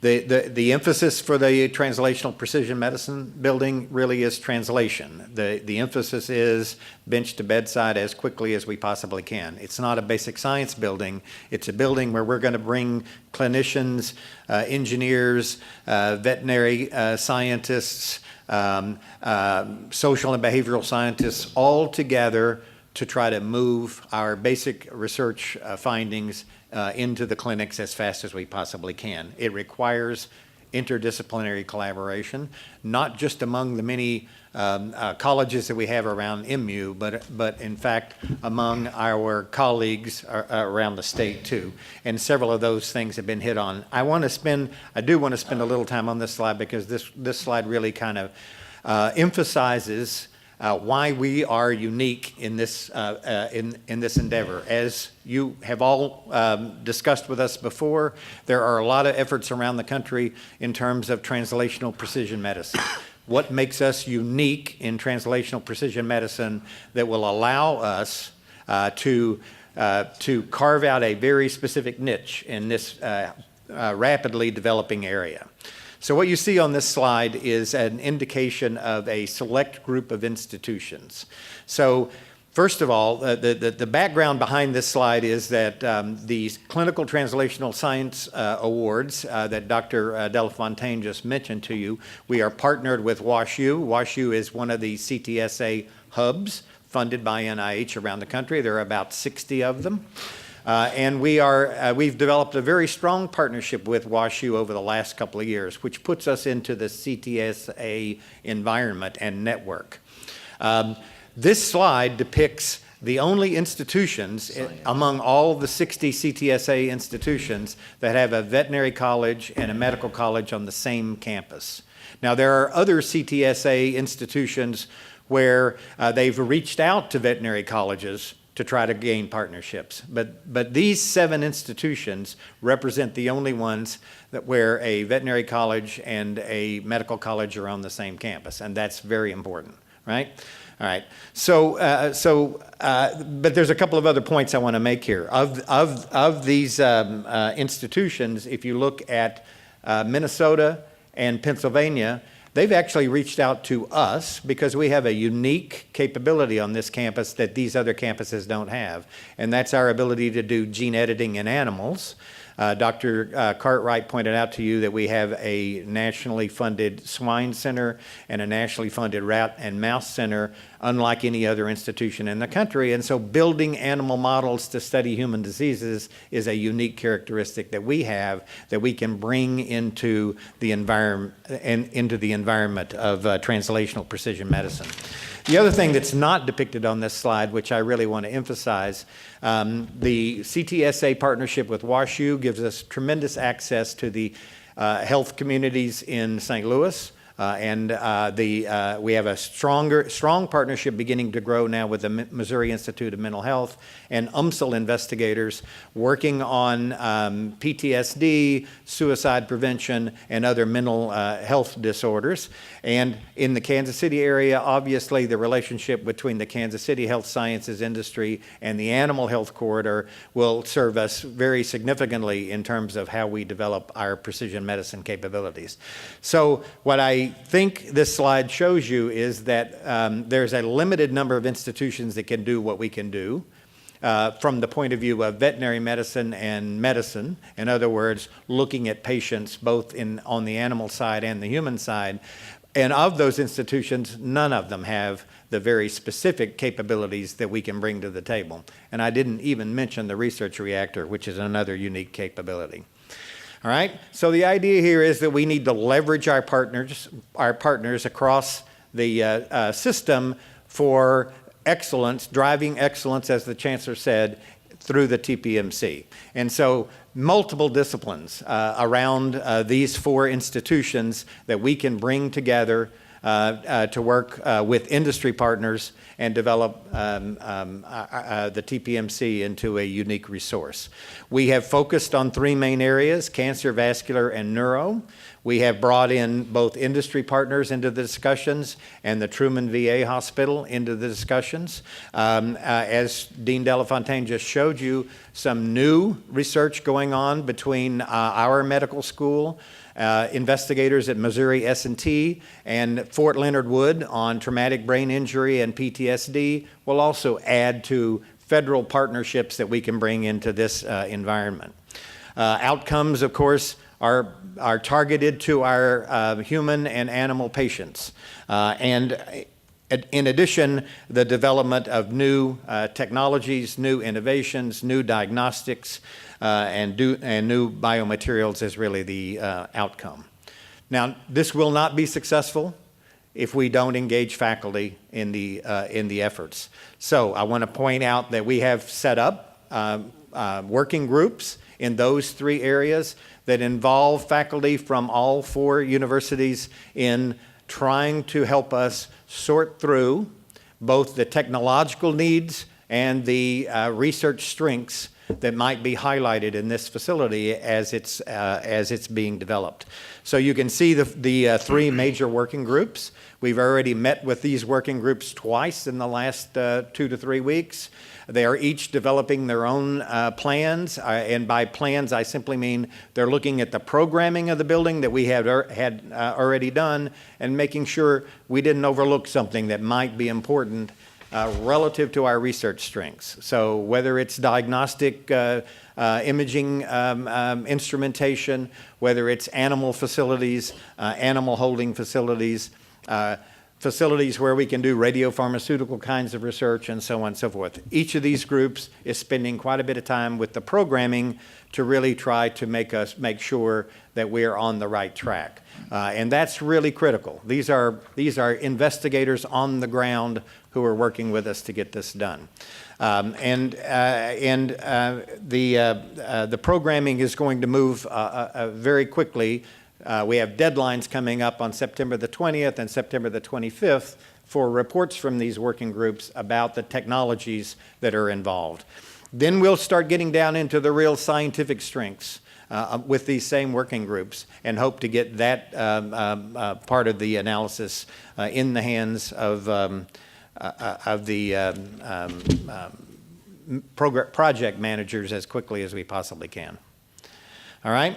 The emphasis for the translational precision medicine building really is translation. The emphasis is bench to bedside as quickly as we possibly can. It's not a basic science building. It's a building where we're going to bring clinicians, engineers, veterinary scientists, social and behavioral scientists all together to try to move our basic research findings into the clinics as fast as we possibly can. It requires interdisciplinary collaboration, not just among the many colleges that we have around MU, but in fact among our colleagues around the state too. And several of those things have been hit on. I do want to spend a little time on this slide because this slide really kind of emphasizes why we are unique in this endeavor. As you have all discussed with us before, there are a lot of efforts around the country in terms of translational precision medicine. what makes us unique in translational precision medicine that will allow us to carve out a very specific niche in this rapidly developing area. So what you see on this slide is an indication of a select group of institutions. So first of all, the background behind this slide is that the Clinical Translational Science Awards that Dr. Delafontaine just mentioned to you, we are partnered with WashU. WashU is one of the CTSA hubs funded by NIH around the country. There are about 60 of them. And we've developed a very strong partnership with WashU over the last couple of years, which puts us into the CTSA environment and network. This slide depicts the only institutions among all the 60 CTSA institutions that have a veterinary college and a medical college on the same campus. Now, there are other CTSA institutions where they've reached out to veterinary colleges to try to gain partnerships. But these 7 institutions represent the only ones where a veterinary college and a medical college are on the same campus, and that's very important, right? All right. But there's a couple of other points I want to make here. Of these institutions, if you look at Minnesota and Pennsylvania, they've actually reached out to us because we have a unique capability on this campus that these other campuses don't have, and that's our ability to do gene editing in animals. Dr. Cartwright pointed out to you that we have a nationally funded swine center and a nationally funded rat and mouse center, unlike any other institution in the country. And so building animal models to study human diseases is a unique characteristic that we have that we can bring into the environment of translational precision medicine. The other thing that's not depicted on this slide, which I really want to emphasize, the CTSA partnership with WashU gives us tremendous access to the health communities in St. Louis. We have a strong partnership beginning to grow now with the Missouri Institute of Mental Health and UMSL investigators working on PTSD, suicide prevention, and other mental health disorders. And in the Kansas City area, obviously the relationship between the Kansas City health sciences industry and the animal health corridor will serve us very significantly in terms of how we develop our precision medicine capabilities. So what I think this slide shows you is that there's a limited number of institutions that can do what we can do from the point of view of veterinary medicine and medicine. In other words, looking at patients both on the animal side and the human side. And of those institutions, none of them have the very specific capabilities that we can bring to the table. And I didn't even mention the research reactor, which is another unique capability. All right, so the idea here is that we need to leverage our partners across the system for excellence, driving excellence, as the Chancellor said, through the TPMC. And so multiple disciplines around these 4 institutions that we can bring together to work with industry partners and develop the TPMC into a unique resource. We have focused on 3 main areas: cancer, vascular, and neuro. We have brought in both industry partners into the discussions and the Truman VA Hospital into the discussions. As Dean Delafontaine just showed you, some new research going on between our medical school, investigators at Missouri S&T and Fort Leonard Wood on traumatic brain injury and PTSD will also add to federal partnerships that we can bring into this environment. Outcomes, of course, are targeted to our human and animal patients. And in addition, the development of new technologies, new innovations, new diagnostics, and new biomaterials is really the outcome. Now, this will not be successful if we don't engage faculty in the efforts. So I want to point out that we have set up working groups in those 3 areas that involve faculty from all 4 universities in trying to help us sort through both the technological needs and the research strengths that might be highlighted in this facility as it's being developed. So you can see the three major working groups. We've already met with these working groups twice in the last 2 to 3 weeks. They are each developing their own plans, and by plans I simply mean they're looking at the programming of the building that we had already done and making sure we didn't overlook something that might be important relative to our research strengths. So whether it's diagnostic imaging instrumentation, whether it's animal facilities, animal holding facilities, facilities where we can do radiopharmaceutical kinds of research, and so on and so forth. Each of these groups is spending quite a bit of time with the programming to really try to make sure that we are on the right track. And that's really critical. These are investigators on the ground who are working with us to get this done. The programming is going to move very quickly. We have deadlines coming up on September the 20th and September the 25th for reports from these working groups about the technologies that are involved. Then we'll start getting down into the real scientific strengths with these same working groups and hope to get that part of the analysis in the hands of the project managers as quickly as we possibly can. All right?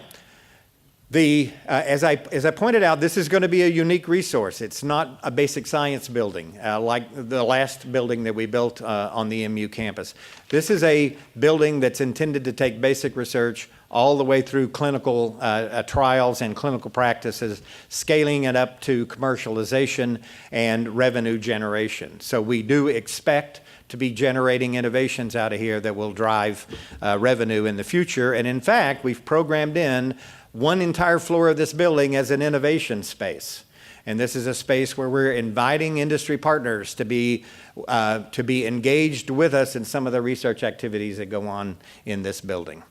As I pointed out, this is going to be a unique resource. It's not a basic science building like the last building that we built on the MU campus. This is a building that's intended to take basic research all the way through clinical trials and clinical practices, scaling it up to commercialization and revenue generation. So we do expect to be generating innovations out of here that will drive revenue in the future. And in fact, we've programmed in one entire floor of this building as an innovation space. And this is a space where we're inviting industry partners to be engaged with us in some of the research activities that go on in this building.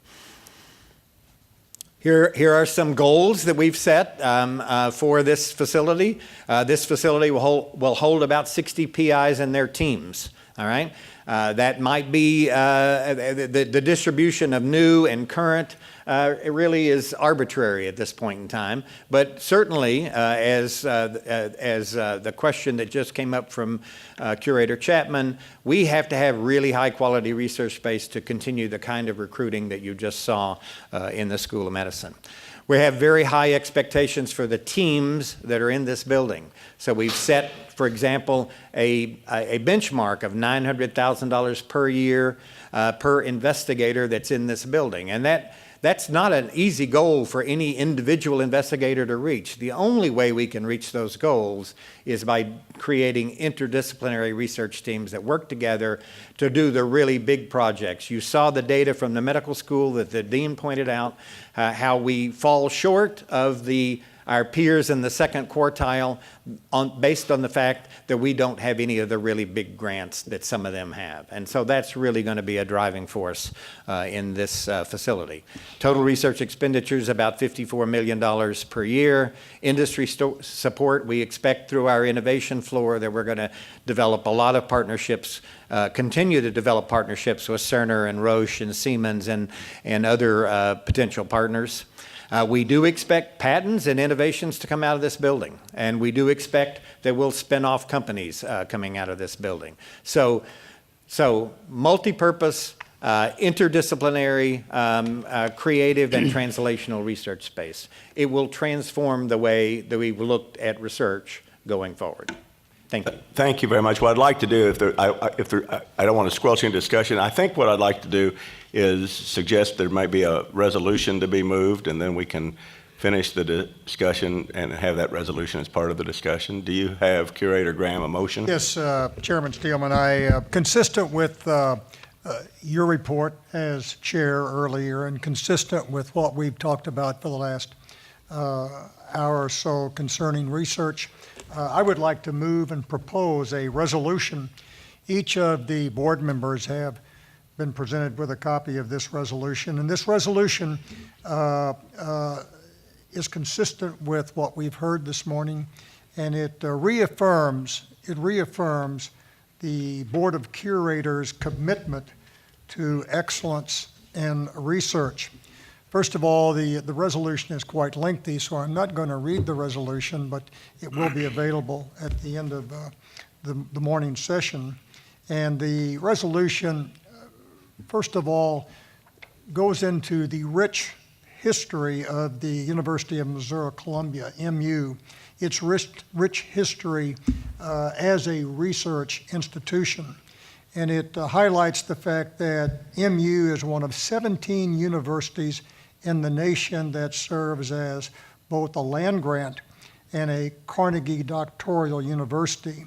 Here are some goals that we've set for this facility. This facility will hold about 60 PIs and their teams. All right? That might be the distribution of new and current. It really is arbitrary at this point in time, but certainly, as the question that just came up from Curator Chapman, we have to have really high-quality research space to continue the kind of recruiting that you just saw in the School of Medicine. We have very high expectations for the teams that are in this building. So we've set, for example, a benchmark of $900,000 per year per investigator that's in this building, and that's not an easy goal for any individual investigator to reach. The only way we can reach those goals is by creating interdisciplinary research teams that work together to do the really big projects. You saw the data from the medical school that the dean pointed out, how we fall short of our peers in the second quartile based on the fact that we don't have any of the really big grants that some of them have. And so that's really going to be a driving force in this facility. Total research expenditures about $54 million per year. Industry support, we expect through our innovation floor that we're going to develop a lot of partnerships, continue to develop partnerships with Cerner and Roche and Siemens and other potential partners. We do expect patents and innovations to come out of this building, and we do expect that we'll spin off companies coming out of this building. So multi-purpose, interdisciplinary, creative, and translational research space. It will transform the way that we've looked at research going forward. Thank you. Thank you very much. What I'd like to do, I don't want to squelch any discussion. I think what I'd like to do is suggest there might be a resolution to be moved, and then we can finish the discussion and have that resolution as part of the discussion. Do you have, Curator Graham, a motion? Yes, Chairman Steelman. Consistent with your report as chair earlier, and consistent with what we've talked about for the last hour or so concerning research, I would like to move and propose a resolution. Each of the board members have been presented with a copy of this resolution, and this resolution is consistent with what we've heard this morning, and it reaffirms the Board of Curators' commitment to excellence and research. First of all, the resolution is quite lengthy, so I'm not going to read the resolution, but it will be available at the end of the morning session. And the resolution, first of all, goes into the rich history of the University of Missouri Columbia, MU, its rich history as a research institution. And it highlights the fact that MU is one of 17 universities in the nation that serves as both a land-grant and a Carnegie doctoral university.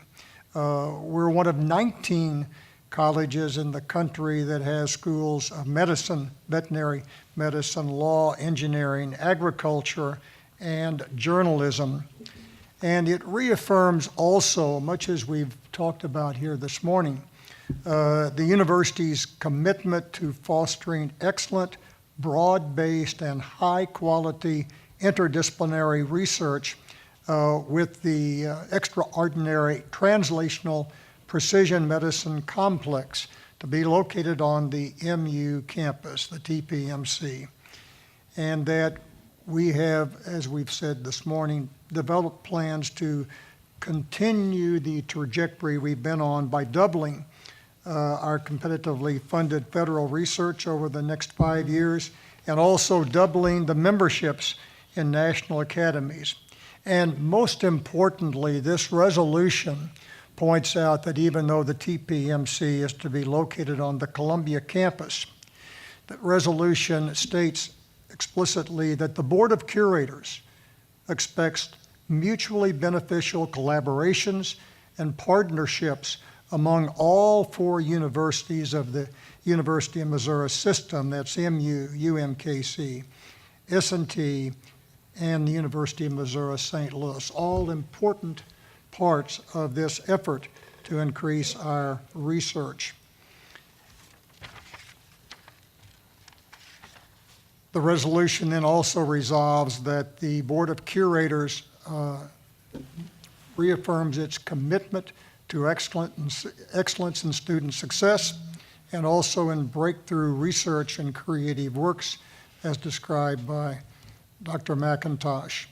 We're one of 19 colleges in the country that has schools of medicine, veterinary medicine, law, engineering, agriculture, and journalism. And it reaffirms also, much as we've talked about here this morning, the university's commitment to fostering excellent, broad-based, and high-quality interdisciplinary research with the extraordinary translational precision medicine complex to be located on the MU campus, the TPMC. And that we have, as we've said this morning, developed plans to continue the trajectory we've been on by doubling our competitively funded federal research over the next 5 years, and also doubling the memberships in national academies. And most importantly, this resolution points out that even though the TPMC is to be located on the Columbia campus, the resolution states explicitly that the Board of Curators expects mutually beneficial collaborations and partnerships among all 4 universities of the University of Missouri system, that's MU, UMKC, S&T, and the University of Missouri St. Louis, all important parts of this effort to increase our research. The resolution then also resolves that the Board of Curators reaffirms its commitment to excellence in student success and also in breakthrough research and creative works as described by Dr. McIntosh.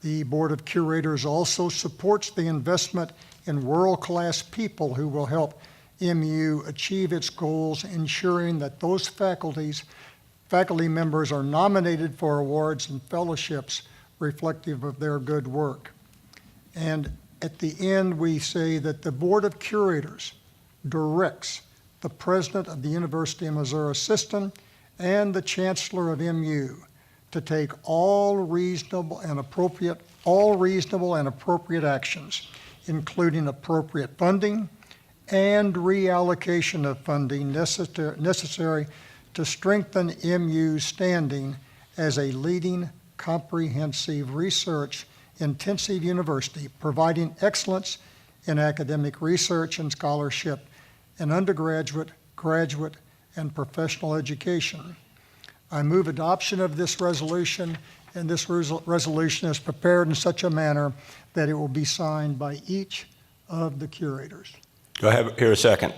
The Board of Curators also supports the investment in world-class people who will help MU achieve its goals, ensuring that those faculty members are nominated for awards and fellowships reflective of their good work. And at the end, we say that the Board of Curators directs the President of the University of Missouri System and the Chancellor of MU to take all reasonable and appropriate actions, including appropriate funding and reallocation of funding necessary to strengthen MU's standing as a leading comprehensive research intensive university, providing excellence in academic research and scholarship in undergraduate, graduate, and professional education. I move adoption of this resolution, and this resolution is prepared in such a manner that it will be signed by each of the curators. Do I have here a second?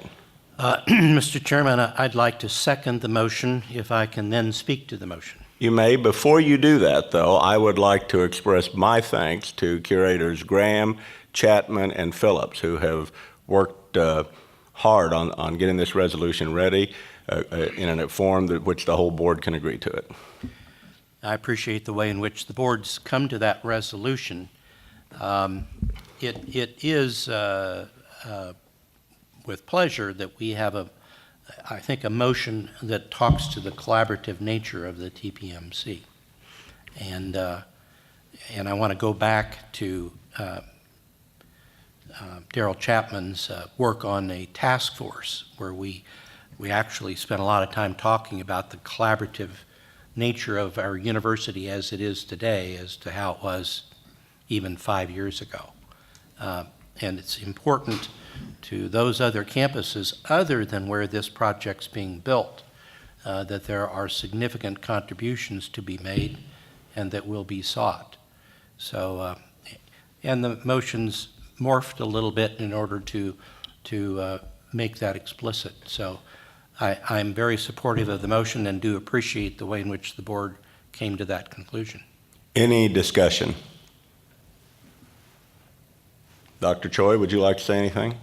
Mr. Chairman, I'd like to second the motion if I can then speak to the motion. You may. Before you do that, though, I would like to express my thanks to curators Graham, Chapman, and Phillips, who have worked hard on getting this resolution ready in a form that which the whole board can agree to it. I appreciate the way in which the board's come to that resolution. It is with pleasure that we have I think a motion that talks to the collaborative nature of the TPMC. And I want to go back to Darrell Chapman's work on a task force where we actually spent a lot of time talking about the collaborative nature of our university as it is today as to how it was even 5 years ago. And it's important to those other campuses other than where this project's being built, that there are significant contributions to be made and that will be sought. So, and the motion's morphed a little bit in order to make that explicit. So I'm very supportive of the motion and do appreciate the way in which the board came to that conclusion. Any discussion? Dr. Choi, would you like to say anything?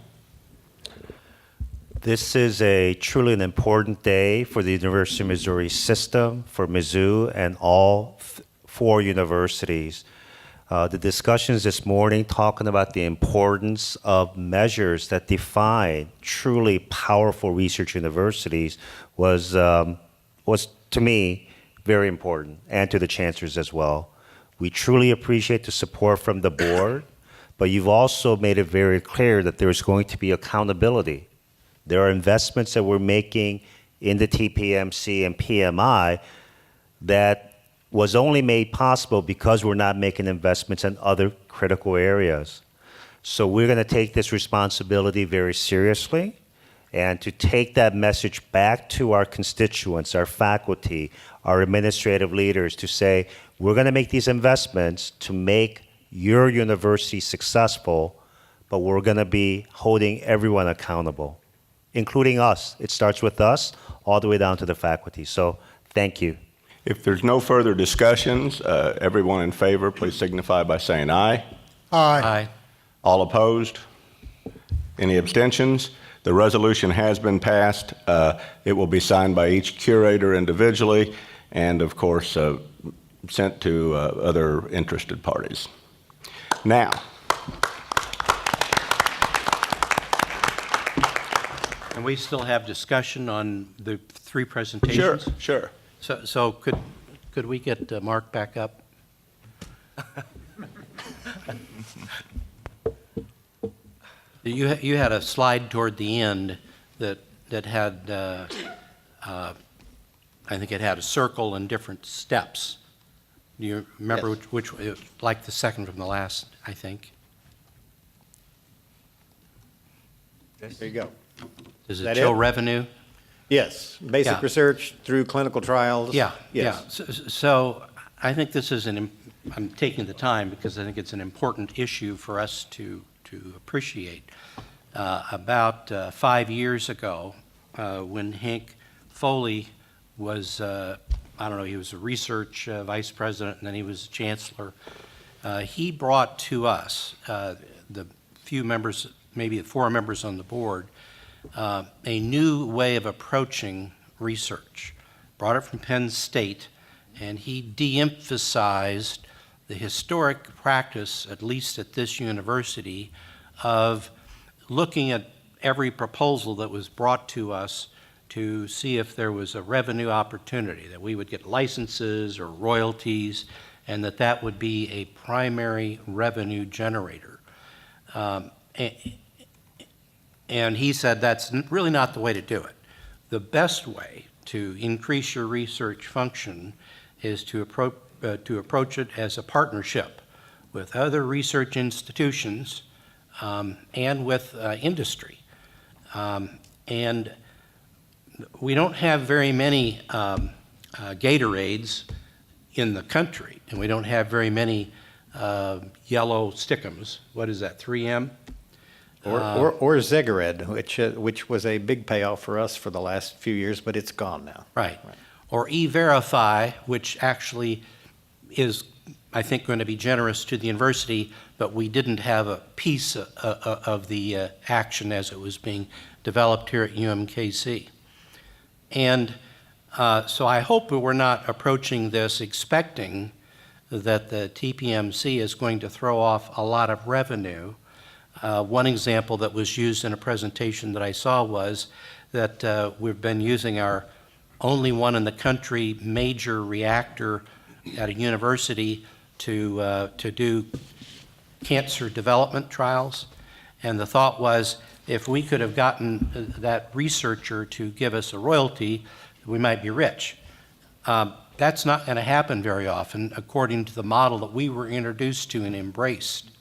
This is truly an important day for the University of Missouri system, for Mizzou, and all 4 universities. The discussions this morning talking about the importance of measures that define truly powerful research universities was to me very important, and to the chancellors as well. We truly appreciate the support from the board, but you've also made it very clear that there's going to be accountability. There are investments that we're making in the TPMC and PMI that was only made possible because we're not making investments in other critical areas. So we're going to take this responsibility very seriously, and to take that message back to our constituents, our faculty, our administrative leaders, to say, we're going to make these investments to make your university successful, but we're going to be holding everyone accountable, including us. It starts with us all the way down to the faculty. So thank you. If there's no further discussions, everyone in favor, please signify by saying aye. Aye. All opposed? Any abstentions? The resolution has been passed. It will be signed by each curator individually and, of course, sent to other interested parties. Now, And we still have discussion on the 3 presentations? Sure. So could we get Mark back up? You had a slide toward the end that had, I think it had a circle and different steps. Do you remember which, like the second from the last, I think? There you go. Does Is it that show it? revenue? Yes, basic Yeah. research through clinical trials. Yeah, Yes. yeah. So I think this is I'm taking the time because I think it's an important issue for us to appreciate. About 5 years ago, when Hank Foley was, he was a research vice president, and then he was chancellor, he brought to us, the few members, maybe the 4 members on the board, a new way of approaching research. Brought it from Penn State, and he de-emphasized the historic practice, at least at this university, of looking at every proposal that was brought to us to see if there was a revenue opportunity, that we would get licenses or royalties, and that would be a primary revenue generator. And he said that's really not the way to do it. The best way to increase your research function is to approach it as a partnership with other research institutions and with industry. And we don't have very many Gatorades in the country, and we don't have very many yellow stickums. What is that, 3M? Or Zegared, which was a big payoff for us for the last few years, but it's gone now. Right. Or E-Verify, which actually is, I think, going to be generous to the university, but we didn't have a piece of the action as it was being developed here at UMKC. And so I hope we're not approaching this expecting that the TPMC is going to throw off a lot of revenue. One example that was used in a presentation that I saw was that we've been using our only one in the country major reactor at a university to do cancer development trials. And the thought was, if we could have gotten that researcher to give us a royalty, we might be rich. That's not going to happen very often, according to the model that we were introduced to and embraced.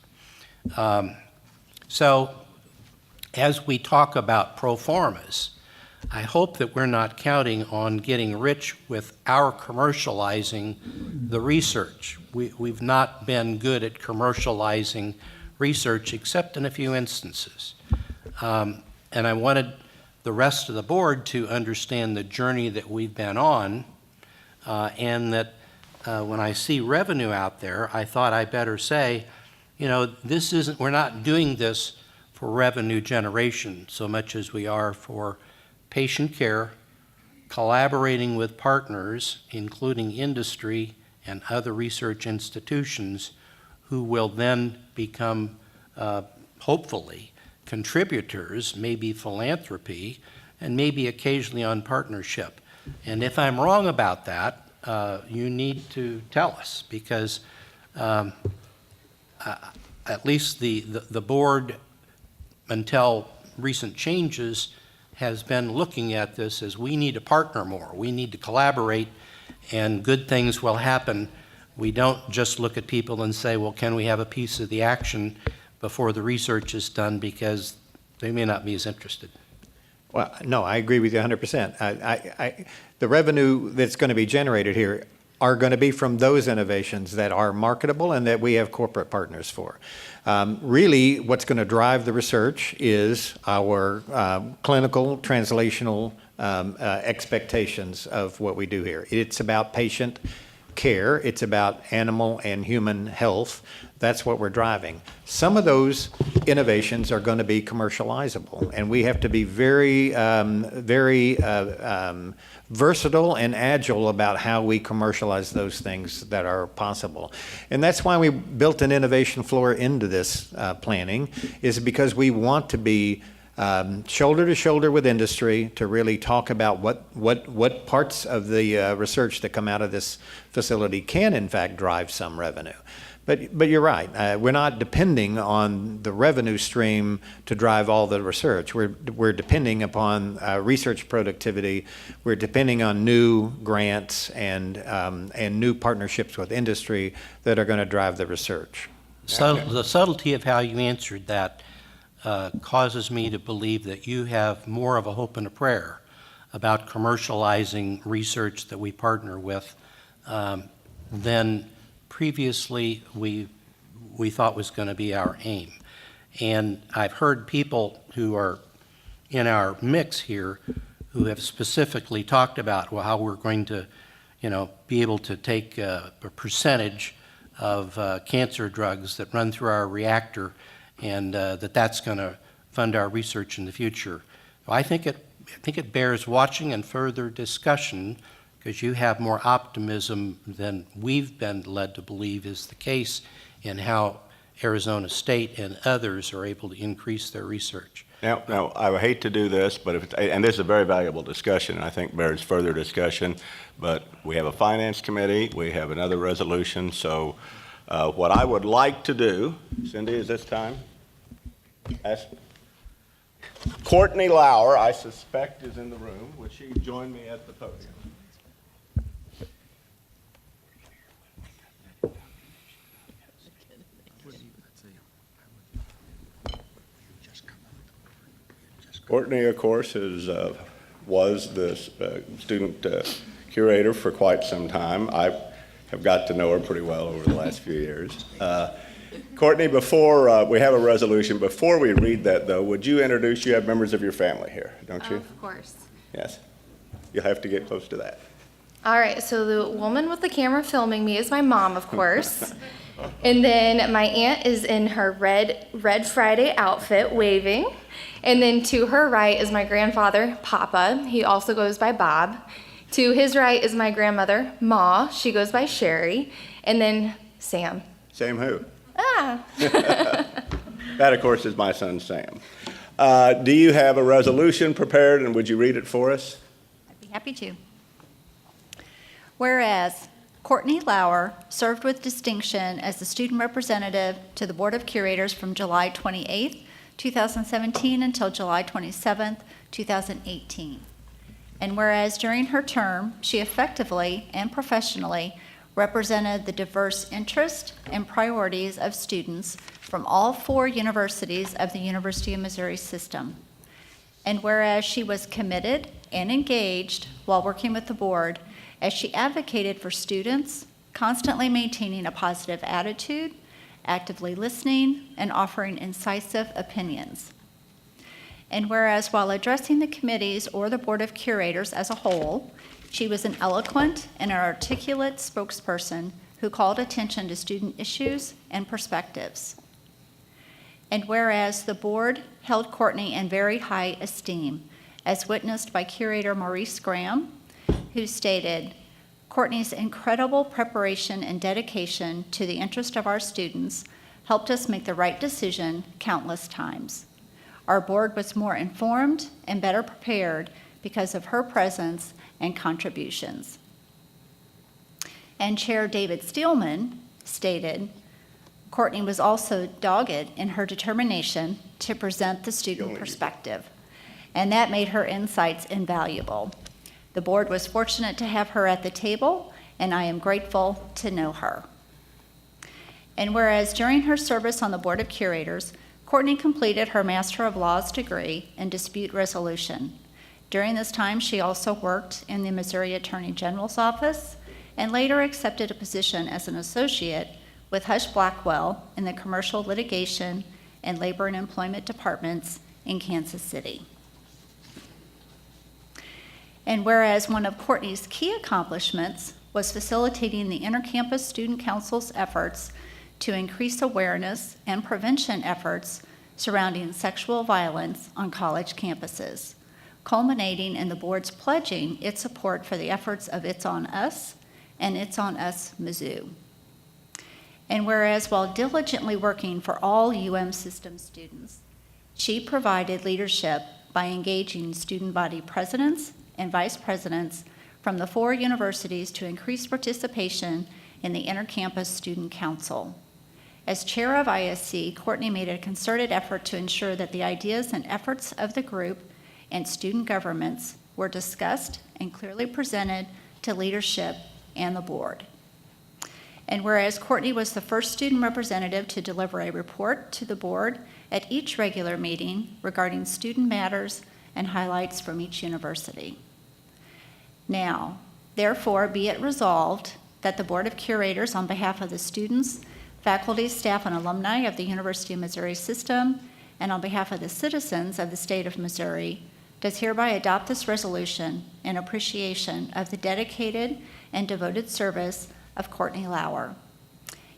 So as we talk about pro formas, I hope that we're not counting on getting rich with our commercializing the research. We've not been good at commercializing research except in a few instances. And I wanted the rest of the board to understand the journey that we've been on, and that when I see revenue out there, I thought I better say, you know, we're not doing this for revenue generation so much as we are for patient care, collaborating with partners, including industry and other research institutions, who will then become, hopefully, contributors, maybe philanthropy, and maybe occasionally on partnership. And if I'm wrong about that, you need to tell us, because at least the board, until recent changes, has been looking at this as we need to partner more, we need to collaborate, and good things will happen. We don't just look at people and say, well, can we have a piece of the action before the research is done, because they may not be as interested. Well, no, I agree with you 100%. The revenue that's going to be generated here are going to be from those innovations that are marketable and that we have corporate partners for. Really, what's going to drive the research is our clinical, translational expectations of what we do here. It's about patient care. It's about animal and human health. That's what we're driving. Some of those innovations are going to be commercializable, and we have to be very versatile and agile about how we commercialize those things that are possible. And that's why we built an innovation floor into this planning, is because we want to be shoulder to shoulder with industry to really talk about what parts of the research that come out of this facility can in fact drive some revenue. But you're right. We're not depending on the revenue stream to drive all the research. We're depending upon research productivity. We're depending on new grants and new partnerships with industry that are going to drive the research. The subtlety of how you answered that causes me to believe that you have more of a hope and a prayer about commercializing research that we partner with than previously we thought was going to be our aim. And I've heard people who are in our mix here who have specifically talked about, well, how we're going to, be able to take a percentage of cancer drugs that run through our reactor, and that's going to fund our research in the future. I think it bears watching and further discussion, because you have more optimism than we've been led to believe is the case in how Arizona State and others are able to increase their research. Now, I would hate to do this, but and this is a very valuable discussion, and I think bears further discussion, but we have a finance committee, we have another resolution, so what I would like to do, Cindy, is this time, ask Courtney Lauer, I suspect, is in the room. Would she join me at the podium? Courtney, of course, was the student curator for quite some time. I have got to know her pretty well over the last few years. Courtney, before we have a resolution, before we read that, though, would you introduce, you have members of your family here, don't you? Of course. Yes. You'll have to get close to that. All right, so the woman with the camera filming me is my mom, of course. And then my aunt is in her red Friday outfit, waving. And then to her right is my grandfather, Papa. He also goes by Bob. To his right is my grandmother, Ma. She goes by Sherry. And then Sam. Sam who? Ah. That, of course, is my son, Sam. Do you have a resolution prepared, and would you read it for us? I'd be happy to. Whereas Courtney Lauer served with distinction as the student representative to the Board of Curators from July 28th, 2017 until July 27th, 2018. And whereas during her term, she effectively and professionally represented the diverse interests and priorities of students from all 4 universities of the University of Missouri system. And whereas she was committed and engaged while working with the board, as she advocated for students, constantly maintaining a positive attitude, actively listening, and offering incisive opinions. And whereas while addressing the committees or the Board of Curators as a whole, she was an eloquent and articulate spokesperson who called attention to student issues and perspectives. And whereas the board held Courtney in very high esteem, as witnessed by Curator Maurice Graham, who stated, "Courtney's incredible preparation and dedication to the interest of our students helped us make the right decision countless times. Our board was more informed and better prepared because of her presence and contributions." And Chair David Steelman stated, "Courtney was also dogged in her determination to present the student perspective, and that made her insights invaluable. The board was fortunate to have her at the table, and I am grateful to know her." And whereas during her service on the Board of Curators, Courtney completed her Master of Laws degree in dispute resolution. During this time, she also worked in the Missouri Attorney General's office and later accepted a position as an associate with Hush Blackwell in the Commercial Litigation and Labor and Employment Departments in Kansas City. And whereas one of Courtney's key accomplishments was facilitating the Intercampus Student Council's efforts to increase awareness and prevention efforts surrounding sexual violence on college campuses, culminating in the board's pledging its support for the efforts of It's On Us and It's On Us Mizzou. And whereas while diligently working for all UM system students, she provided leadership by engaging student body presidents and vice presidents from the 4 universities to increase participation in the Intercampus Student Council. As chair of ISC, Courtney made a concerted effort to ensure that the ideas and efforts of the group and student governments were discussed and clearly presented to leadership and the board. And whereas Courtney was the first student representative to deliver a report to the board at each regular meeting regarding student matters and highlights from each university. Now, therefore, be it resolved that the Board of Curators, on behalf of the students, faculty, staff, and alumni of the University of Missouri System, and on behalf of the citizens of the state of Missouri, does hereby adopt this resolution in appreciation of the dedicated and devoted service of Courtney Lauer.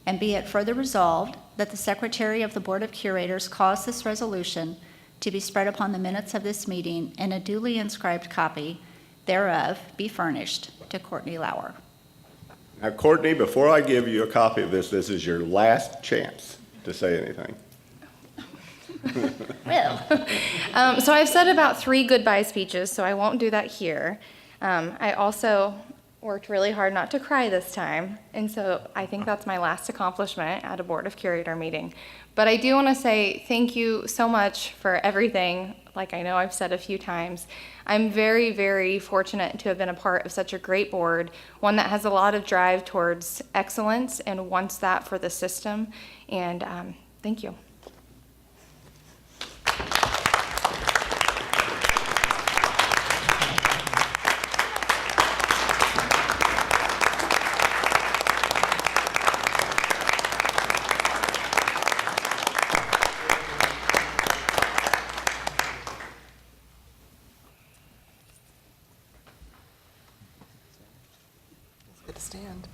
And be it further resolved that the Secretary of the Board of Curators cause this resolution to be spread upon the minutes of this meeting, and a duly inscribed copy thereof be furnished to Courtney Lauer. Now, Courtney, before I give you a copy of this is your last chance to say anything. Well, so I've said about 3 goodbye speeches, so I won't do that here. I also worked really hard not to cry this time, and so I think that's my last accomplishment at a Board of Curator meeting. But I do want to say thank you so much for everything, like I know I've said a few times. I'm very, very fortunate to have been a part of such a great board, one that has a lot of drive towards excellence and wants that for the system, and thank you. Good to stand.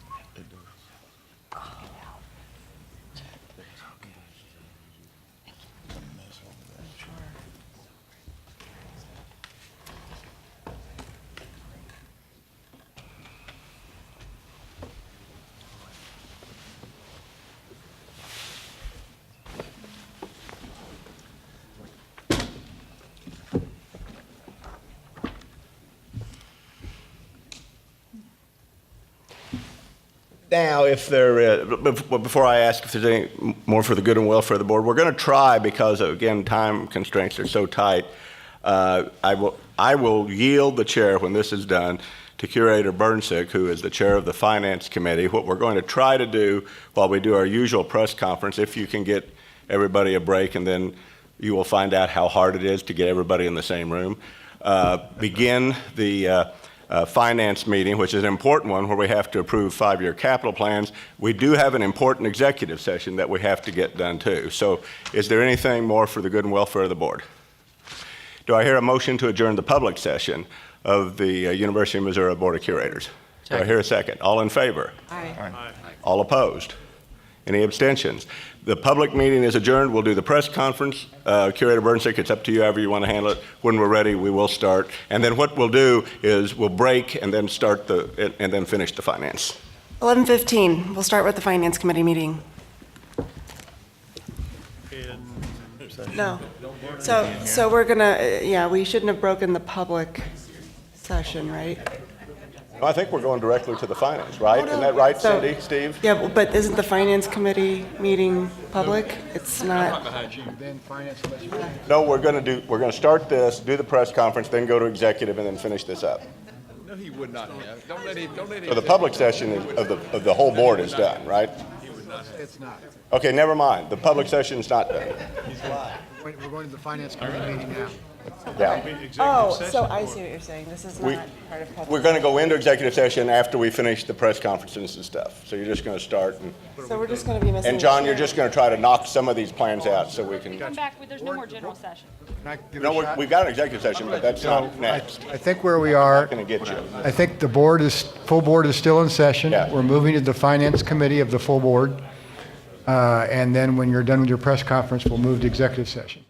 Now, if there is, before I ask if there's any more for the good and welfare of the board, we're going to try, because again, time constraints are so tight. I will yield the chair when this is done to Curator Burnsick, who is the chair of the Finance Committee. What we're going to try to do while we do our usual press conference, if you can get everybody a break, and then you will find out how hard it is to get everybody in the same room, begin the finance meeting, which is an important one where we have to approve 5-year capital plans. We do have an important executive session that we have to get done too. So is there anything more for the good and welfare of the board? Do I hear a motion to adjourn the public session of the University of Missouri Board of Curators? Do I hear a second? All in favor? Aye. All opposed? Any abstentions? The public meeting is adjourned. We'll do the press conference. Curator Burnsick, it's up to you however you want to handle it. When we're ready, we will start. And then what we'll do is we'll break and then start and then finish the finance. 11:15, we'll start with the Finance Committee meeting. No. So we're gonna, yeah, we shouldn't have broken the public session, right? I think we're going directly to the finance, right? Isn't that right, So- Cindy, Steve? Yeah, but isn't the Finance Committee meeting public? It's not. No, we're going to start this, do the press conference, then go to executive, and then finish this up. No, he would not have. Don't let him. So the public session of the whole board is done, right? It's not. Okay, never mind. The public session is not done. We're going to the Finance Committee meeting now. Yeah. Oh, so I see what you're saying. This is We- not part of public. We're going to go into executive session after we finish the press conferences and stuff. So you're just going to start. So we're just gonna be missing. And John, the you're chair. just going to try to knock some of these plans out so we can. Come back, there's no more general session. No, we've got an executive session, but that's not next. I think where we are, Not going to get you. I think the full board is still in session. Yeah. We're moving to the Finance Committee of the full board. And then when you're done with your press conference, we'll move to executive session.